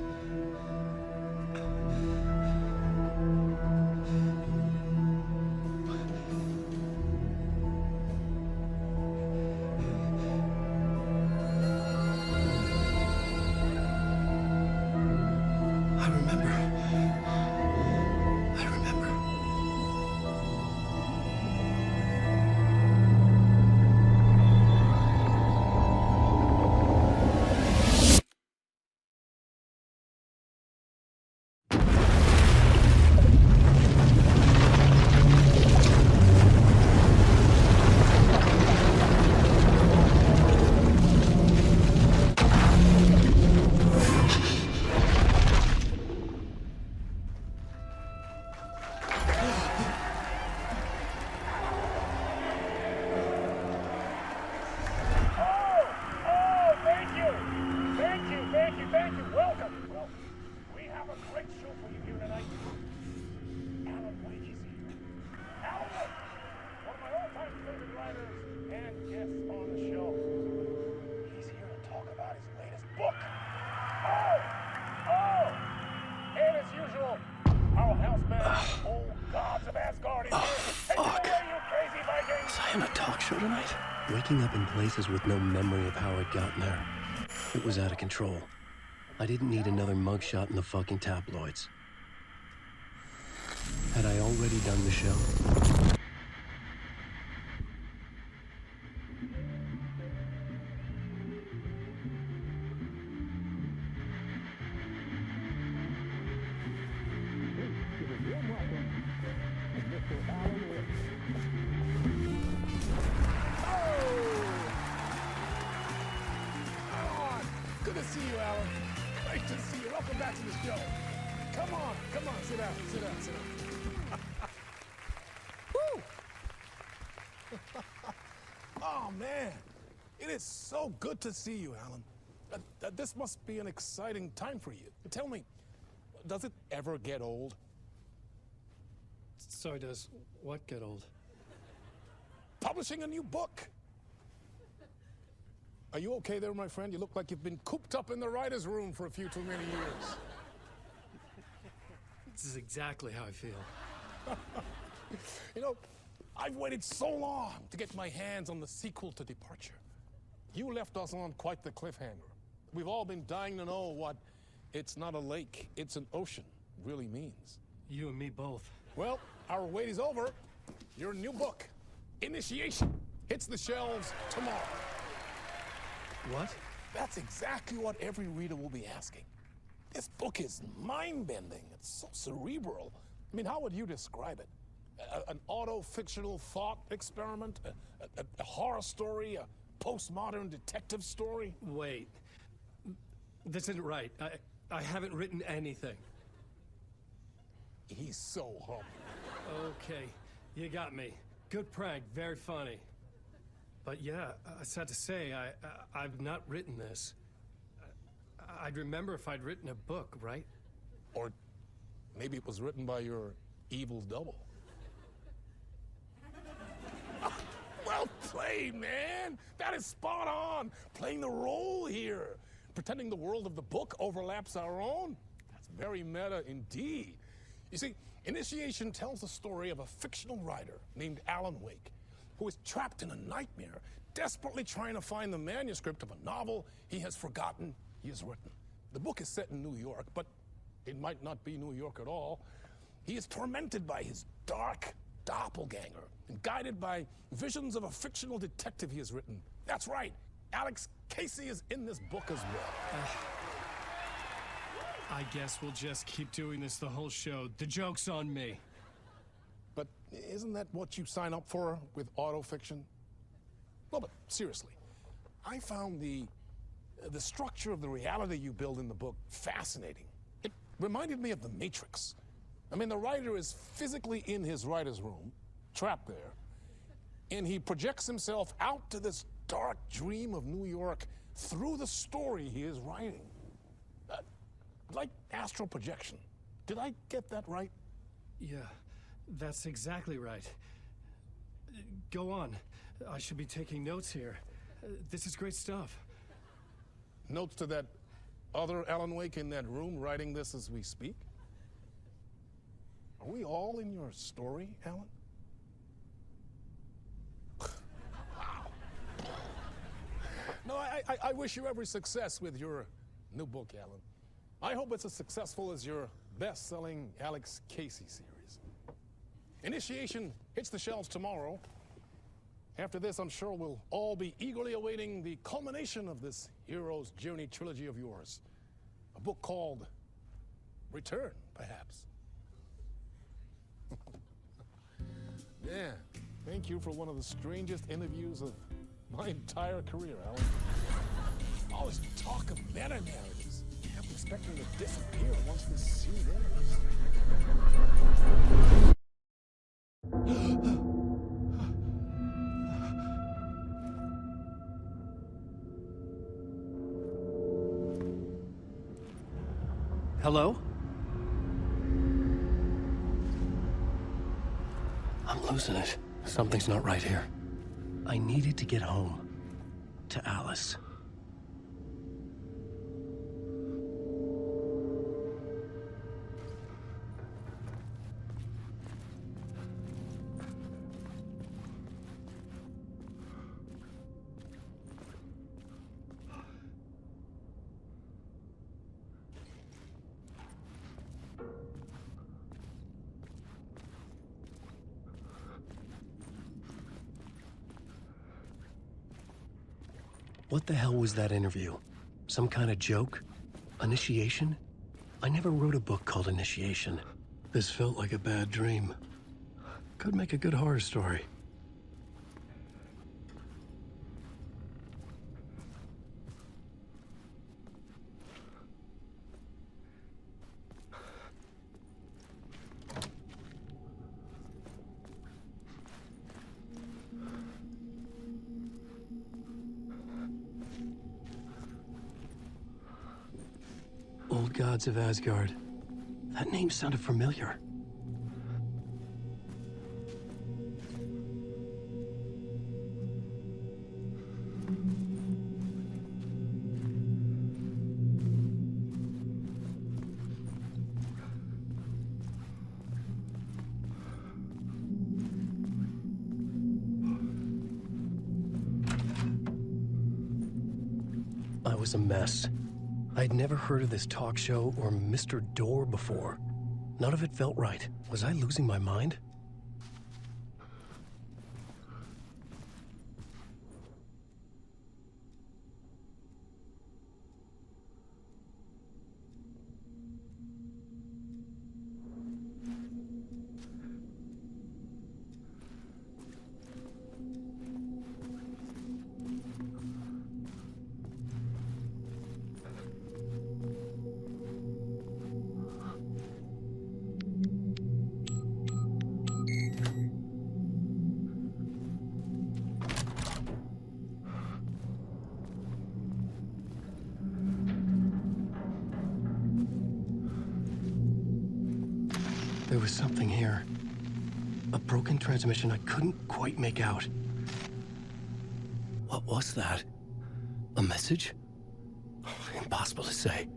Waking up in places with no memory of how I'd gotten there. It was out of control. I didn't need another mugshot in the fucking tabloids. Had I already done the show? Good to see you, Alan. Great to see you. Welcome back to the show. Come on, sit down, sit down, sit down. Woo! Oh, man. It is so good to see you, Alan. This must be an exciting time for you. Tell me, does it ever get old? Sorry, does what get old? Publishing a new book. Are you okay there, my friend? You look like you've been cooped up in the writer's room for a few too many years. This is exactly how I feel. You know, I've waited so long to get my hands on the sequel to Departure. You left us on quite the cliffhanger. We've all been dying to know what "it's not a lake, it's an ocean" really means. You and me both. Well, our wait is over. Your new book, Initiation, hits the shelves tomorrow. What? That's exactly what every reader will be asking. This book is mind-bending. It's so cerebral. I mean, how would you describe it? An auto-fictional thought experiment? A horror story? A postmodern detective story? Wait. This isn't right. I haven't written anything. He's so humble. Okay, you got me. Good prank, very funny. But yeah, sad to say, I've not written this. I'd remember if I'd written a book, right? Or maybe it was written by your evil double. Well played, man! That is spot on! Playing the role here. Pretending the world of the book overlaps our own. That's very meta indeed. You see, Initiation tells the story of a fictional writer named Alan Wake, who is trapped in a nightmare, desperately trying to find the manuscript of a novel he has forgotten he has written. The book is set in New York, but it might not be New York at all. He is tormented by his dark doppelganger and guided by visions of a fictional detective he has written. That's right, Alex Casey is in this book as well. I guess we'll just keep doing this the whole show. The joke's on me. But isn't that what you sign up for with autofiction? No, but seriously, I found the structure of the reality you build in the book fascinating. It reminded me of The Matrix. I mean, the writer is physically in his writer's room, trapped there, and he projects himself out to this dark dream of New York through the story he is writing. Like astral projection. Did I get that right? Yeah, that's exactly right. Go on. I should be taking notes here. This is great stuff. Notes to that other Alan Wake in that room writing this as we speak? Are we all in your story, Alan? Wow. No, I wish you every success with your new book, Alan. I hope it's as successful as your best-selling Alex Casey series. Initiation hits the shelves tomorrow. After this, I'm sure we'll all be eagerly awaiting the culmination of this hero's journey trilogy of yours. A book called Return, perhaps. Yeah, thank you for one of the strangest interviews of my entire career, Alan. All this talk of meta-narratives. I'm expecting to disappear once this scene ends. Hello? I'm losing it. Something's not right here. I needed to get home. To Alice. What the hell was that interview? Some kind of joke? Initiation? I never wrote a book called Initiation. This felt like a bad dream. Could make a good horror story. Old Gods of Asgard. That name sounded familiar. I was a mess. I'd never heard of this talk show or Mr. Door before. None of it felt right. Was I losing my mind? There was something here. A broken transmission I couldn't quite make out. What was that? A message? Impossible to say.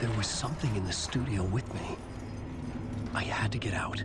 There was something in the studio with me. I had to get out.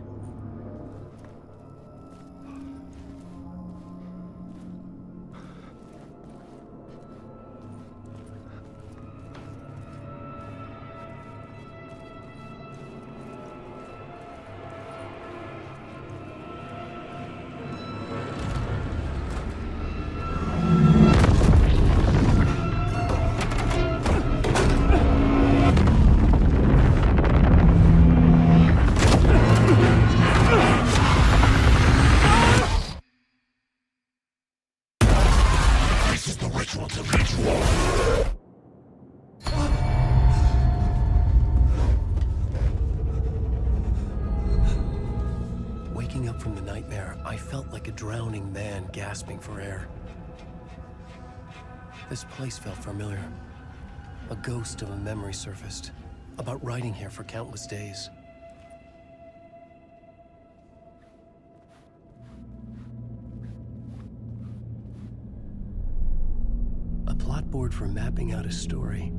Waking up from the nightmare, I felt like a drowning man gasping for air. This place felt familiar. A ghost of a memory surfaced, about riding here for countless days. A plot board for mapping out a story.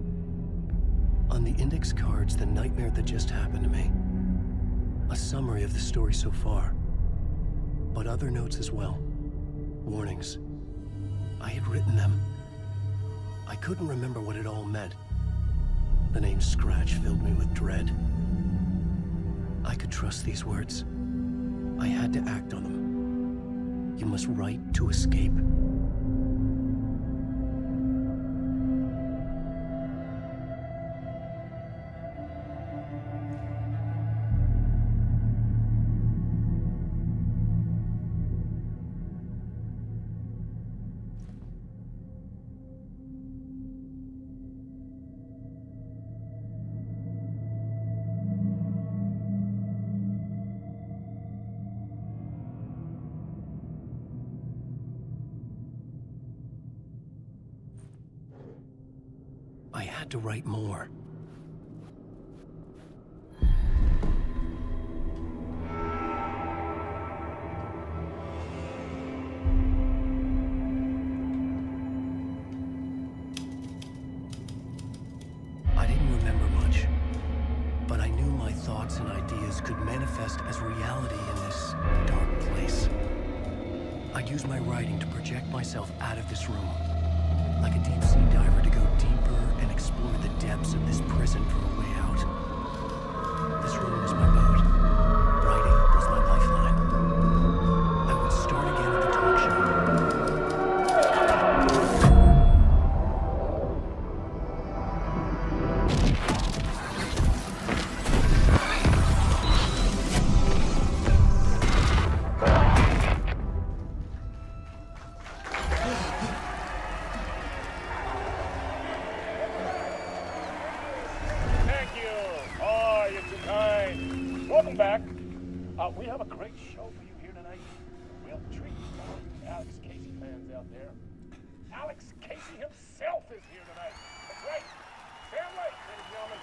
On the index cards, the nightmare that just happened to me. A summary of the story so far, but other notes as well. Warnings. I had written them. I couldn't remember what it all meant. The name Scratch filled me with dread. I could trust these words. I had to act on them. You must write to escape. had to write more. I didn't remember much, but I knew my thoughts and ideas could manifest as reality in this dark place. I'd use my writing to project myself out of this room, like a deep-sea diver to go deeper and explore the depths of this prison for a way out. This room was my boat. Writing was my lifeline. I would start again at the talk Welcome back. We have a great show for you here tonight. We have a treat for all you Alex Casey fans out there. Alex Casey himself is here tonight. That's right. Sam Lake, ladies and gentlemen.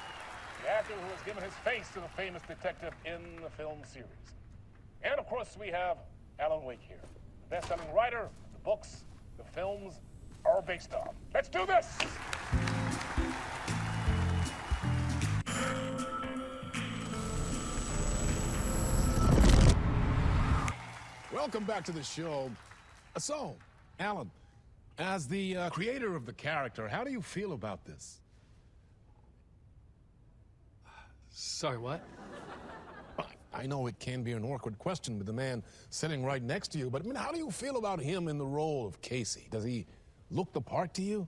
The actor who has given his face to the famous detective in the film series. And of course, we have Alan Wake here. The best-selling writer, the books, the films are based on. Let's do this! Welcome back to the show. So, Alan, as the creator of the character, how do you feel about this? Sorry, what? I know it can be an awkward question with the man sitting right next to you, but I mean, how do you feel about him in the role of Casey? Does he look the part to you?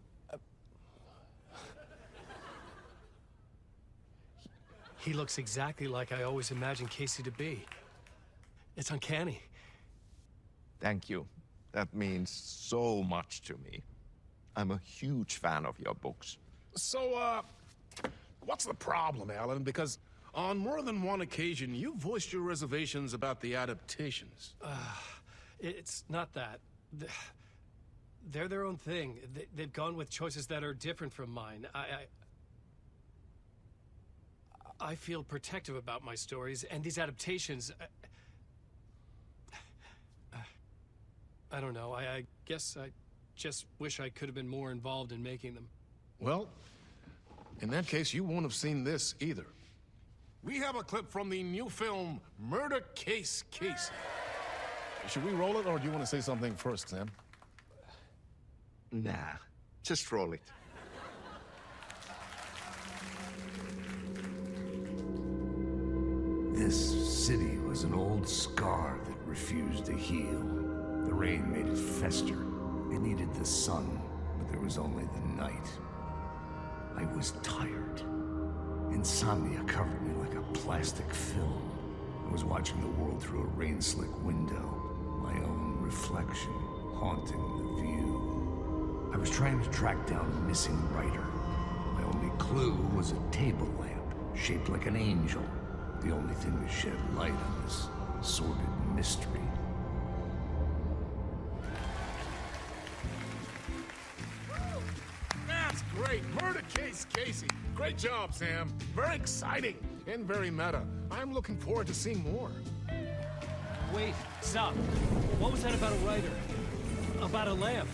He looks exactly like I always imagined Casey to be. It's uncanny. Thank you. That means so much to me. I'm a huge fan of your books. So, what's the problem, Alan? Because on more than one occasion, you voiced your reservations about the adaptations. It's not that. They're their own thing. They've gone with choices that are different from mine. I feel protective about my stories, and these adaptations... I don't know. I guess I just wish I could have been more involved in making them. Well, in that case, you won't have seen this either. We have a clip from the new film, Murder Case Casey. Should we roll it, or do you want to say something first, Sam? Nah, just roll it. This city was an old scar that refused to heal. The rain made it fester. It needed the sun, but there was only the night. I was tired. Insomnia covered me like a plastic film. I was watching the world through a rain-slick window, my own reflection haunting the view. I was trying to track down a missing writer. My only clue was a table lamp, shaped like an angel. The only thing to shed light on this sordid mystery. That's great! Murder Case Casey! Great job, Sam. Very exciting and very meta. I'm looking forward to seeing more. Wait, stop. What was that about a writer? About a lamp?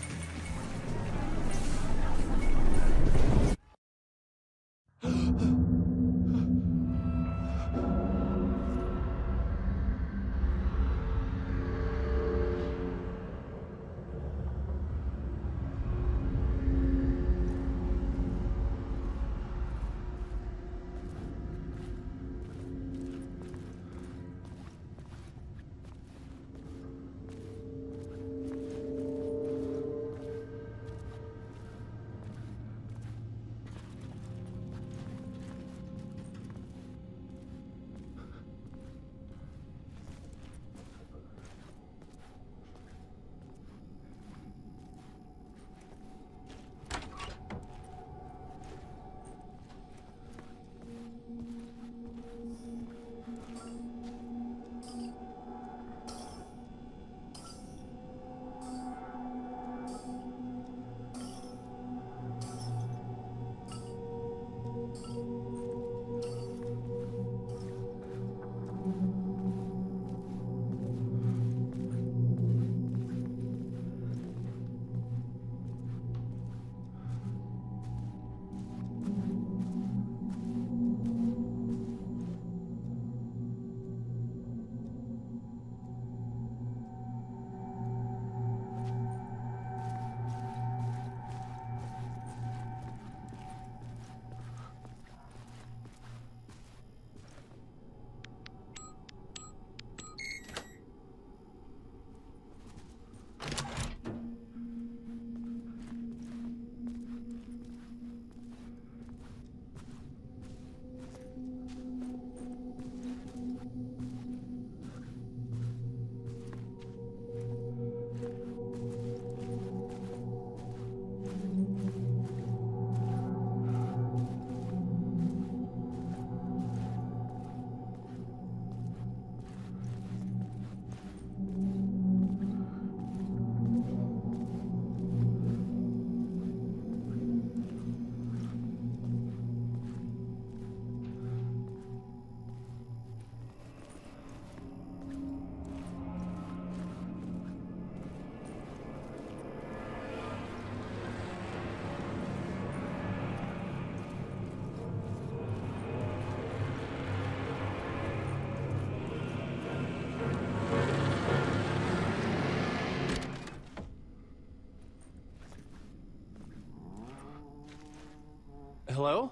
Hello?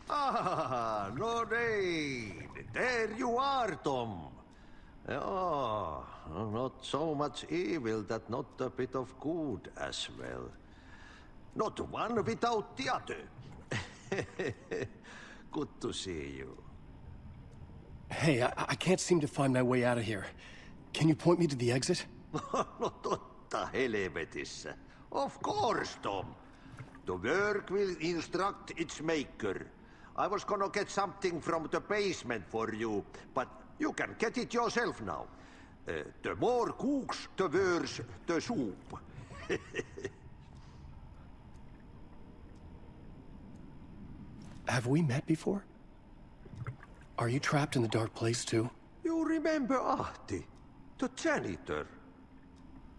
Ah, Lorraine! There you are, Tom. Oh, not so much evil that not a bit of good as well. Not one without the other. Good to see you. Hey, I can't seem to find my way out of here. Can you point me to the exit? No totta helvetissä. Of course, Tom. The work will instruct its maker. I was gonna get something from the basement for you, but you can get it yourself now. The more cooks, the worse the soup. Have we met before? Are you trapped in the dark place too? You remember Ahti, the janitor.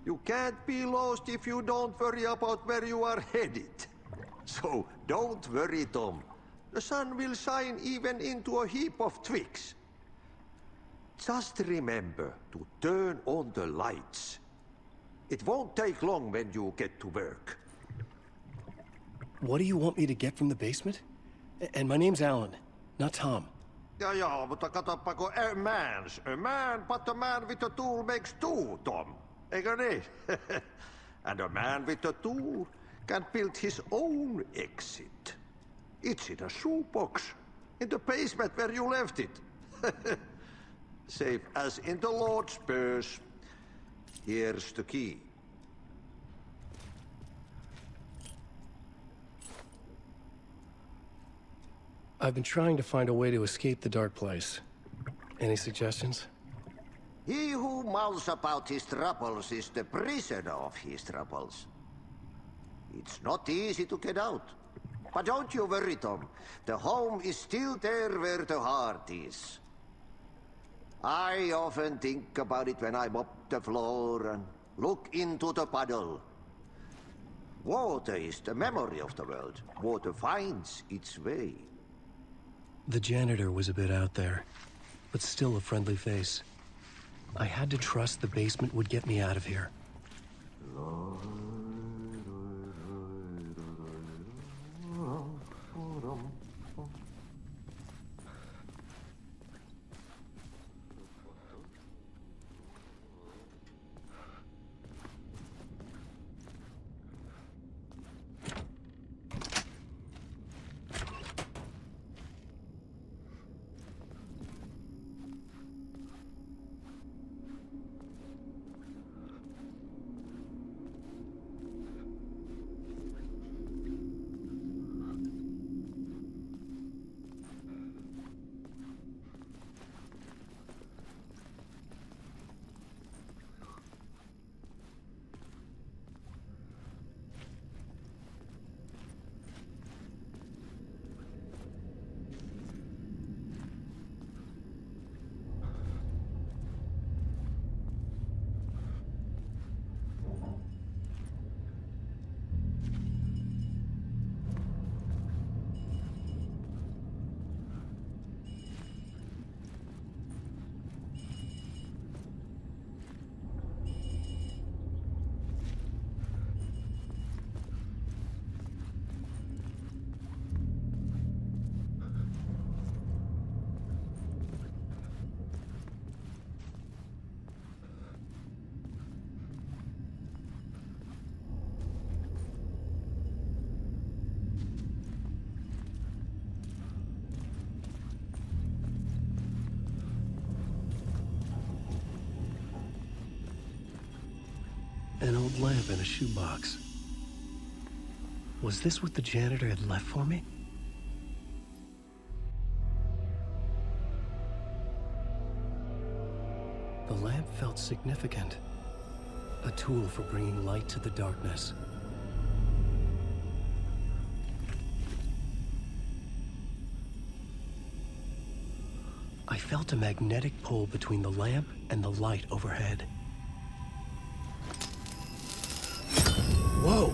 You can't be lost if you don't worry about where you are headed. So don't worry, Tom. The sun will shine even into a heap of twigs. Just remember to turn on the lights. It won't take long when you get to work. What do you want me to get from the basement? And my name's Alan, not Tom. Ja, mutta katoppa, a man, but a man with a tool makes two, Tom. Eikö niin? And a man with a tool can build his own exit. It's in a shoebox, in the basement where you left it. Safe as in the Lord's purse. Here's the key. I've been trying to find a way to escape the dark place. Any suggestions? He who mouths about his troubles is the prisoner of his troubles. It's not easy to get out. But don't you worry, Tom. The home is still there where the heart is. I often think about it when I mop the floor and look into the puddle. Water is the memory of the world. Water finds its way. The janitor was a bit out there, but still a friendly face. I had to trust the basement would get me out of here. An old lamp in a shoebox. Was this what the janitor had left for me? The lamp felt significant. A tool for bringing light to the darkness. I felt a magnetic pull between the lamp and the light overhead. Whoa!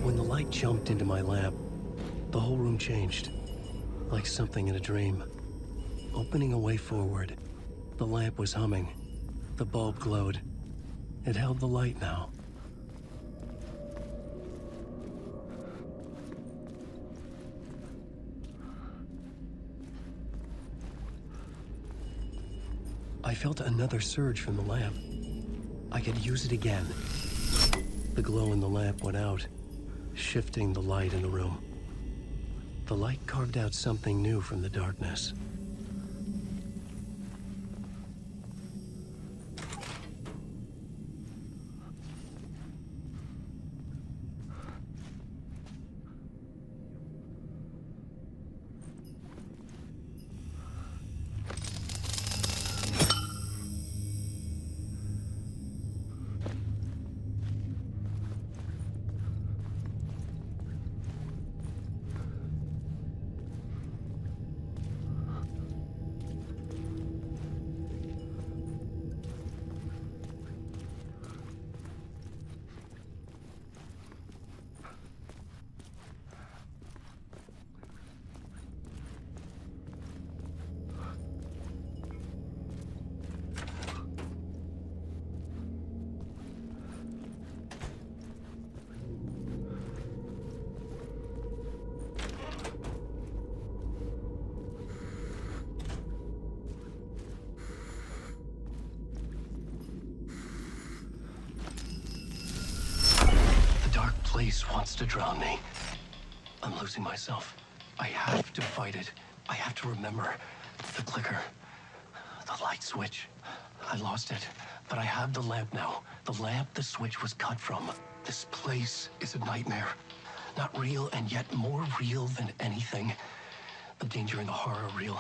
When the light jumped into my lamp, the whole room changed, like something in a dream. Opening a way forward, the lamp was humming. The bulb glowed. It held the light now. I felt another surge from the lamp. I could use it again. The glow in the lamp went out, shifting the light in the room. The light carved out something new from the darkness. Place wants to drown me. I'm losing myself. I have to fight it. I have to remember. The clicker. The light switch. I lost it. But I have the lamp now. The lamp the switch was cut from. This place is a nightmare. Not real, and yet more real than anything. The danger and the horror are real.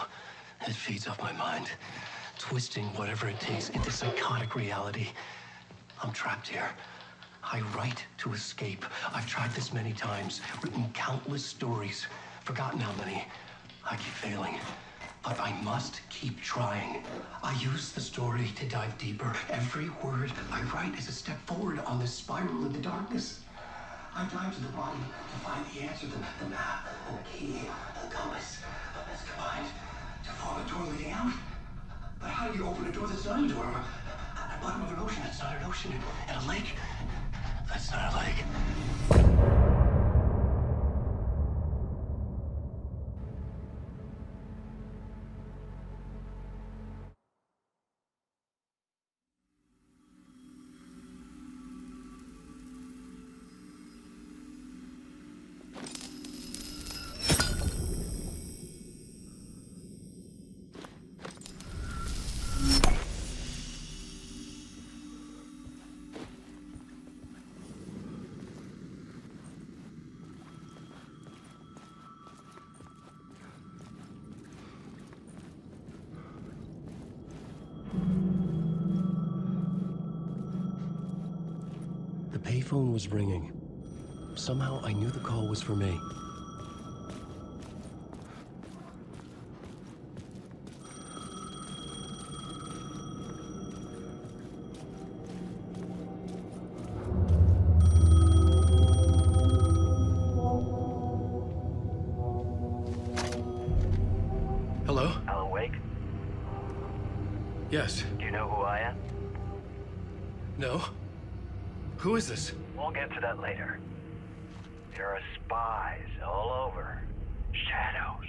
It feeds off my mind. Twisting whatever it takes into psychotic reality. I'm trapped here. I write to escape. I've tried this many times, written countless stories, forgotten how many. I keep failing, but I must keep trying. I use the story to dive deeper. Every word I write is a step forward on this spiral into darkness. I dive to the bottom to find the answer, the map, and the key, and the compass. It's combined to form a door leading out. But how do you open a door that's not a door? At the bottom of an ocean that's not an ocean, and a lake that's not a lake. The payphone was ringing. Somehow I knew the call was for me. Hello? Alan Wake? Yes. Do you know who I am? No? Who is this? We'll get to that later. There are spies all over. Shadows.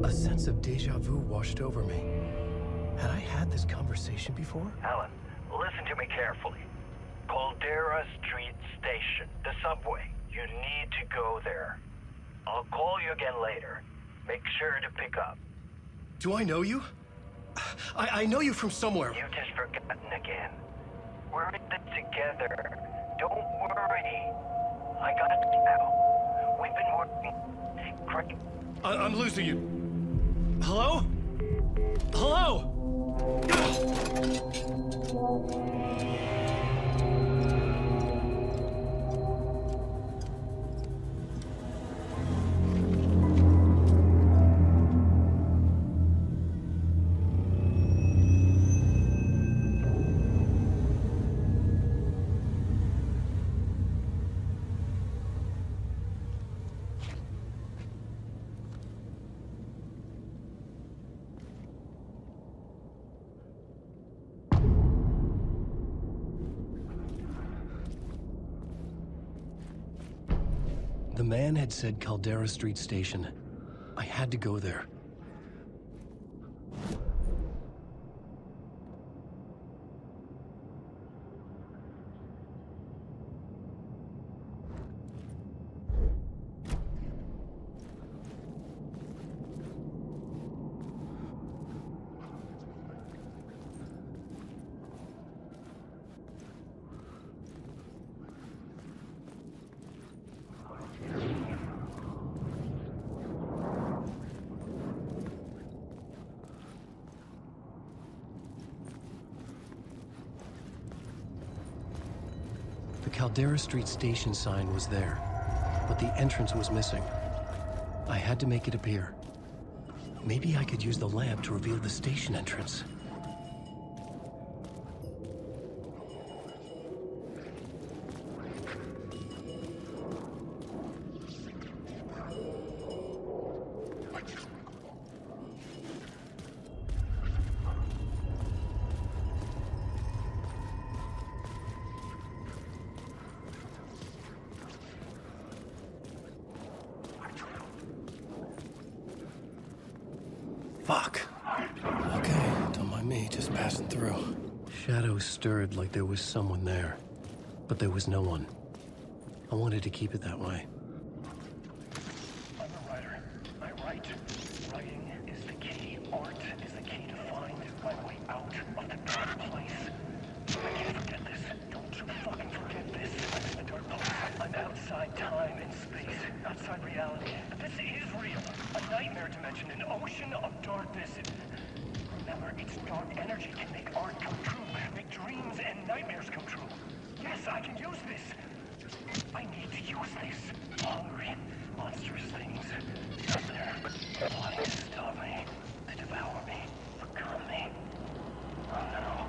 A sense of deja vu washed over me. Had I had this conversation before? Alan, listen to me carefully. Caldera Street Station, the subway. You need to go there. I'll call you again later. Make sure to pick up. Do I know you? I know you from somewhere. You've just forgotten again. We're in this together. Don't worry. I got it now. We've been working great. I'm losing you. Hello? Hello? The man had said Caldera Street Station. I had to go there. The Caldera Street Station sign was there, but the entrance was missing. I had to make it appear. Maybe I could use the lamp to reveal the station entrance. Fuck. Okay, don't mind me, just passing through. Shadows stirred like there was someone there, but there was no one. I wanted to keep it that way. I'm a writer. I write. Writing is the key. Art is the key to find my way out of the dark place. I can't forget this. Don't you fucking forget this. I'm in the dark place. I'm outside time and space. Outside reality. But this is real. A nightmare dimension, an ocean of darkness. Remember, its dark energy can make art come true, make dreams and nightmares come true. Yes, I can use this. I need to use this. Hungry, monstrous things out there, plotting to stop me, to devour me, become me. Oh no.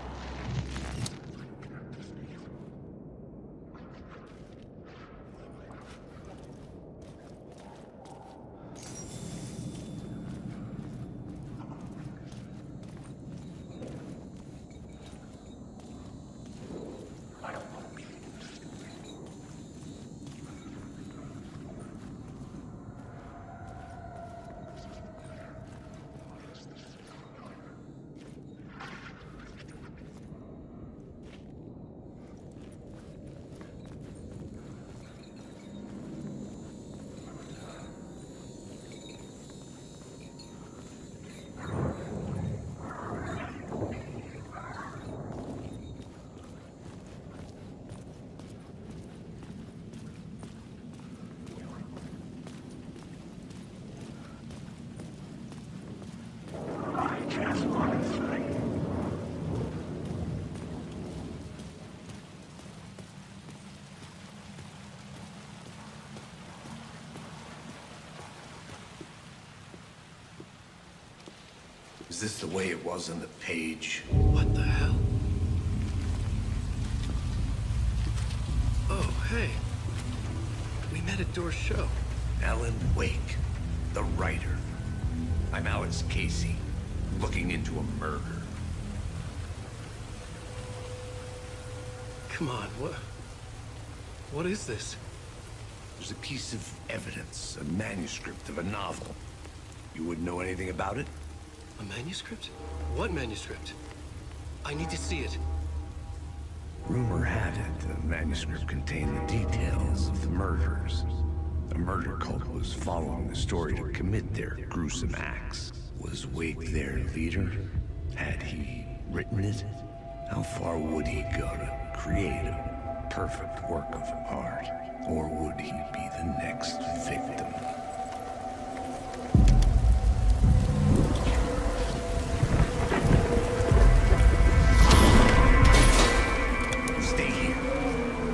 Is this the way it was on the page? What the hell? Oh, hey. We met at Door's show. Alan Wake, the writer. I'm Alex Casey, looking into a murder. Come on, what is this? There's a piece of evidence, a manuscript of a novel. You wouldn't know anything about it? A manuscript? What manuscript? I need to see it. Rumor had it the manuscript contained the details of the murders. A murder cult was following the story to commit their gruesome acts. Was Wake their leader? Had he written it? How far would he go to create a perfect work of art? Or would he be the next victim? Stay here.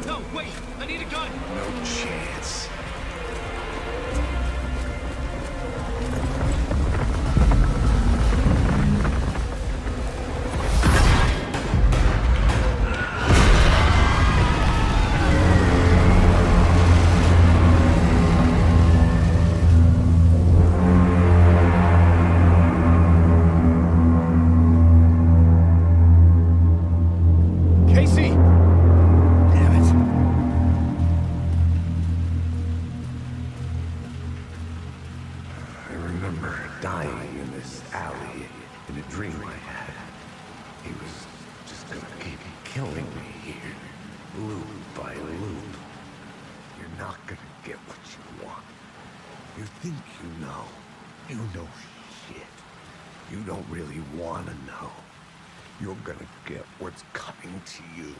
No, wait! I need a gun! No chance. Casey! I remember dying in this alley in a dream I had. He was just gonna keep killing me here, loop by loop. You're not gonna get what you want. You think you know. You know shit. You don't really want to know. You're gonna get what's coming to you.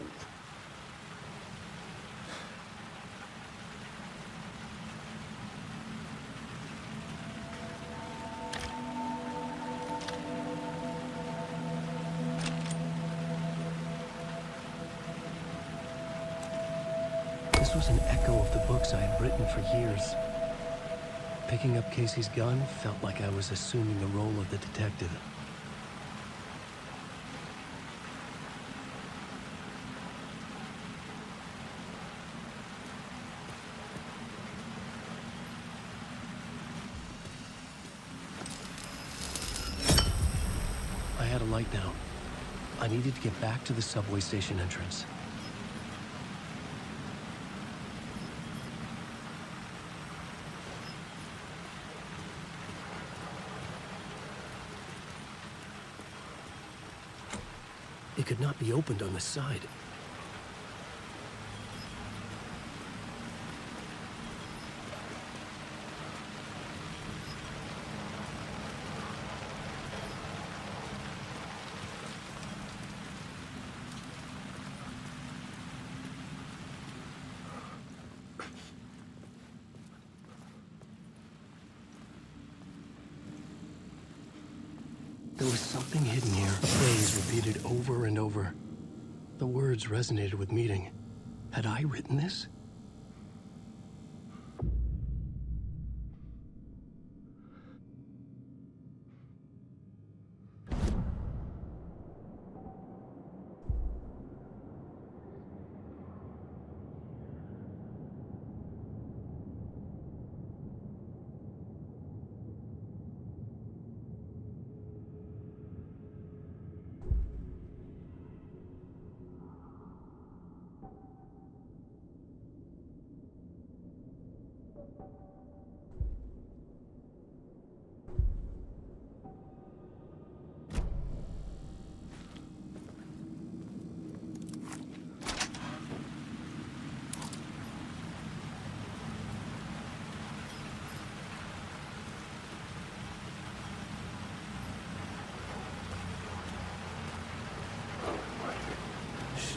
This was an echo of the books I had written for years. Picking up Casey's gun felt like I was assuming the role of the detective. I had a light now. I needed to get back to the subway station entrance. It could not be opened on the side. There was something hidden here, a phrase repeated over and over. The words resonated with meaning. Had I written this?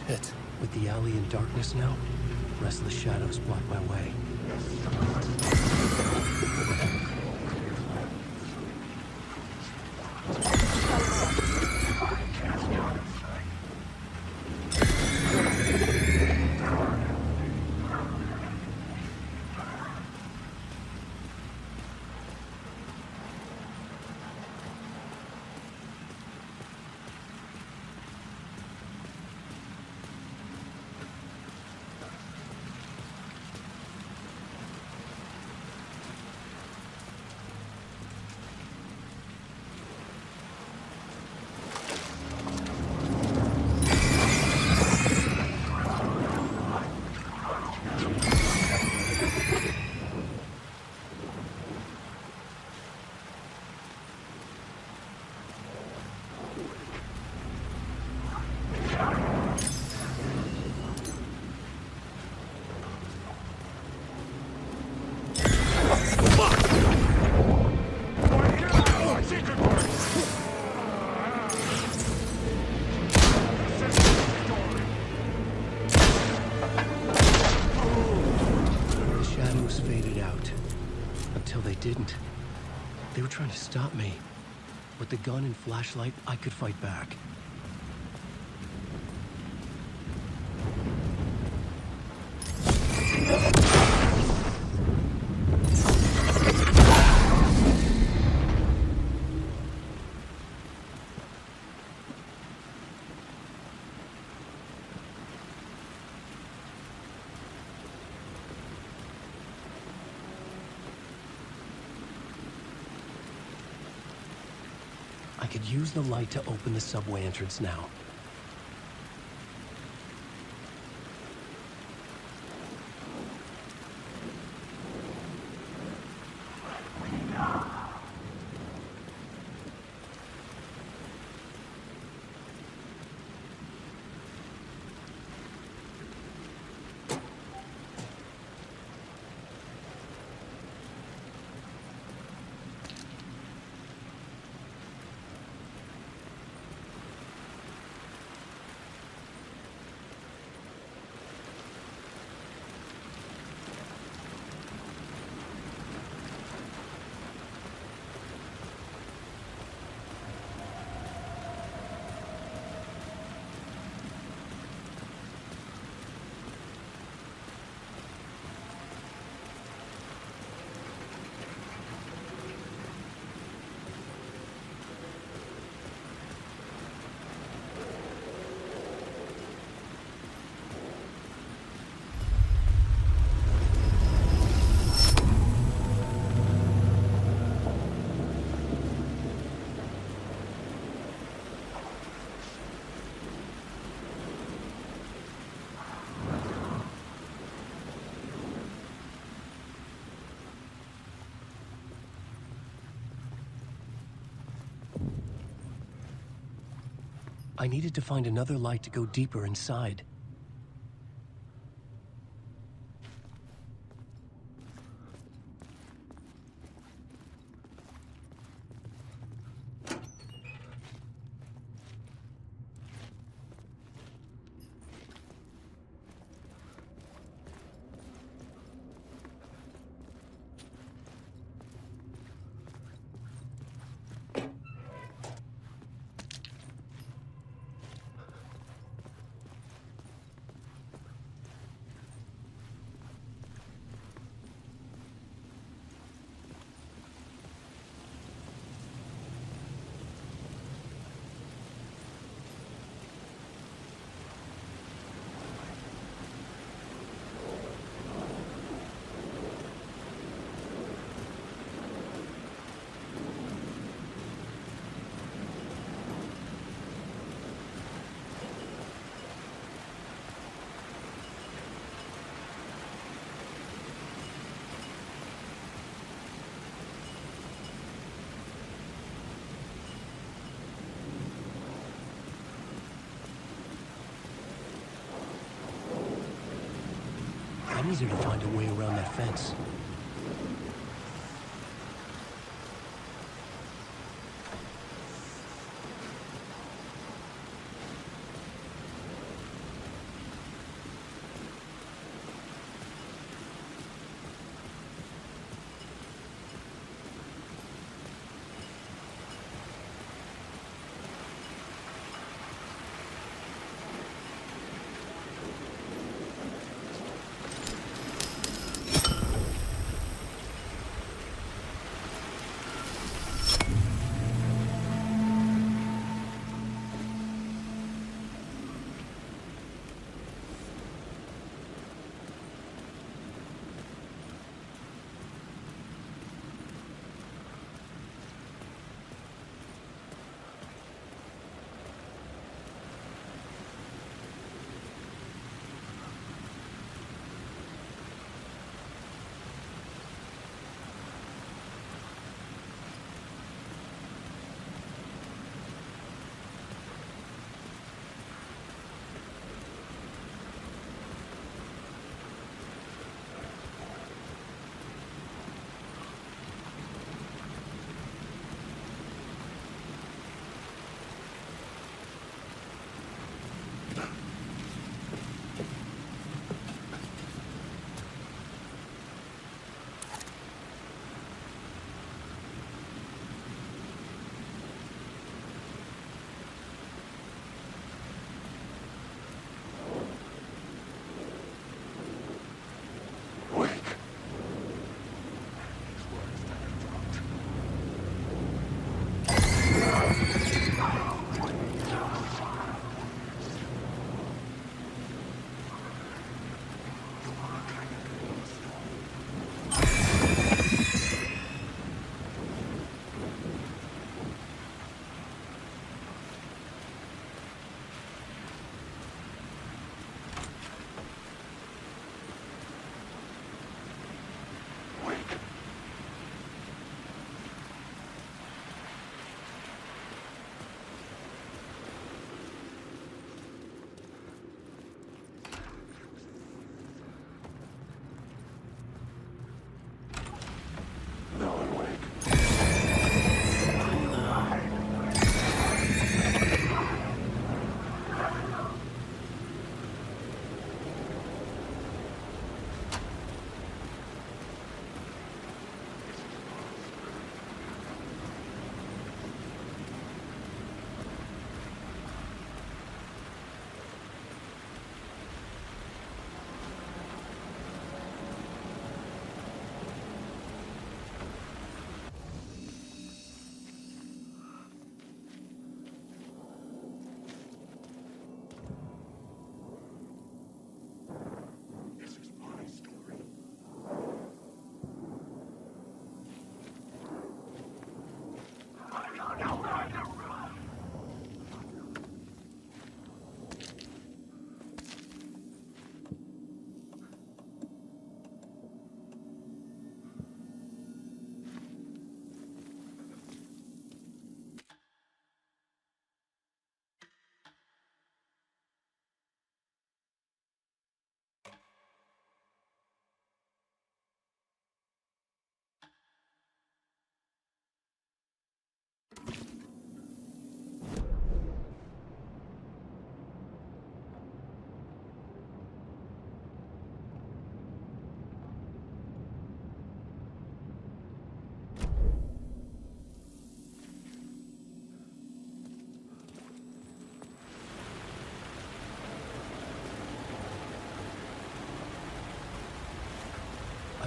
Shit. With the alley in darkness now, the rest of the shadows block my way. didn't. They were trying to stop me. With the gun and flashlight, I could fight back. I could use the light to open the subway entrance now. I needed to find another light to go deeper inside. I needed to find a way around that fence.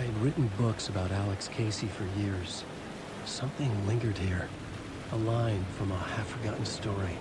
had written books about Alex Casey for years. Something lingered here. A line from a half-forgotten story.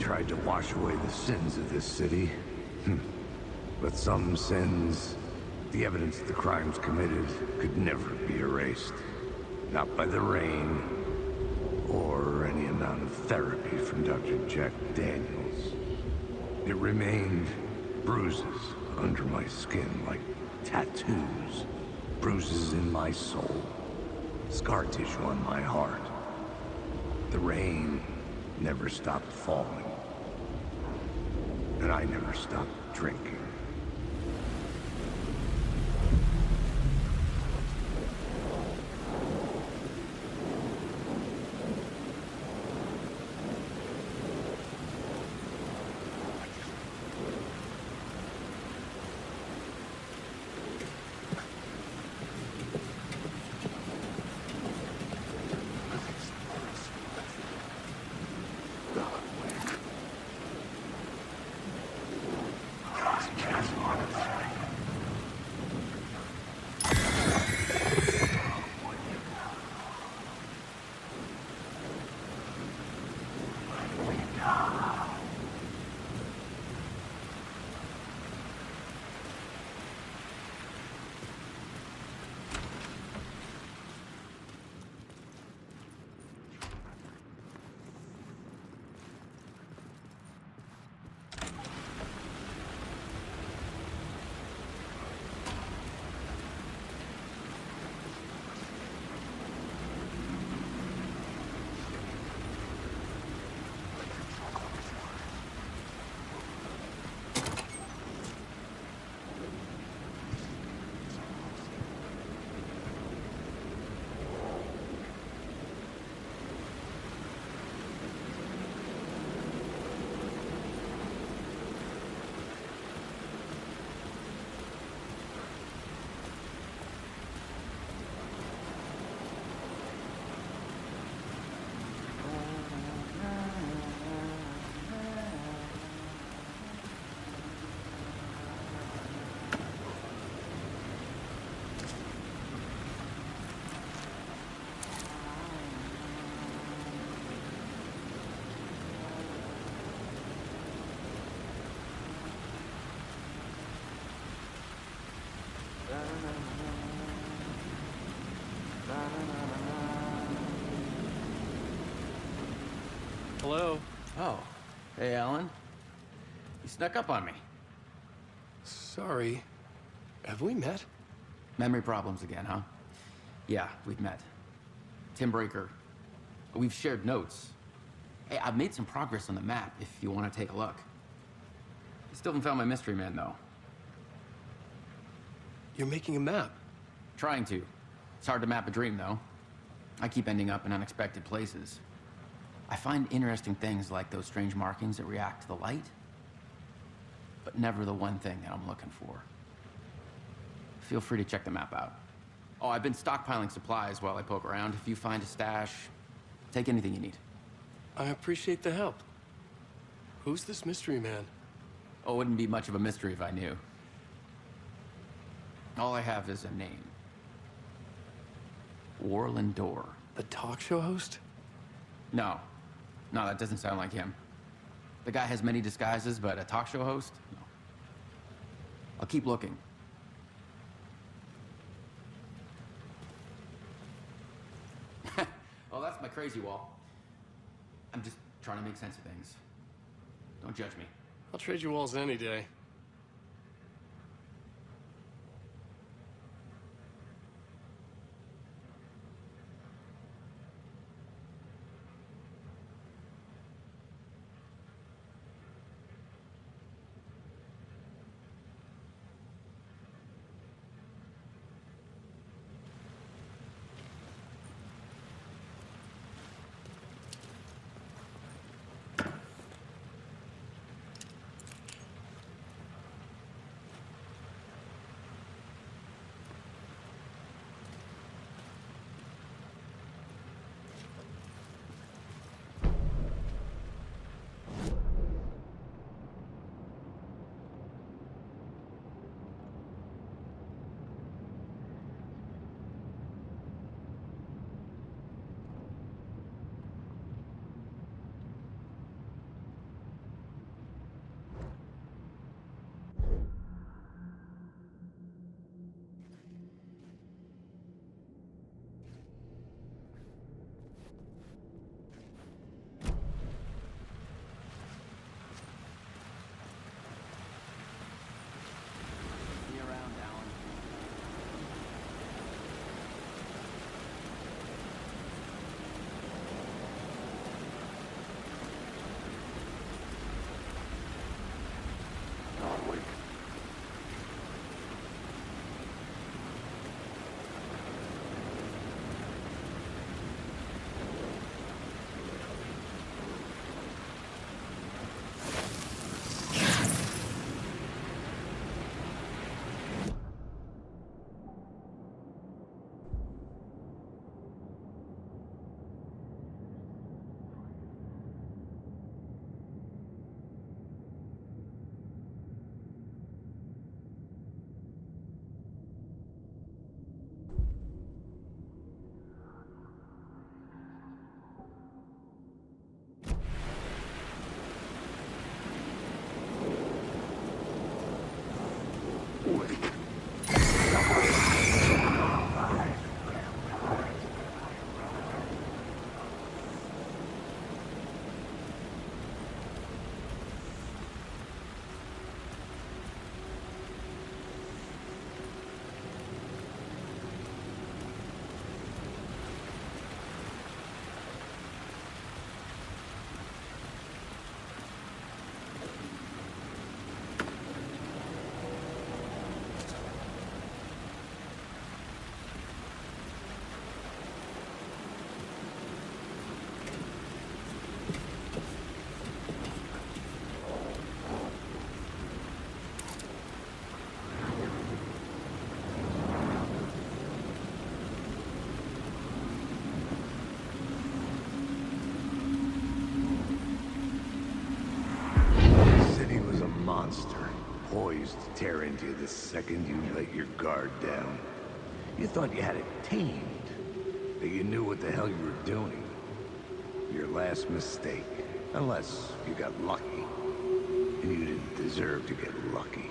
Tried to wash away the sins of this city. But some sins, the evidence of the crimes committed, could never be erased. Not by the rain, or any amount of therapy from Dr. Jack Daniels. It remained bruises under my skin, like tattoos. Bruises in my soul. Scar tissue on my heart. The rain never stopped falling. And I never stopped drinking. Hello? Oh. Hey, Alan. You snuck up on me. Sorry. Have we met? Memory problems again, huh? Yeah, we've met. Tim Breaker. We've shared notes. Hey, I've made some progress on the map if you want to take a look. I still haven't found my mystery man, though. You're making a map? Trying to. It's hard to map a dream, though. I keep ending up in unexpected places. I find interesting things like those strange markings that react to the light, but never the one thing that I'm looking for. Feel free to check the map out. Oh, I've been stockpiling supplies while I poke around. If you find a stash, take anything you need. I appreciate the help. Who's this mystery man? Oh, it wouldn't be much of a mystery if I knew. All I have is a name. Warland Dorr. The talk show host? No. No, that doesn't sound like him. The guy has many disguises, but a talk show host? No. I'll keep looking. crazy, Wall. I'm just trying to make sense of things. Don't judge me. I'll trade you walls any day. Poised to tear into you the second you let your guard down. You thought you had it tamed, that you knew what the hell you were doing. Your last mistake, unless you got lucky. And you didn't deserve to get lucky.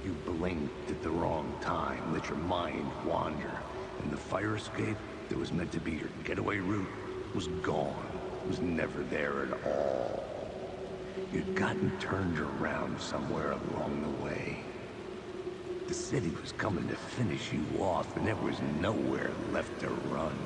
You blinked at the wrong time, let your mind wander, and the fire escape that was meant to be your getaway route was gone. It was never there at all. You'd gotten turned around somewhere along the way. The city was coming to finish you off, and there was nowhere left to run.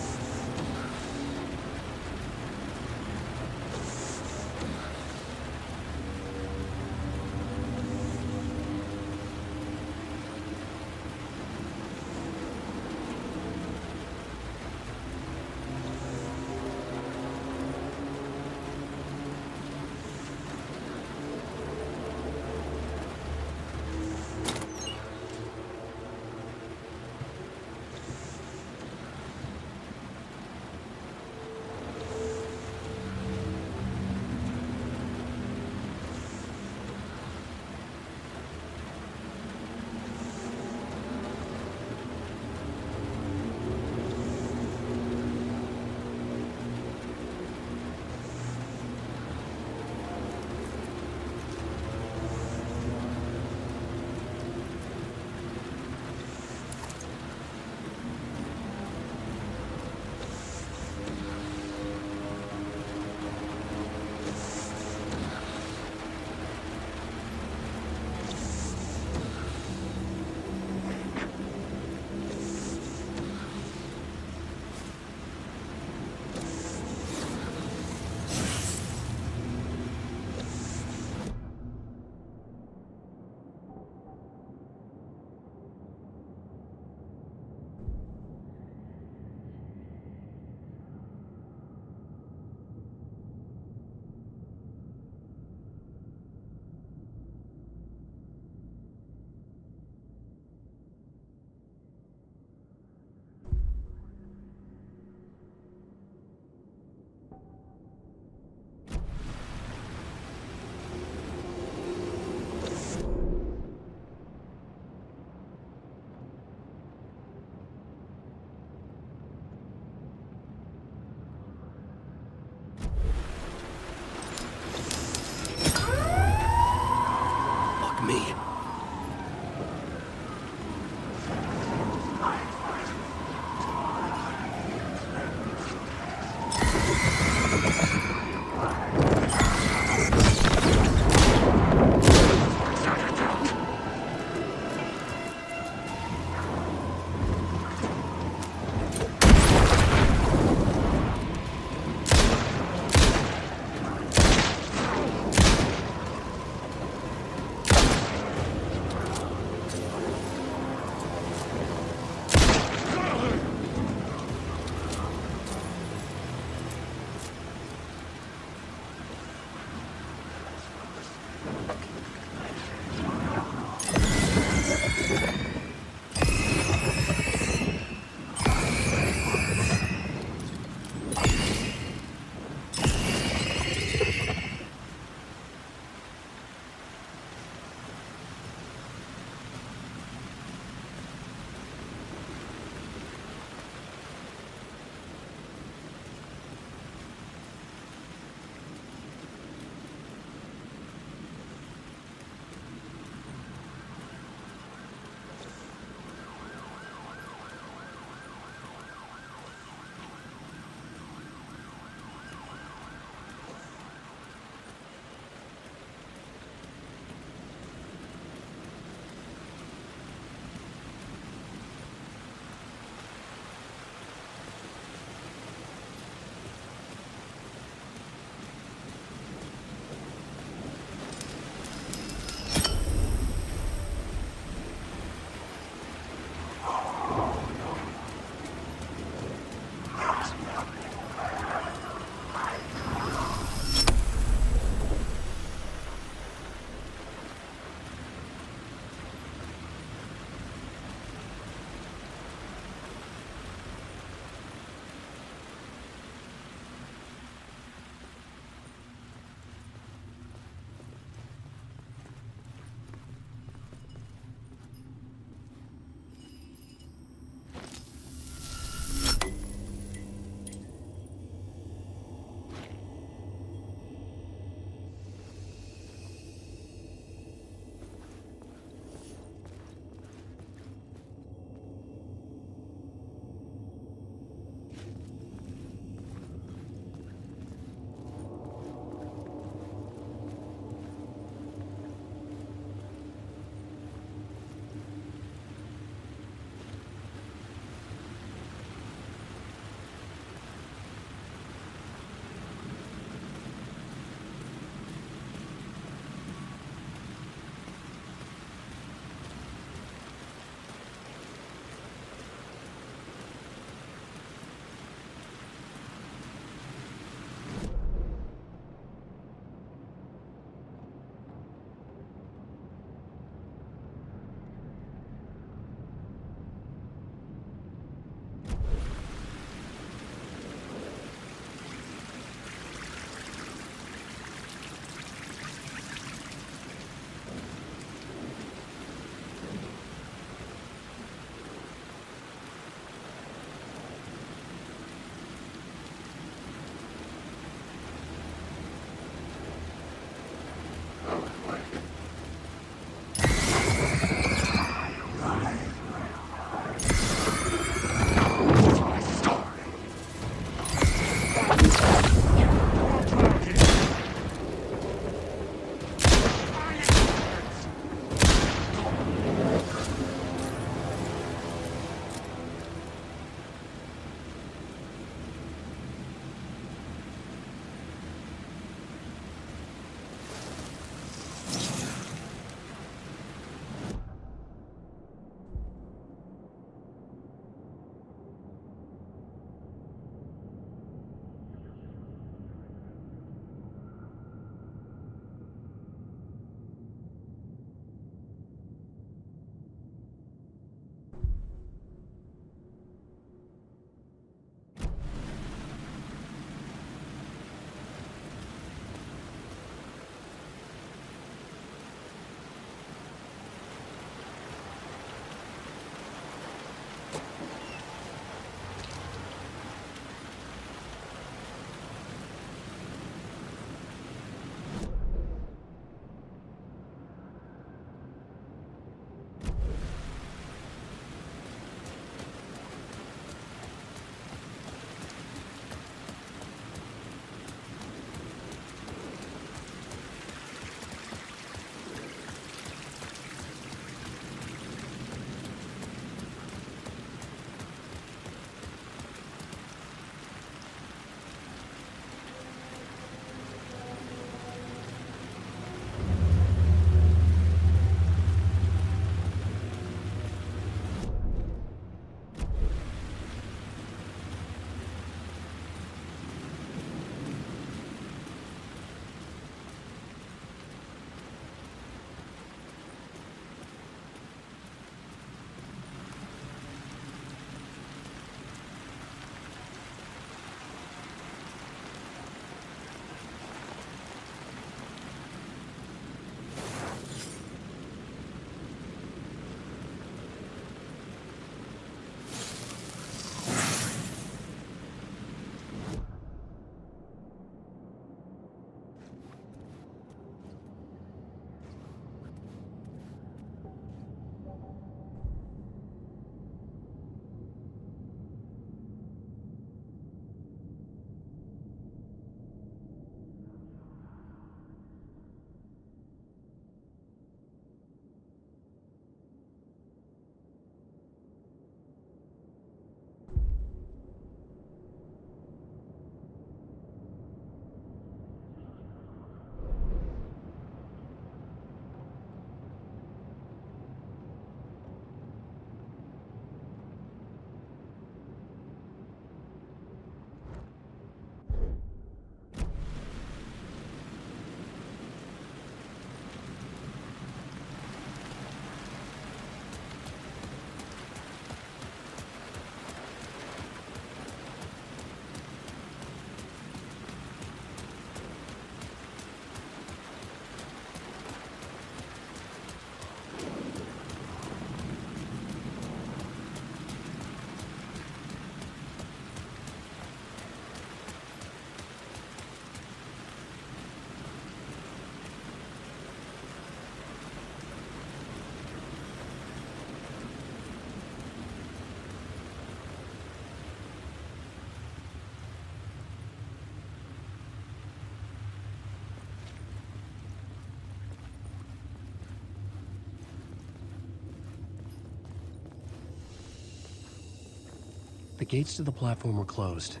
The gates to the platform were closed.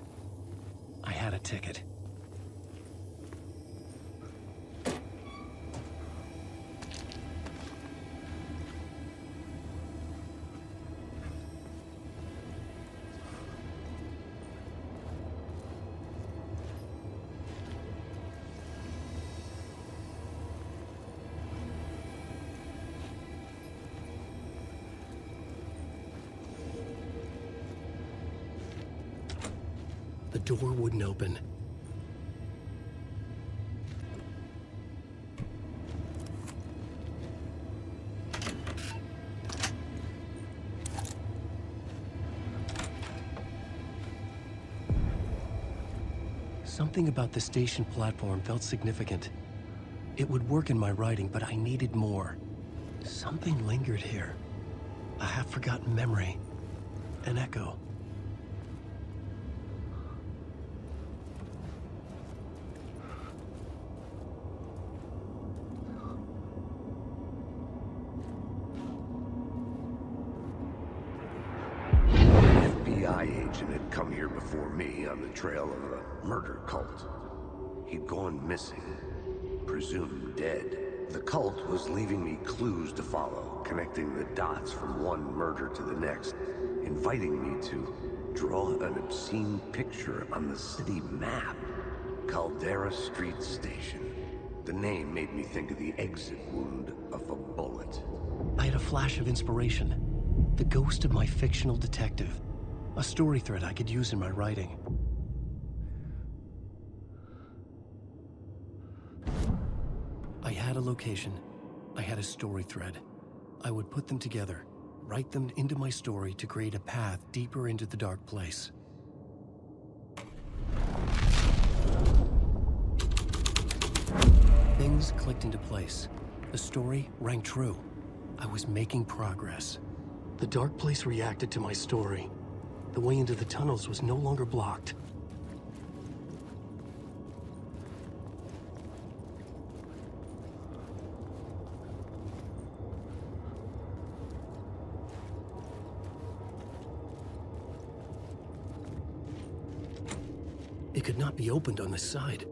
I had a ticket. The door wouldn't open. Something about the station platform felt significant. It would work in my writing, but I needed more. Something lingered here. A half-forgotten memory. An echo. Agent had come here before me on the trail of a murder cult. He'd gone missing, presumed dead. The cult was leaving me clues to follow, connecting the dots from one murder to the next, inviting me to draw an obscene picture on the city map. Caldera Street Station. The name made me think of the exit wound of a bullet. I had a flash of inspiration. The ghost of my fictional detective. A story thread I could use in my writing. I had a location. I had a story thread. I would put them together, write them into my story to create a path deeper into the dark place. Things clicked into place. The story rang true. I was making progress. The dark place reacted to my story. The way into the tunnels was no longer blocked. It could not be opened on this side.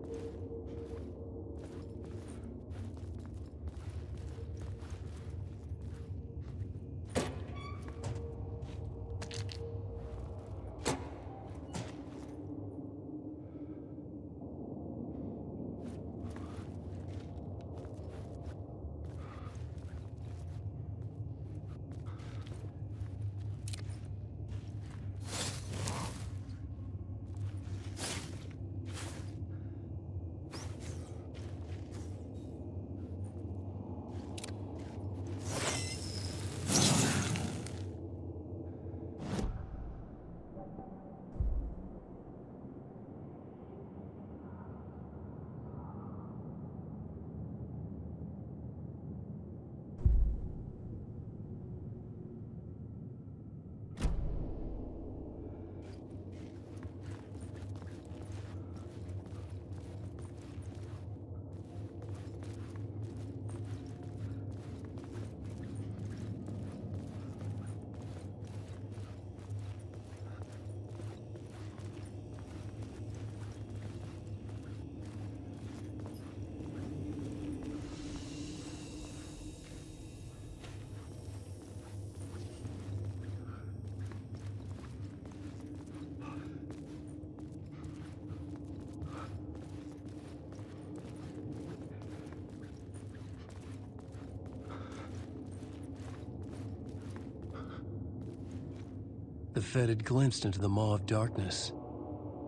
The Fed had glimpsed into the maw of darkness.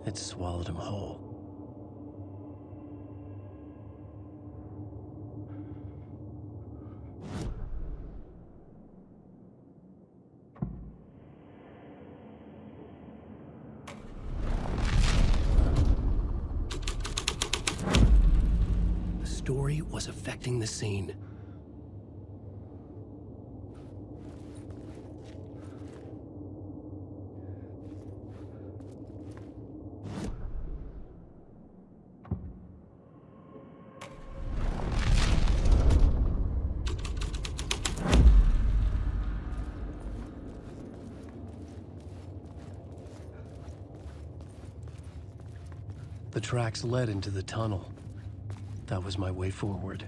It swallowed him whole. The story was affecting the scene. tracks led into the tunnel. That was my way forward.